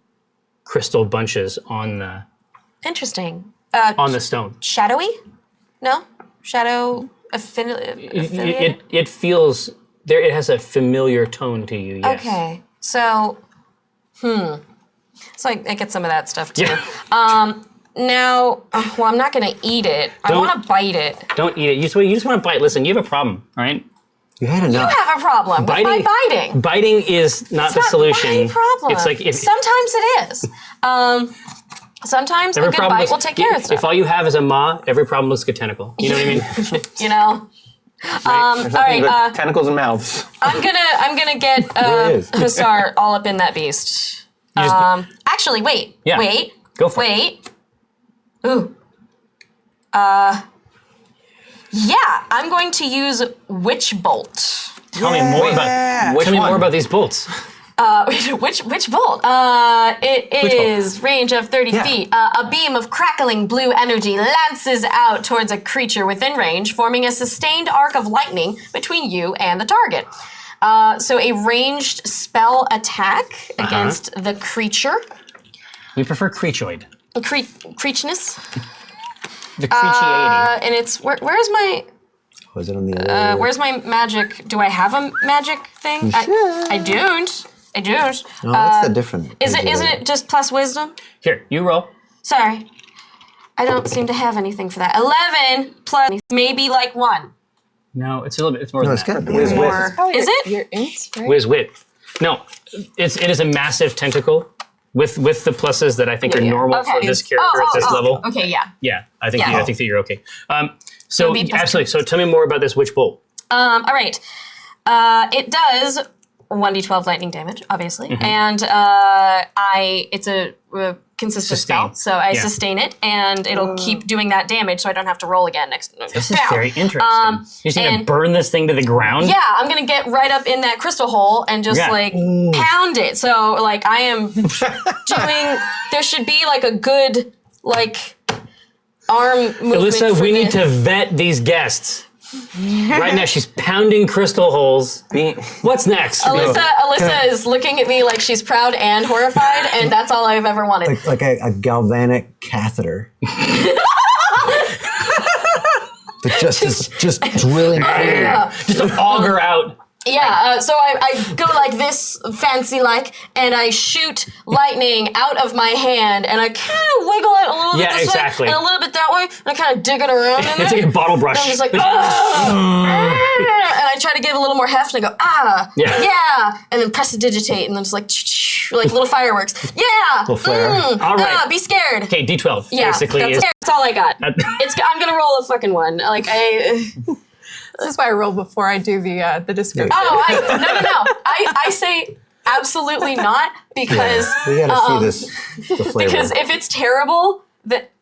crystal bunches on the Interesting. stone. Shadowy? No? Shadow affiliate? It feels there. It has a familiar tone to you. Yes. Okay. So, So I get some of that stuff too. Yeah. Now, well, I'm not gonna eat it. I Don't- want to bite it. Don't eat it. You just want to bite. Listen, you have a problem, all right? You had enough. I have a problem with my biting. Biting is not the It's solution. not my problem. It's like sometimes it is. Sometimes a good bite will take care of If stuff. all you have is a maw, every problem looks like a tentacle. You know what I mean? You know. There's All nothing right. but tentacles and mouths. I'm gonna get There it is. Hussar all up in that beast. You just- Actually, wait. Yeah. Wait. Go for it. Wait. Ooh. Yeah, I'm going to use Witch Bolt. Tell me more about. Which Tell me one? more about these bolts. Which bolt? It is range of 30 feet. A beam of crackling blue energy lances out towards a creature within range, forming a sustained arc of lightning between you and the target. So a ranged spell attack against the creature. We prefer creachoid. Creechness. The creachiaity. And it's where's my Was it on the other? where's my magic? Do I have a magic thing? I don't. I don't. No, that's the different. Isn't it just plus wisdom? Here, you roll. Sorry. I don't seem to have anything for that. 11 plus maybe like 1. No, it's a little bit. It's more No, than it's that. gotta be Whiz more. whiz. Is it? Your ints, right? Whiz wit. No, it is a massive tentacle with the pluses that I think are normal for this character at this level. Okay, yeah. Yeah, I think Yeah. I think that you're okay. So It'll be plus absolutely. So tell me more about this witch bolt. All right. It does 1d12 lightning damage, obviously, and it's a consistent spell, Sustain. so I Yeah. sustain it, and it'll keep doing that damage, so I don't have to roll again next. This is very interesting. You're just gonna and- burn this thing to the ground. Yeah, I'm gonna get right up in that crystal hole and just Yeah. pound it. So like I am doing. There should be like a good arm movement. Alyssa, for we need this. to vet these guests. Right now, she's pounding crystal holes. What's next? Alyssa is looking at me like she's proud and horrified, and that's all I've ever wanted. Like a galvanic catheter. But just drilling. Just to auger out. Yeah, so I go like this, fancy like, and I shoot lightning out of my hand, and I kind of wiggle it a little bit this exactly. way, and a little bit that way, and I kind of dig it around in It's there. like a bottle brush. And I'm just like, and I try to give a little more heft, and I go, yeah, and then prestidigitate, and then just like little fireworks. Yeah, Little flare. All right. be scared. Okay, D12 Yeah, basically that's, is. that's all I got. I'm gonna roll a fucking one. Like This is why I roll before I do the description. no. I say absolutely not because We gotta see this. The flavor. because if it's terrible,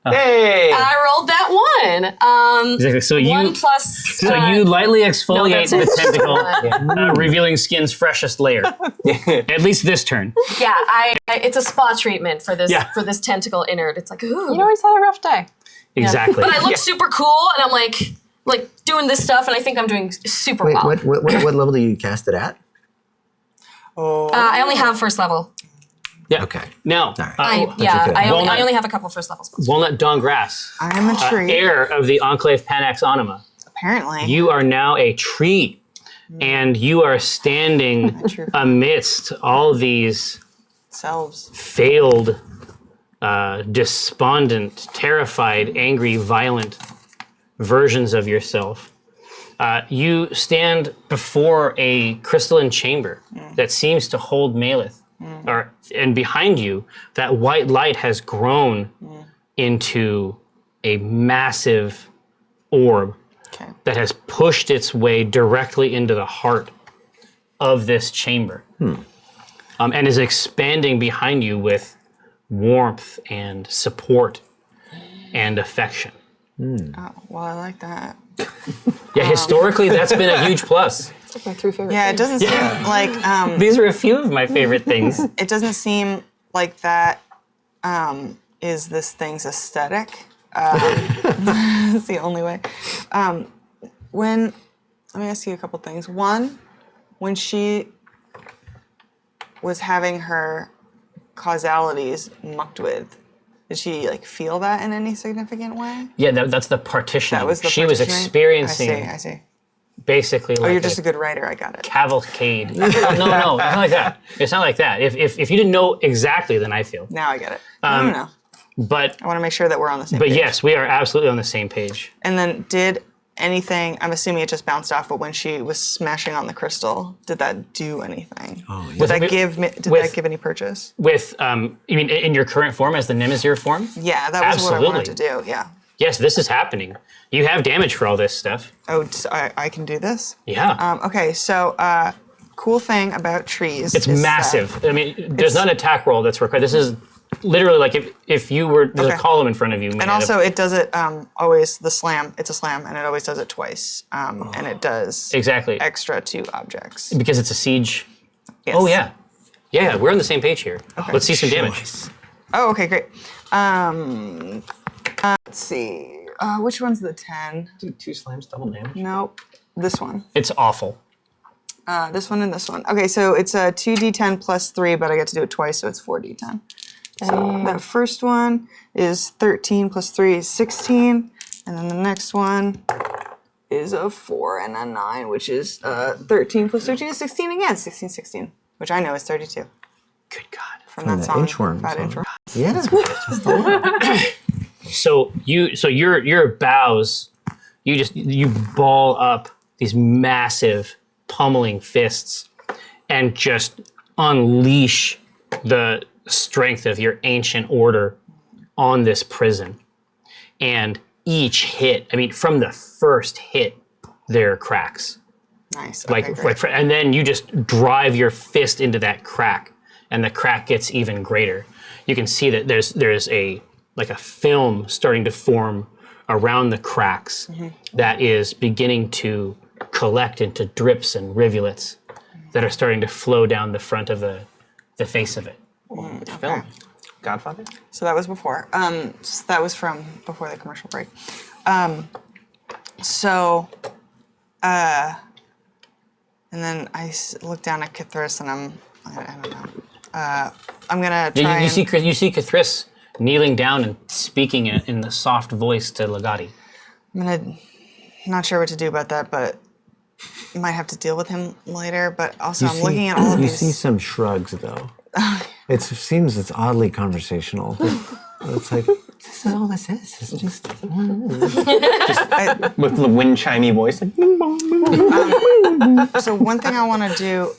Hey! I rolled that one. Exactly. So One you plus. so you lightly exfoliate that's the it. tentacle, revealing skin's freshest layer. At least this turn. Yeah, it's a spa treatment for this Yeah. for this tentacle innard. It's like ooh. You always had a rough day. Exactly. But I look super cool, and I'm like doing this stuff, and I think I'm doing super Wait, well. what level do you cast it at? I only have first level. Yeah. Okay. Now, I okay. only have a couple first level spells. Walnut Dawn Grass, I'm a tree. heir of the Enclave Panax Anima. Apparently. You are now a tree, and you are standing True. amidst all these Selves. failed, despondent, terrified, angry, violent versions of yourself. You stand before a crystalline chamber that seems to hold Malith. And behind you, that white light has grown into a massive orb Okay. that has pushed its way directly into the heart of this chamber, and is expanding behind you with warmth and support and affection. Oh, well, I like that. Yeah, historically, that's been a huge plus. It's like my 3 favorite Yeah, it things. doesn't seem like These are a few of my favorite things. it doesn't seem like that is this thing's aesthetic. It's the only way. Let me ask you a couple things. One, when she was having her causalities mucked with, did she like feel that in any significant way? Yeah, that's the partitioning. That was the she was partitioning? experiencing I see. basically like Oh, you're just a good writer. I got it. cavalcade. No, it's not like that. It's not like that. If you didn't know exactly, then I feel. Now I get it. No. But I want to make sure that we're on the same page. yes, we are absolutely on the same page. And then did anything, I'm assuming it just bounced off, but when she was smashing on the crystal, did that do anything? Oh, yeah. Did that give any purchase? With you mean in your current form as the Nemesis form? Yeah, that was what I wanted to Absolutely. do, yeah. Yes, this is happening. You have damage for all this stuff. Oh, so I can do this? Yeah. Okay, so cool thing about trees It's is massive. I mean, there's not an attack roll that's required. This is literally like if you were, there's a Okay. column in front of you. and also it does it always, the slam, it's a slam, and it always does it twice. And it does Exactly. extra 2 objects. Because it's a siege. Yes. Oh, yeah. Yeah, we're on the same page here. Let's see some damage. Choice. Oh, okay, great. Let's see. Which one's the 10? Do 2 slams, double damage. Nope. This one. It's awful. This one and this one. Okay, so it's a 2d10 plus 3, but I get to do it twice, so it's 4d10. So that first one is 13 plus 3 is 16, and then the next one is a 4 and a 9, which is 13 plus 13 is 16 again, 16, 16, which I know is 32 Good God. from that the song. inchworm Bad song. inchworm. Yeah. So your bows, you ball up these massive pummeling fists and just unleash the strength of your ancient order on this prison. And each hit, I mean, from the first hit, there are cracks. Nice. Okay, great. And then you just drive your fist into that crack, and the crack gets even greater. You can see that there's a film starting to form around the cracks that is beginning to collect into drips and rivulets that are starting to flow down the front of the face of it. Film. Godfather? So that was before. So that was from before the commercial break. And then I look down at Kithris and I don't know. I'm gonna try. You see Kithris kneeling down and speaking in the soft voice to Legati. I'm not sure what to do about that, but might have to deal with him later, but also I'm looking at all of You these. see some shrugs, though. It seems it's oddly conversational. It's like, this is all this is. It's just... With the wind chimey voice. Like, So one thing I want to do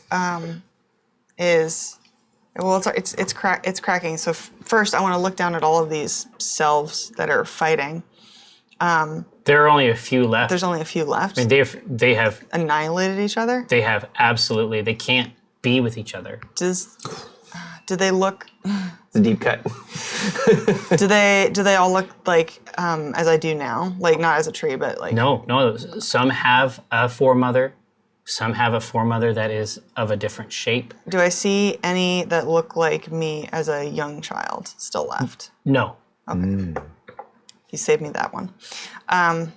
is, well, it's cracking. So first, I want to look down at all of these selves that are fighting. There are only a few left. There's only a few left. I mean, they have Annihilated each other. they have absolutely. They can't be with each other. Do they look? it's a deep cut. Do they all look like as I do now? Like not as a tree, but like No. Some have a foremother. Some have a foremother that is of a different shape. Do I see any that look like me as a young child still left? No. Okay. You saved me that one. Well,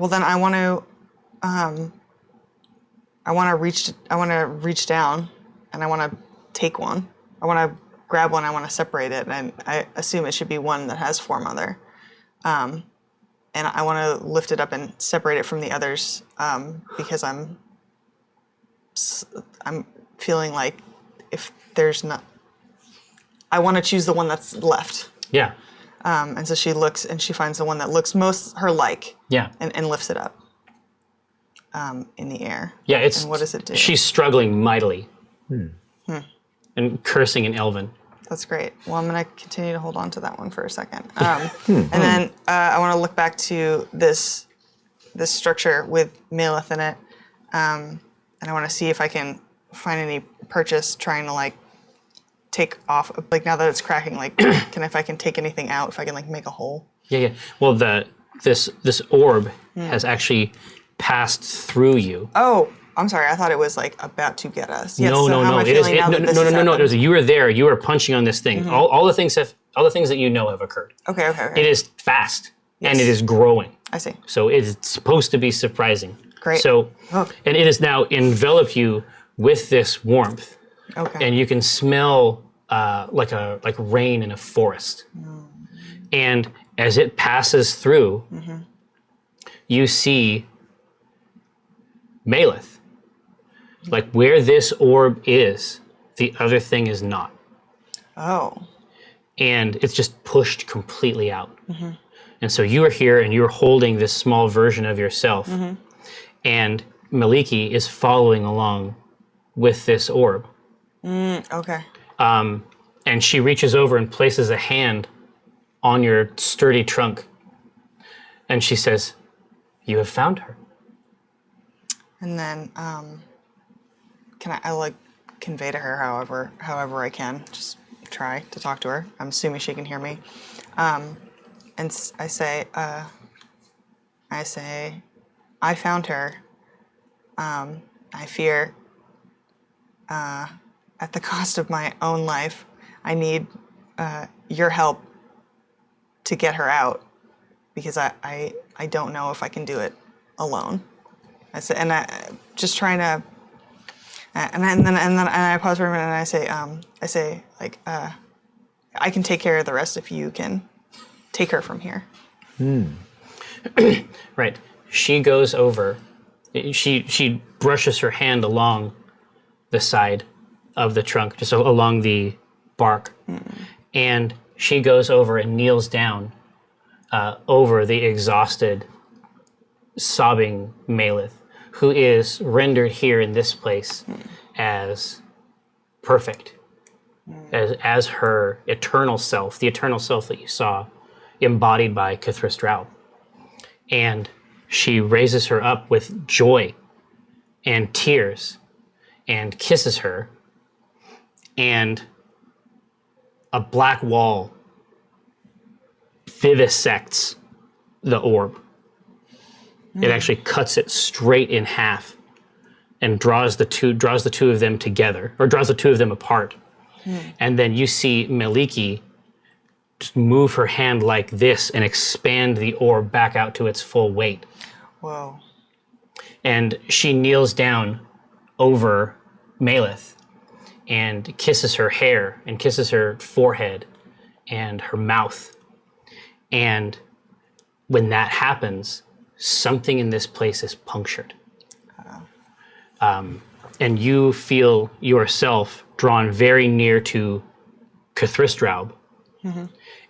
then I want to reach down, and I want to take one. I want to grab one. I want to separate it, and I assume it should be one that has foremother. And I want to lift it up and separate it from the others because I'm feeling like if there's not, I want to choose the one that's left. Yeah. And so she looks and she finds the one that looks most her-like. Yeah. And lifts it up in the air. Yeah. It's. And what does it do? She's struggling mightily. And cursing in Elven. That's great. Well, I'm going to continue to hold on to that one for a second. And then I want to look back to this structure with Maleth in it. And I want to see if I can find any purchase trying to like take off, like now that it's cracking, like if I can take anything out, if I can like make a hole. Yeah. Well, this orb has actually passed through you. Oh, I'm sorry. I thought it was like about to get us. Yes, No. so how am I feeling now that this has happened? You were there. You were punching on this thing. All the things that you know have occurred. Okay. It is fast and Yes. it is growing. I see. So it is supposed to be surprising. Great. So, Oh. and it has now enveloped you with this warmth, Okay. and you can smell like rain in a forest. And as it passes through, you see Maleth. Like where this orb is, the other thing is not. Oh. And it's just pushed completely out. And so you are here and you're holding this small version of yourself. And Maliki is following along with this orb. Okay. And she reaches over and places a hand on your sturdy trunk. And she says, "You have found her." And then can I like convey to her however I can, just try to talk to her. I'm assuming she can hear me. And I say, I found her. I fear at the cost of my own life, I need your help to get her out because I don't know if I can do it alone. I said, and I just trying to, and then I pause for a minute and I say like, I can take care of the rest if you can take her from here. Right. She goes over. She brushes her hand along the side of the trunk, just along the bark, and she goes over and kneels down over the exhausted, sobbing Maleth, who is rendered here in this place as perfect, as her eternal self, the eternal self that you saw, embodied by Cthulhu Stroud. And she raises her up with joy and tears and kisses her, and a black wall vivisects the orb. It actually cuts it straight in half and draws the two of them together, or draws the two of them apart. And then you see Maliki just move her hand like this and expand the orb back out to its full weight. Whoa. And she kneels down over Maleth and kisses her hair and kisses her forehead and her mouth. And when that happens, something in this place is punctured. and you feel yourself drawn very near to Cthristraub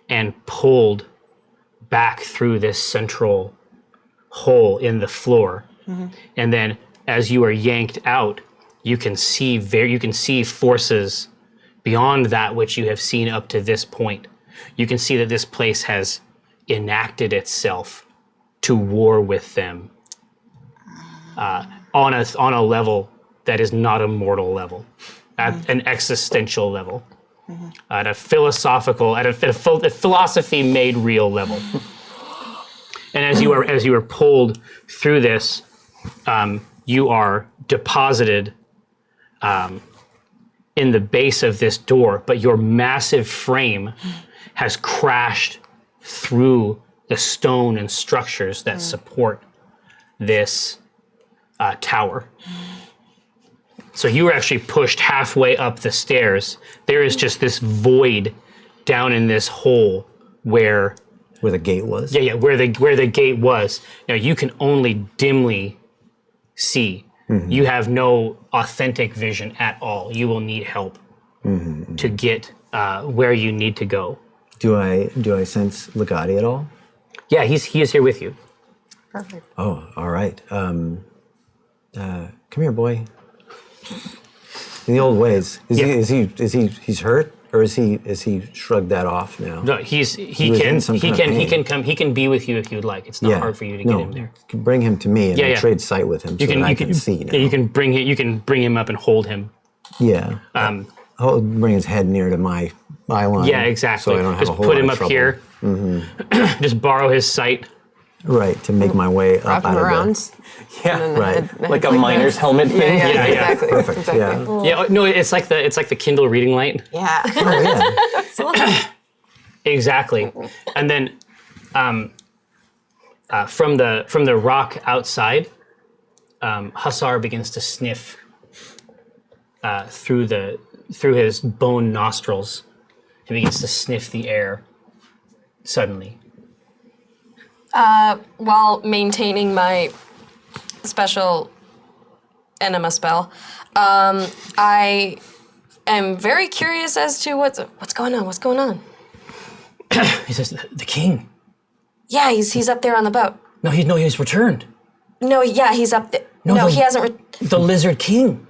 and pulled back through this central hole in the floor. And then as you are yanked out, you can see forces beyond that which you have seen up to this point. You can see that this place has enacted itself to war with them on a level that is not a mortal level, at an existential level, at a philosophical, at a philosophy made real level. And as you are pulled through this, you are deposited in the base of this door, but your massive frame has crashed through the stone and structures that support this tower. So you were actually pushed halfway up the stairs. There is just this void down in this hole where Where the gate was? Yeah, where the gate was. Now you can only dimly see. You have no authentic vision at all. You will need help to get where you need to go. Do I sense Legati at all? Yeah, he is here with you. Perfect. Oh, all right. Come here, boy. In the old ways, he's hurt, or is he shrugged that off now? No, he can be with you if you would like. It's not hard for you to get him there. Bring him to me and I'll trade sight with him I can see now. Yeah, you can bring him up and hold him. Yeah. I'll bring his head near to my eye line. Yeah, exactly. So I don't have just a whole put lot him of up trouble. here. Just borrow his sight. Right, to make my way Wrap up him out around. of Yeah, right. like a miner's helmet thing. Yeah, exactly. Perfect, Exactly. yeah. Yeah, no, it's like the Kindle reading light. Yeah. Oh, yeah. Exactly. And then from the rock outside, Hussar begins to sniff through his bone nostrils. He begins to sniff the air suddenly. While maintaining my special enema spell, I am very curious as to what's going on. What's going on? He says, "The king." Yeah, he's up there on the boat. No, he's returned. No, yeah, he's up there. No, he hasn't. The lizard king.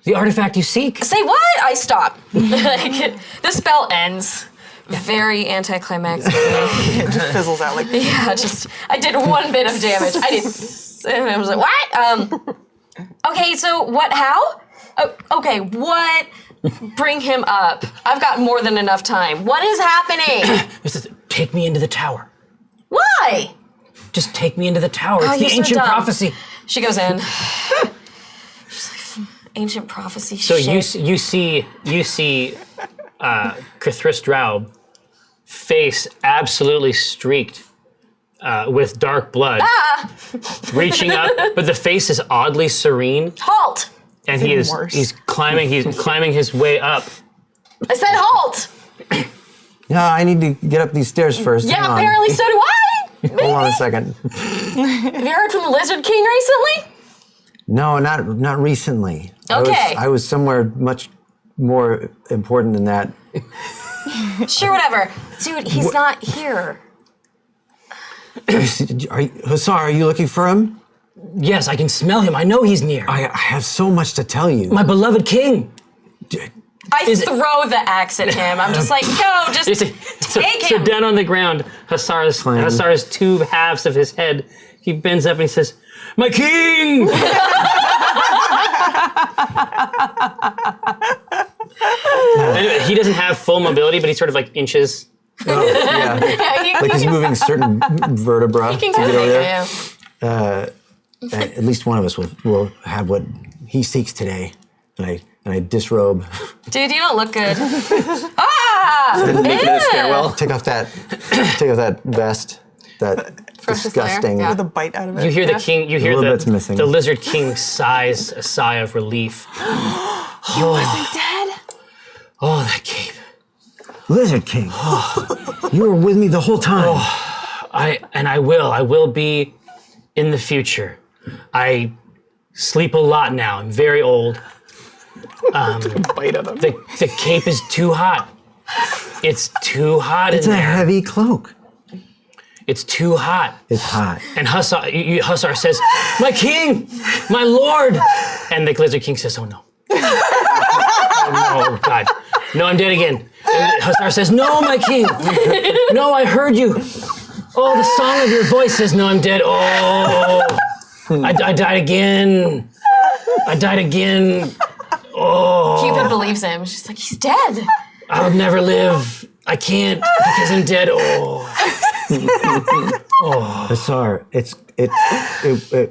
The artifact you seek. Say what? I stop. The spell ends. Very anticlimactic. It just fizzles out like. Yeah, I did one bit of damage. And I was like, what? Okay, so what? How? Okay, what? Bring him up. I've got more than enough time. What is happening? He says, "Take me into the tower. Why? Just take me into the tower. It's the you're so ancient dumb. prophecy." She goes in. She's like, ancient prophecy. So shit. you see Cthristraub face absolutely streaked with dark blood, reaching up, but the face is oddly serene, Halt! and worse. he's climbing his way up. I said halt! Yeah, I need to get up these stairs first. Yeah, Hang on. apparently so do I! Hold on a second. Have you heard from the Lizard King recently? No, not recently. Okay. I was somewhere much more important than that. Sure, whatever. Dude, he's not here. Hussar, are you looking for him? Yes, I can smell him. I know he's near. I have so much to tell you. My beloved king. I throw the axe at him. I'm just like, no, just take So him. down on the ground, Hussar's two halves of his head, he bends up and he says, "My king!" And he doesn't have full mobility, but he sort of like inches. Oh, yeah. Yeah, Like he's moving certain vertebra to can get over there. yeah. At least one of us will have what he seeks today. And I disrobe. Dude, you don't look good. Ah! Make it a stairwell. Take off that vest. That Precious layer, disgusting. yeah. With a bite out of it. You hear the king. You hear little bit's missing. the lizard king sighs a sigh of relief. He wasn't dead. Oh, that cave. Lizard King. You were with me the whole time. I will be in the future. I sleep a lot now. I'm very old. Bite of them. The cape is too hot. It's too hot It's in a there. heavy cloak. It's too hot. It's hot. And Hussar says, "My king, my lord," and the Lizard King says, "Oh no, oh no, God, no, I'm dead again." And Hussar says, "No, my king, no, I heard you. Oh, the song of your voice says, no, I'm dead. Oh, I died again. I died again. Oh, Cupid believes him. She's like, he's dead. I'll never live. I can't because I'm dead. Oh." Hussar,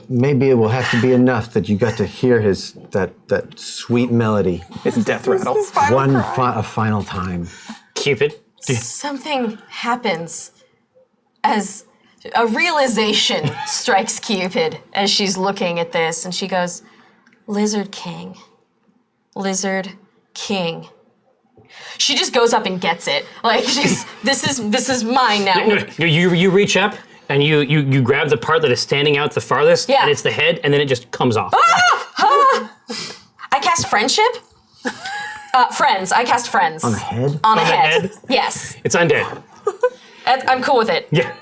maybe it will have to be enough that you got to hear that sweet melody His death rattle. a final time. Cupid. Something happens as a realization strikes Cupid as she's looking at this, and she goes, Lizard King. Lizard King. She just goes up and gets it. Like, this is mine now. You reach up and you grab the part that is standing out the farthest, Yeah. and it's the head, and then it just comes off. I cast friendship. Friends. I cast friends. On the head? On a the head. head? Yes. It's undead. I'm cool with it. Yeah.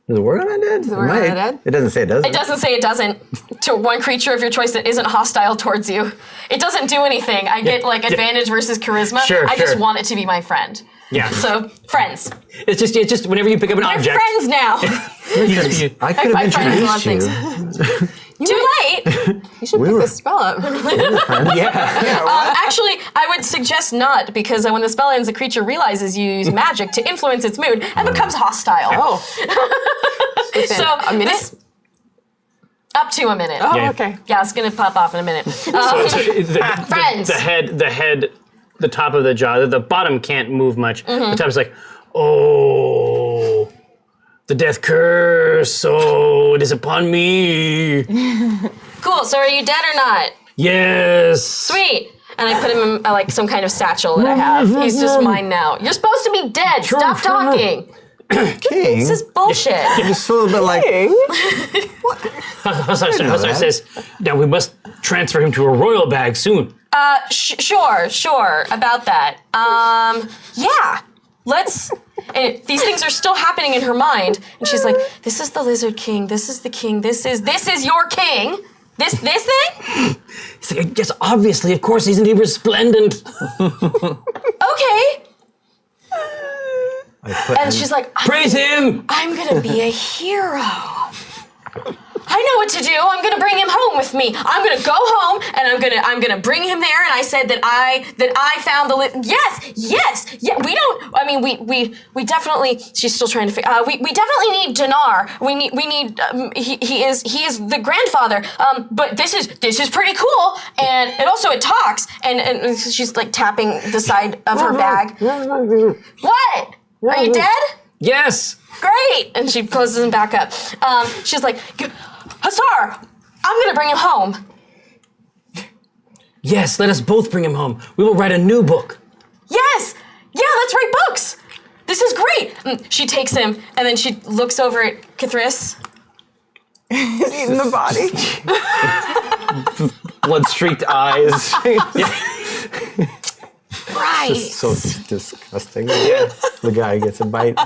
Does it work on undead? Does it work on undead? It doesn't say it doesn't. It doesn't say it doesn't to one creature of your choice that isn't hostile towards you. It doesn't do anything. I get advantage versus charisma. Sure, I just sure. want it to be my friend. Yeah. So friends. It's just whenever you pick up an We're object. friends now. I could I have find a lot of introduced you. Too late. You should We pick were- this spell up. Actually, I would suggest not, because when the spell ends, the creature realizes you use magic to influence its mood and becomes hostile. Oh. So a minute? Up to a minute. Oh, Yeah. okay. Yeah, it's gonna pop off in a minute. Friends. The head, the top of the jaw, the bottom can't move much. Mm-hmm. The top is like, oh, the death curse. Oh, it is upon me. Cool. So are you dead or not? Yes. Sweet. And I put him in like some kind of satchel that I have. He's just mine now. You're supposed to be dead. Stop talking. King. This is bullshit. Just a little bit like, Hussar says, now we must transfer him to a royal bag soon. Sure about that. Yeah. Let's. And these things are still happening in her mind, and she's like, "This is the Lizard King. This is the king. This is your king. This thing." He's like, yes, obviously, of course, isn't he resplendent? Okay. And she's like, Praise him. I'm gonna be a hero. I know what to do. I'm gonna bring him home with me. I'm gonna go home and I'm gonna bring him there. And I said that I found the yes. We don't. I mean, we definitely. She's still trying to figure. We definitely need Dinar. We need. He is the grandfather. But this is pretty cool. And it talks. And she's like tapping the side of her bag. What? Are you dead? Yes. Great! And she closes him back up. She's like, Hussar, I'm gonna bring him home. Yes, let us both bring him home. We will write a new book. Yes! Yeah, let's write books! This is great! And she takes him, and then she looks over at Kithris. He's eating the body. Blood-streaked eyes. Right! so disgusting. Yeah. The guy gets a bite.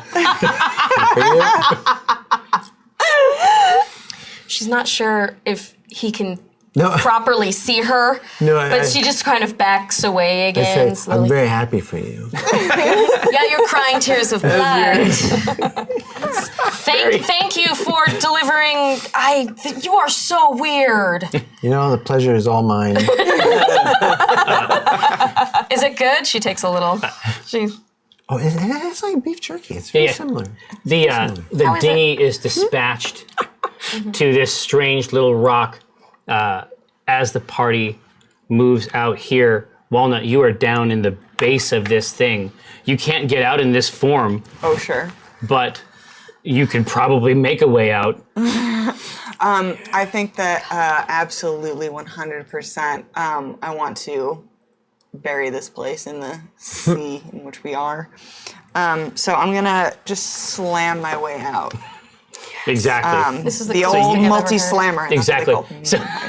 She's not sure if he can No. properly see her, No, but she just kind of backs away again. I say, slowly. I'm very happy for you. Yeah, you're crying tears of blood. Thank you for delivering. You are so weird. You know, the pleasure is all mine. Is it good? She takes a little. Oh, it's like beef jerky. It's very similar. The dinghy is dispatched to this strange little rock as the party moves out here. Walnut, you are down in the base of this thing. You can't get out in this form, Oh, sure. but you could probably make a way out. I think that absolutely 100%. I want to bury this place in the sea in which we are. So I'm gonna just slam my way out. Exactly. This is The coolest old thing I've ever multi-slammer. and that's what Exactly. they called me in high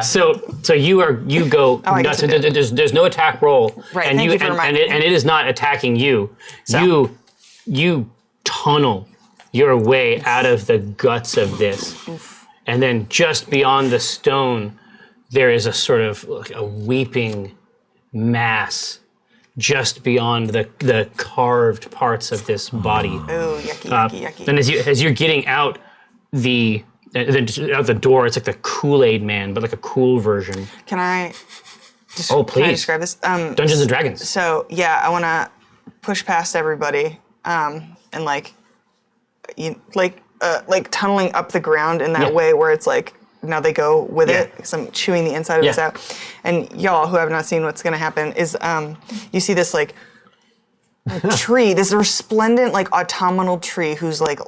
school. So you go I get nuts. to do it. There's no attack roll, Right, and thank you for reminding me. it is not attacking you. So. You tunnel your way out of the guts of this, and then just beyond the stone, there is a sort of like a weeping mass just beyond the carved parts of this body. Ooh, yucky. And as you're getting out out the door, it's like the Kool-Aid Man, but like a cool version. Can I? Oh, Can I please. describe this? Dungeons and Dragons. So yeah, I want to push past everybody, and like tunneling up the ground in that Yeah. way where it's like now they go with Yeah. it because I'm chewing the inside of this Yeah. out. And y'all who have not seen what's gonna happen is you see this like tree, this resplendent like autumnal tree whose like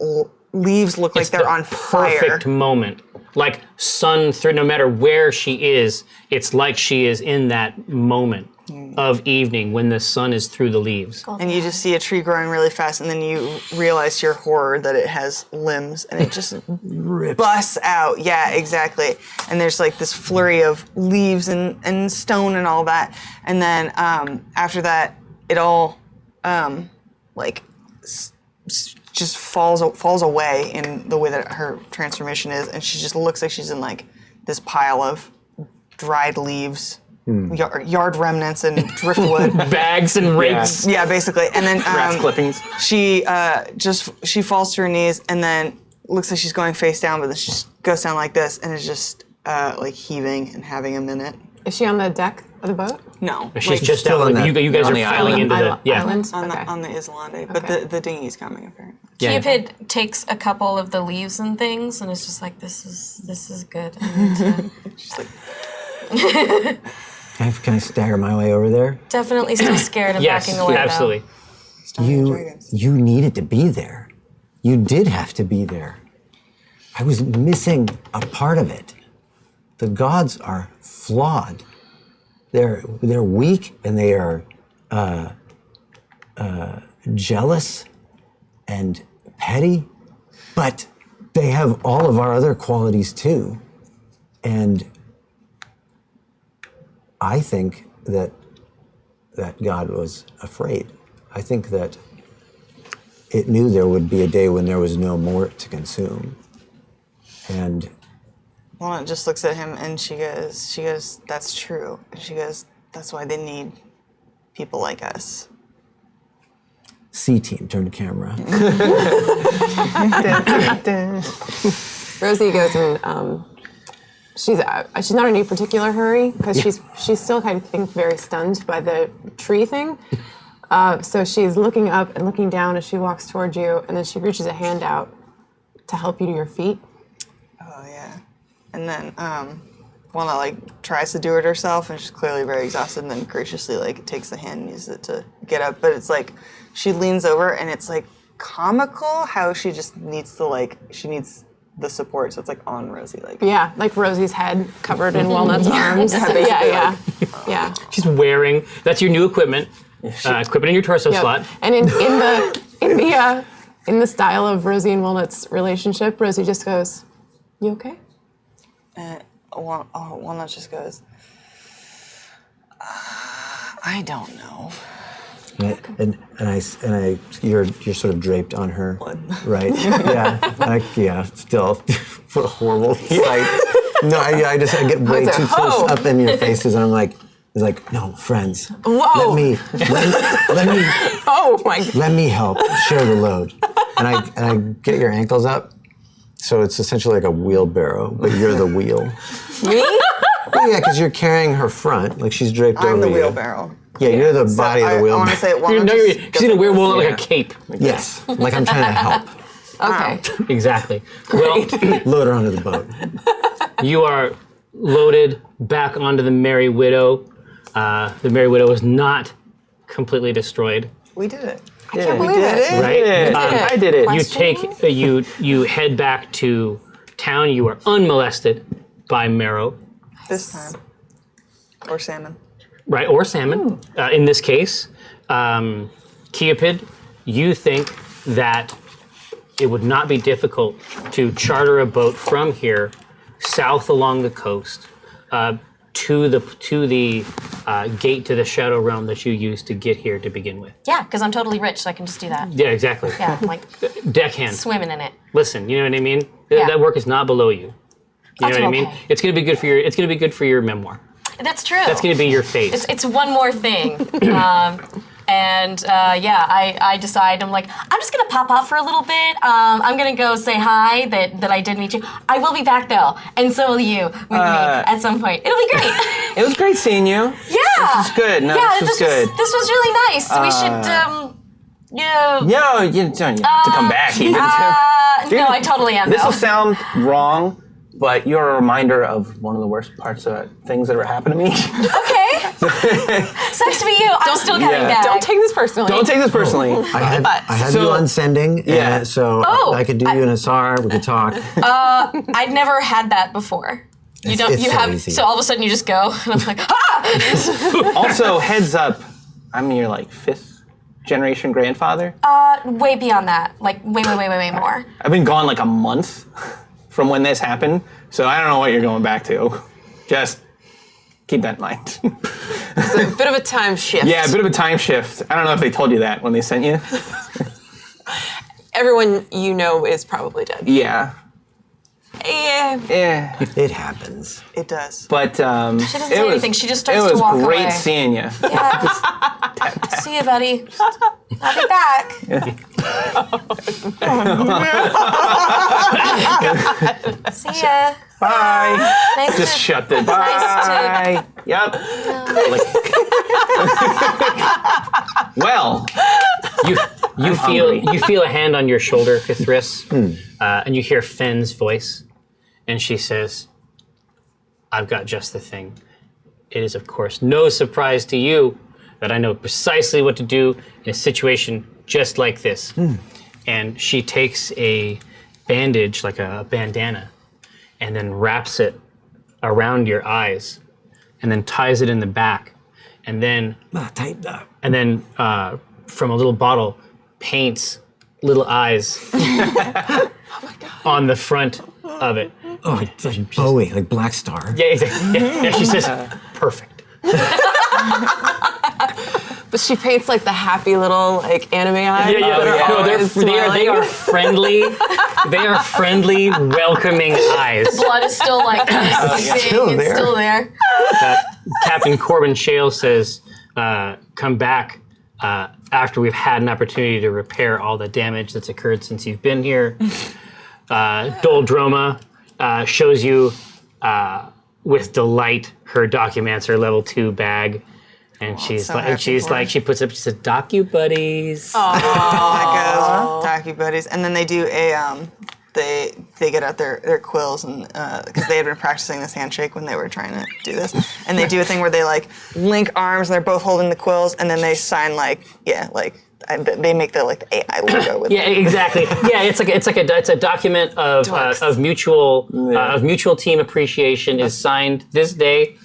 leaves look like It's they're the on fire. Perfect moment. Like sun through, no matter where she is, it's like she is in that moment of evening when the sun is through the leaves. And you just see a tree growing really fast, and then you realize to your horror that it has limbs, and it just busts out. Yeah, exactly. And there's like this flurry of leaves and stone and all that. And then after that, it all just falls away in the way that her transformation is, and she just looks like she's in like this pile of dried leaves. Yard remnants and driftwood. Bags and rakes. Yeah, basically. And then Grass clippings. she falls to her knees and then looks like she's going face down, but then she just goes down like this and is just like heaving and having a minute. Is she on the deck of the boat? No, She's like, just still out. on Like, that- you guys on are the filing island. into the Island? on Okay. the Islande, but Okay. the dinghy's coming apparently. Yeah. Cupid takes a couple of the leaves and things, and it's just like, this is good. I need to She's like, Can I stagger my way over there? definitely still scared and Yes, backing away. absolutely. You needed to be there. You did have to be there. I was missing a part of it. The gods are flawed. They're weak and they are jealous and petty, but they have all of our other qualities too. And I think that God was afraid. I think that it knew there would be a day when there was no more to consume. And Walnut just looks at him and she goes, that's true. And she goes, that's why they need people like us. C-Team, turn to camera. Rosie goes and she's not in any particular hurry because she's still kind of think very stunned by the tree thing. So she's looking up and looking down as she walks towards you, and then she reaches a hand out to help you to your feet. Oh yeah. And then Walnut like tries to do it herself, and she's clearly very exhausted. And then graciously like takes the hand and uses it to get up. But it's like she leans over, and it's like comical how she just needs to she needs the support. So it's like on Rosie, like Yeah, like Rosie's head covered in Walnut's arms. Yeah. She's wearing, that's your new equipment. Equipment in your torso Yep. slot. And in the style of Rosie and Walnut's relationship, Rosie just goes, "You okay?" Walnut just goes, I don't know. And you're sort of draped on her, right? Yeah. Still, what a horrible sight. No, I get way like, too "Oh." close up in your faces, and I'm like, no, friends. Whoa. Let me Oh my God. let me help share the load. And I get your ankles up, so it's essentially like a wheelbarrow, but you're the wheel. Me? Well, yeah, because you're carrying her front, like she's draped over I'm the you. wheelbarrow. Yeah, you're the body of the I wheelbarrow. want to say You're Walnut just she's goes in a like weird this. walnut like Yeah. a cape. Yes, like I'm trying to help. Okay. Exactly. Well, Load her onto the boat. you are loaded back onto the Merry Widow. The Merry Widow is not completely destroyed, We did it. I can't believe it. right? I did it. You Question take you head back to town. You are unmolested by Marrow, This time. Or salmon. right, or salmon. In this case, Cupid, you think that it would not be difficult to charter a boat from here south along the coast to the gate to the Shadow Realm that you used to get here to begin with. Yeah, because I'm totally rich, so I can just do that. Yeah, exactly. Yeah, I'm like Deckhand. swimming in it. Listen, you know what I mean? Yeah. That work is not below you. You know what I mean? okay. It's gonna be good for your. It's gonna be good for your memoir. That's true. That's gonna be your face. It's one more thing. I decide, I'm like, I'm just gonna pop off for a little bit. I'm gonna go say hi, that I did meet you. I will be back though, and so will you with me at some point. It'll be great. It was great seeing you. Yeah. This is good. No, yeah, this was good. This was really nice. We should, No, you don't have to come back even. no, I totally am This though. will sound wrong, but you're a reminder of one of the worst parts of things that ever happened to me. Okay. Sucks to be you. I'm still coming back. Don't take this personally. Don't take this personally. I had So- you on sending, Yeah. and so Oh, I could do you an Asar. We could talk. I'd never had that before. It's so have easy. so all of a sudden you just go and I'm like, ah! Also, heads up, I'm your like 5th generation grandfather. Way beyond that. Like way more. I've been gone like a month from when this happened, so I don't know what you're going back to. Just keep that in mind. It's a bit of a time shift. Yeah, a bit of a time shift. I don't know if they told you that when they sent you. Everyone you know is probably dead. Yeah. Yeah. It happens. It does. But She doesn't say anything. She just starts it to was walk great away. seeing you. Yeah. See you, buddy. I'll be back. See ya. Bye. Nice Just to, shut the. nice Bye. Yep. Well, You feel a hand on your shoulder, Kithris, and you hear Fenn's voice, and she says, "I've got just the thing. It is, of course, no surprise to you that I know precisely what to do in a situation just like this." And she takes a bandage, like a bandana, and then wraps it around your eyes, and then ties it in the back, and then Tighten up. and then from a little bottle paints little eyes on the front of it. Oh, it's like Bowie, like Black Star. Yeah, exactly. Yeah, she says, perfect. But she paints like the happy little like anime eyes. Yeah. that are No, always they are smiling. friendly. They are friendly, welcoming eyes. Blood is still like still it's there. still there. Captain Corbin Shale says, come back after we've had an opportunity to repair all the damage that's occurred since you've been here. Doldroma shows you with delight her Documancer level 2 bag. And she's so like, happy for her. she puts up, she said, Docu Buddies. That goes Docu Buddies, and then they do a they get out their quills and because they had been practicing this handshake when they were trying to do this, and they do a thing where they like link arms and they're both holding the quills, and then they sign they make the like the AI logo with Yeah, exactly. Yeah, it's a document of mutual team appreciation is signed this day.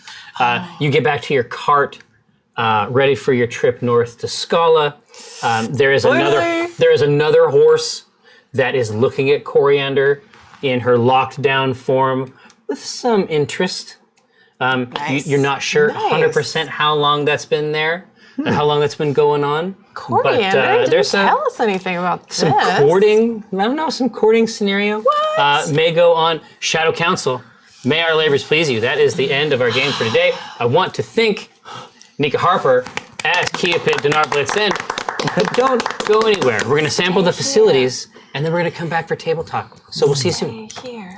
You get back to your cart, ready for your trip north to Scala. There is another horse that is looking at Coriander in her locked down form with some interest. Nice. You're not sure 100% how long that's been there, how long that's been going on. Coriander, didn't tell us anything about this. Some courting, I don't know, some courting scenario. What? May go on. Shadow Council, may our labors please you. That is the end of our game for today. I want to thank Nika Harper as Kiapit Dinar Blitzen. But don't go anywhere. We're going to sample the facilities, and then we're going to come back for table talk. So we'll see you soon. Here.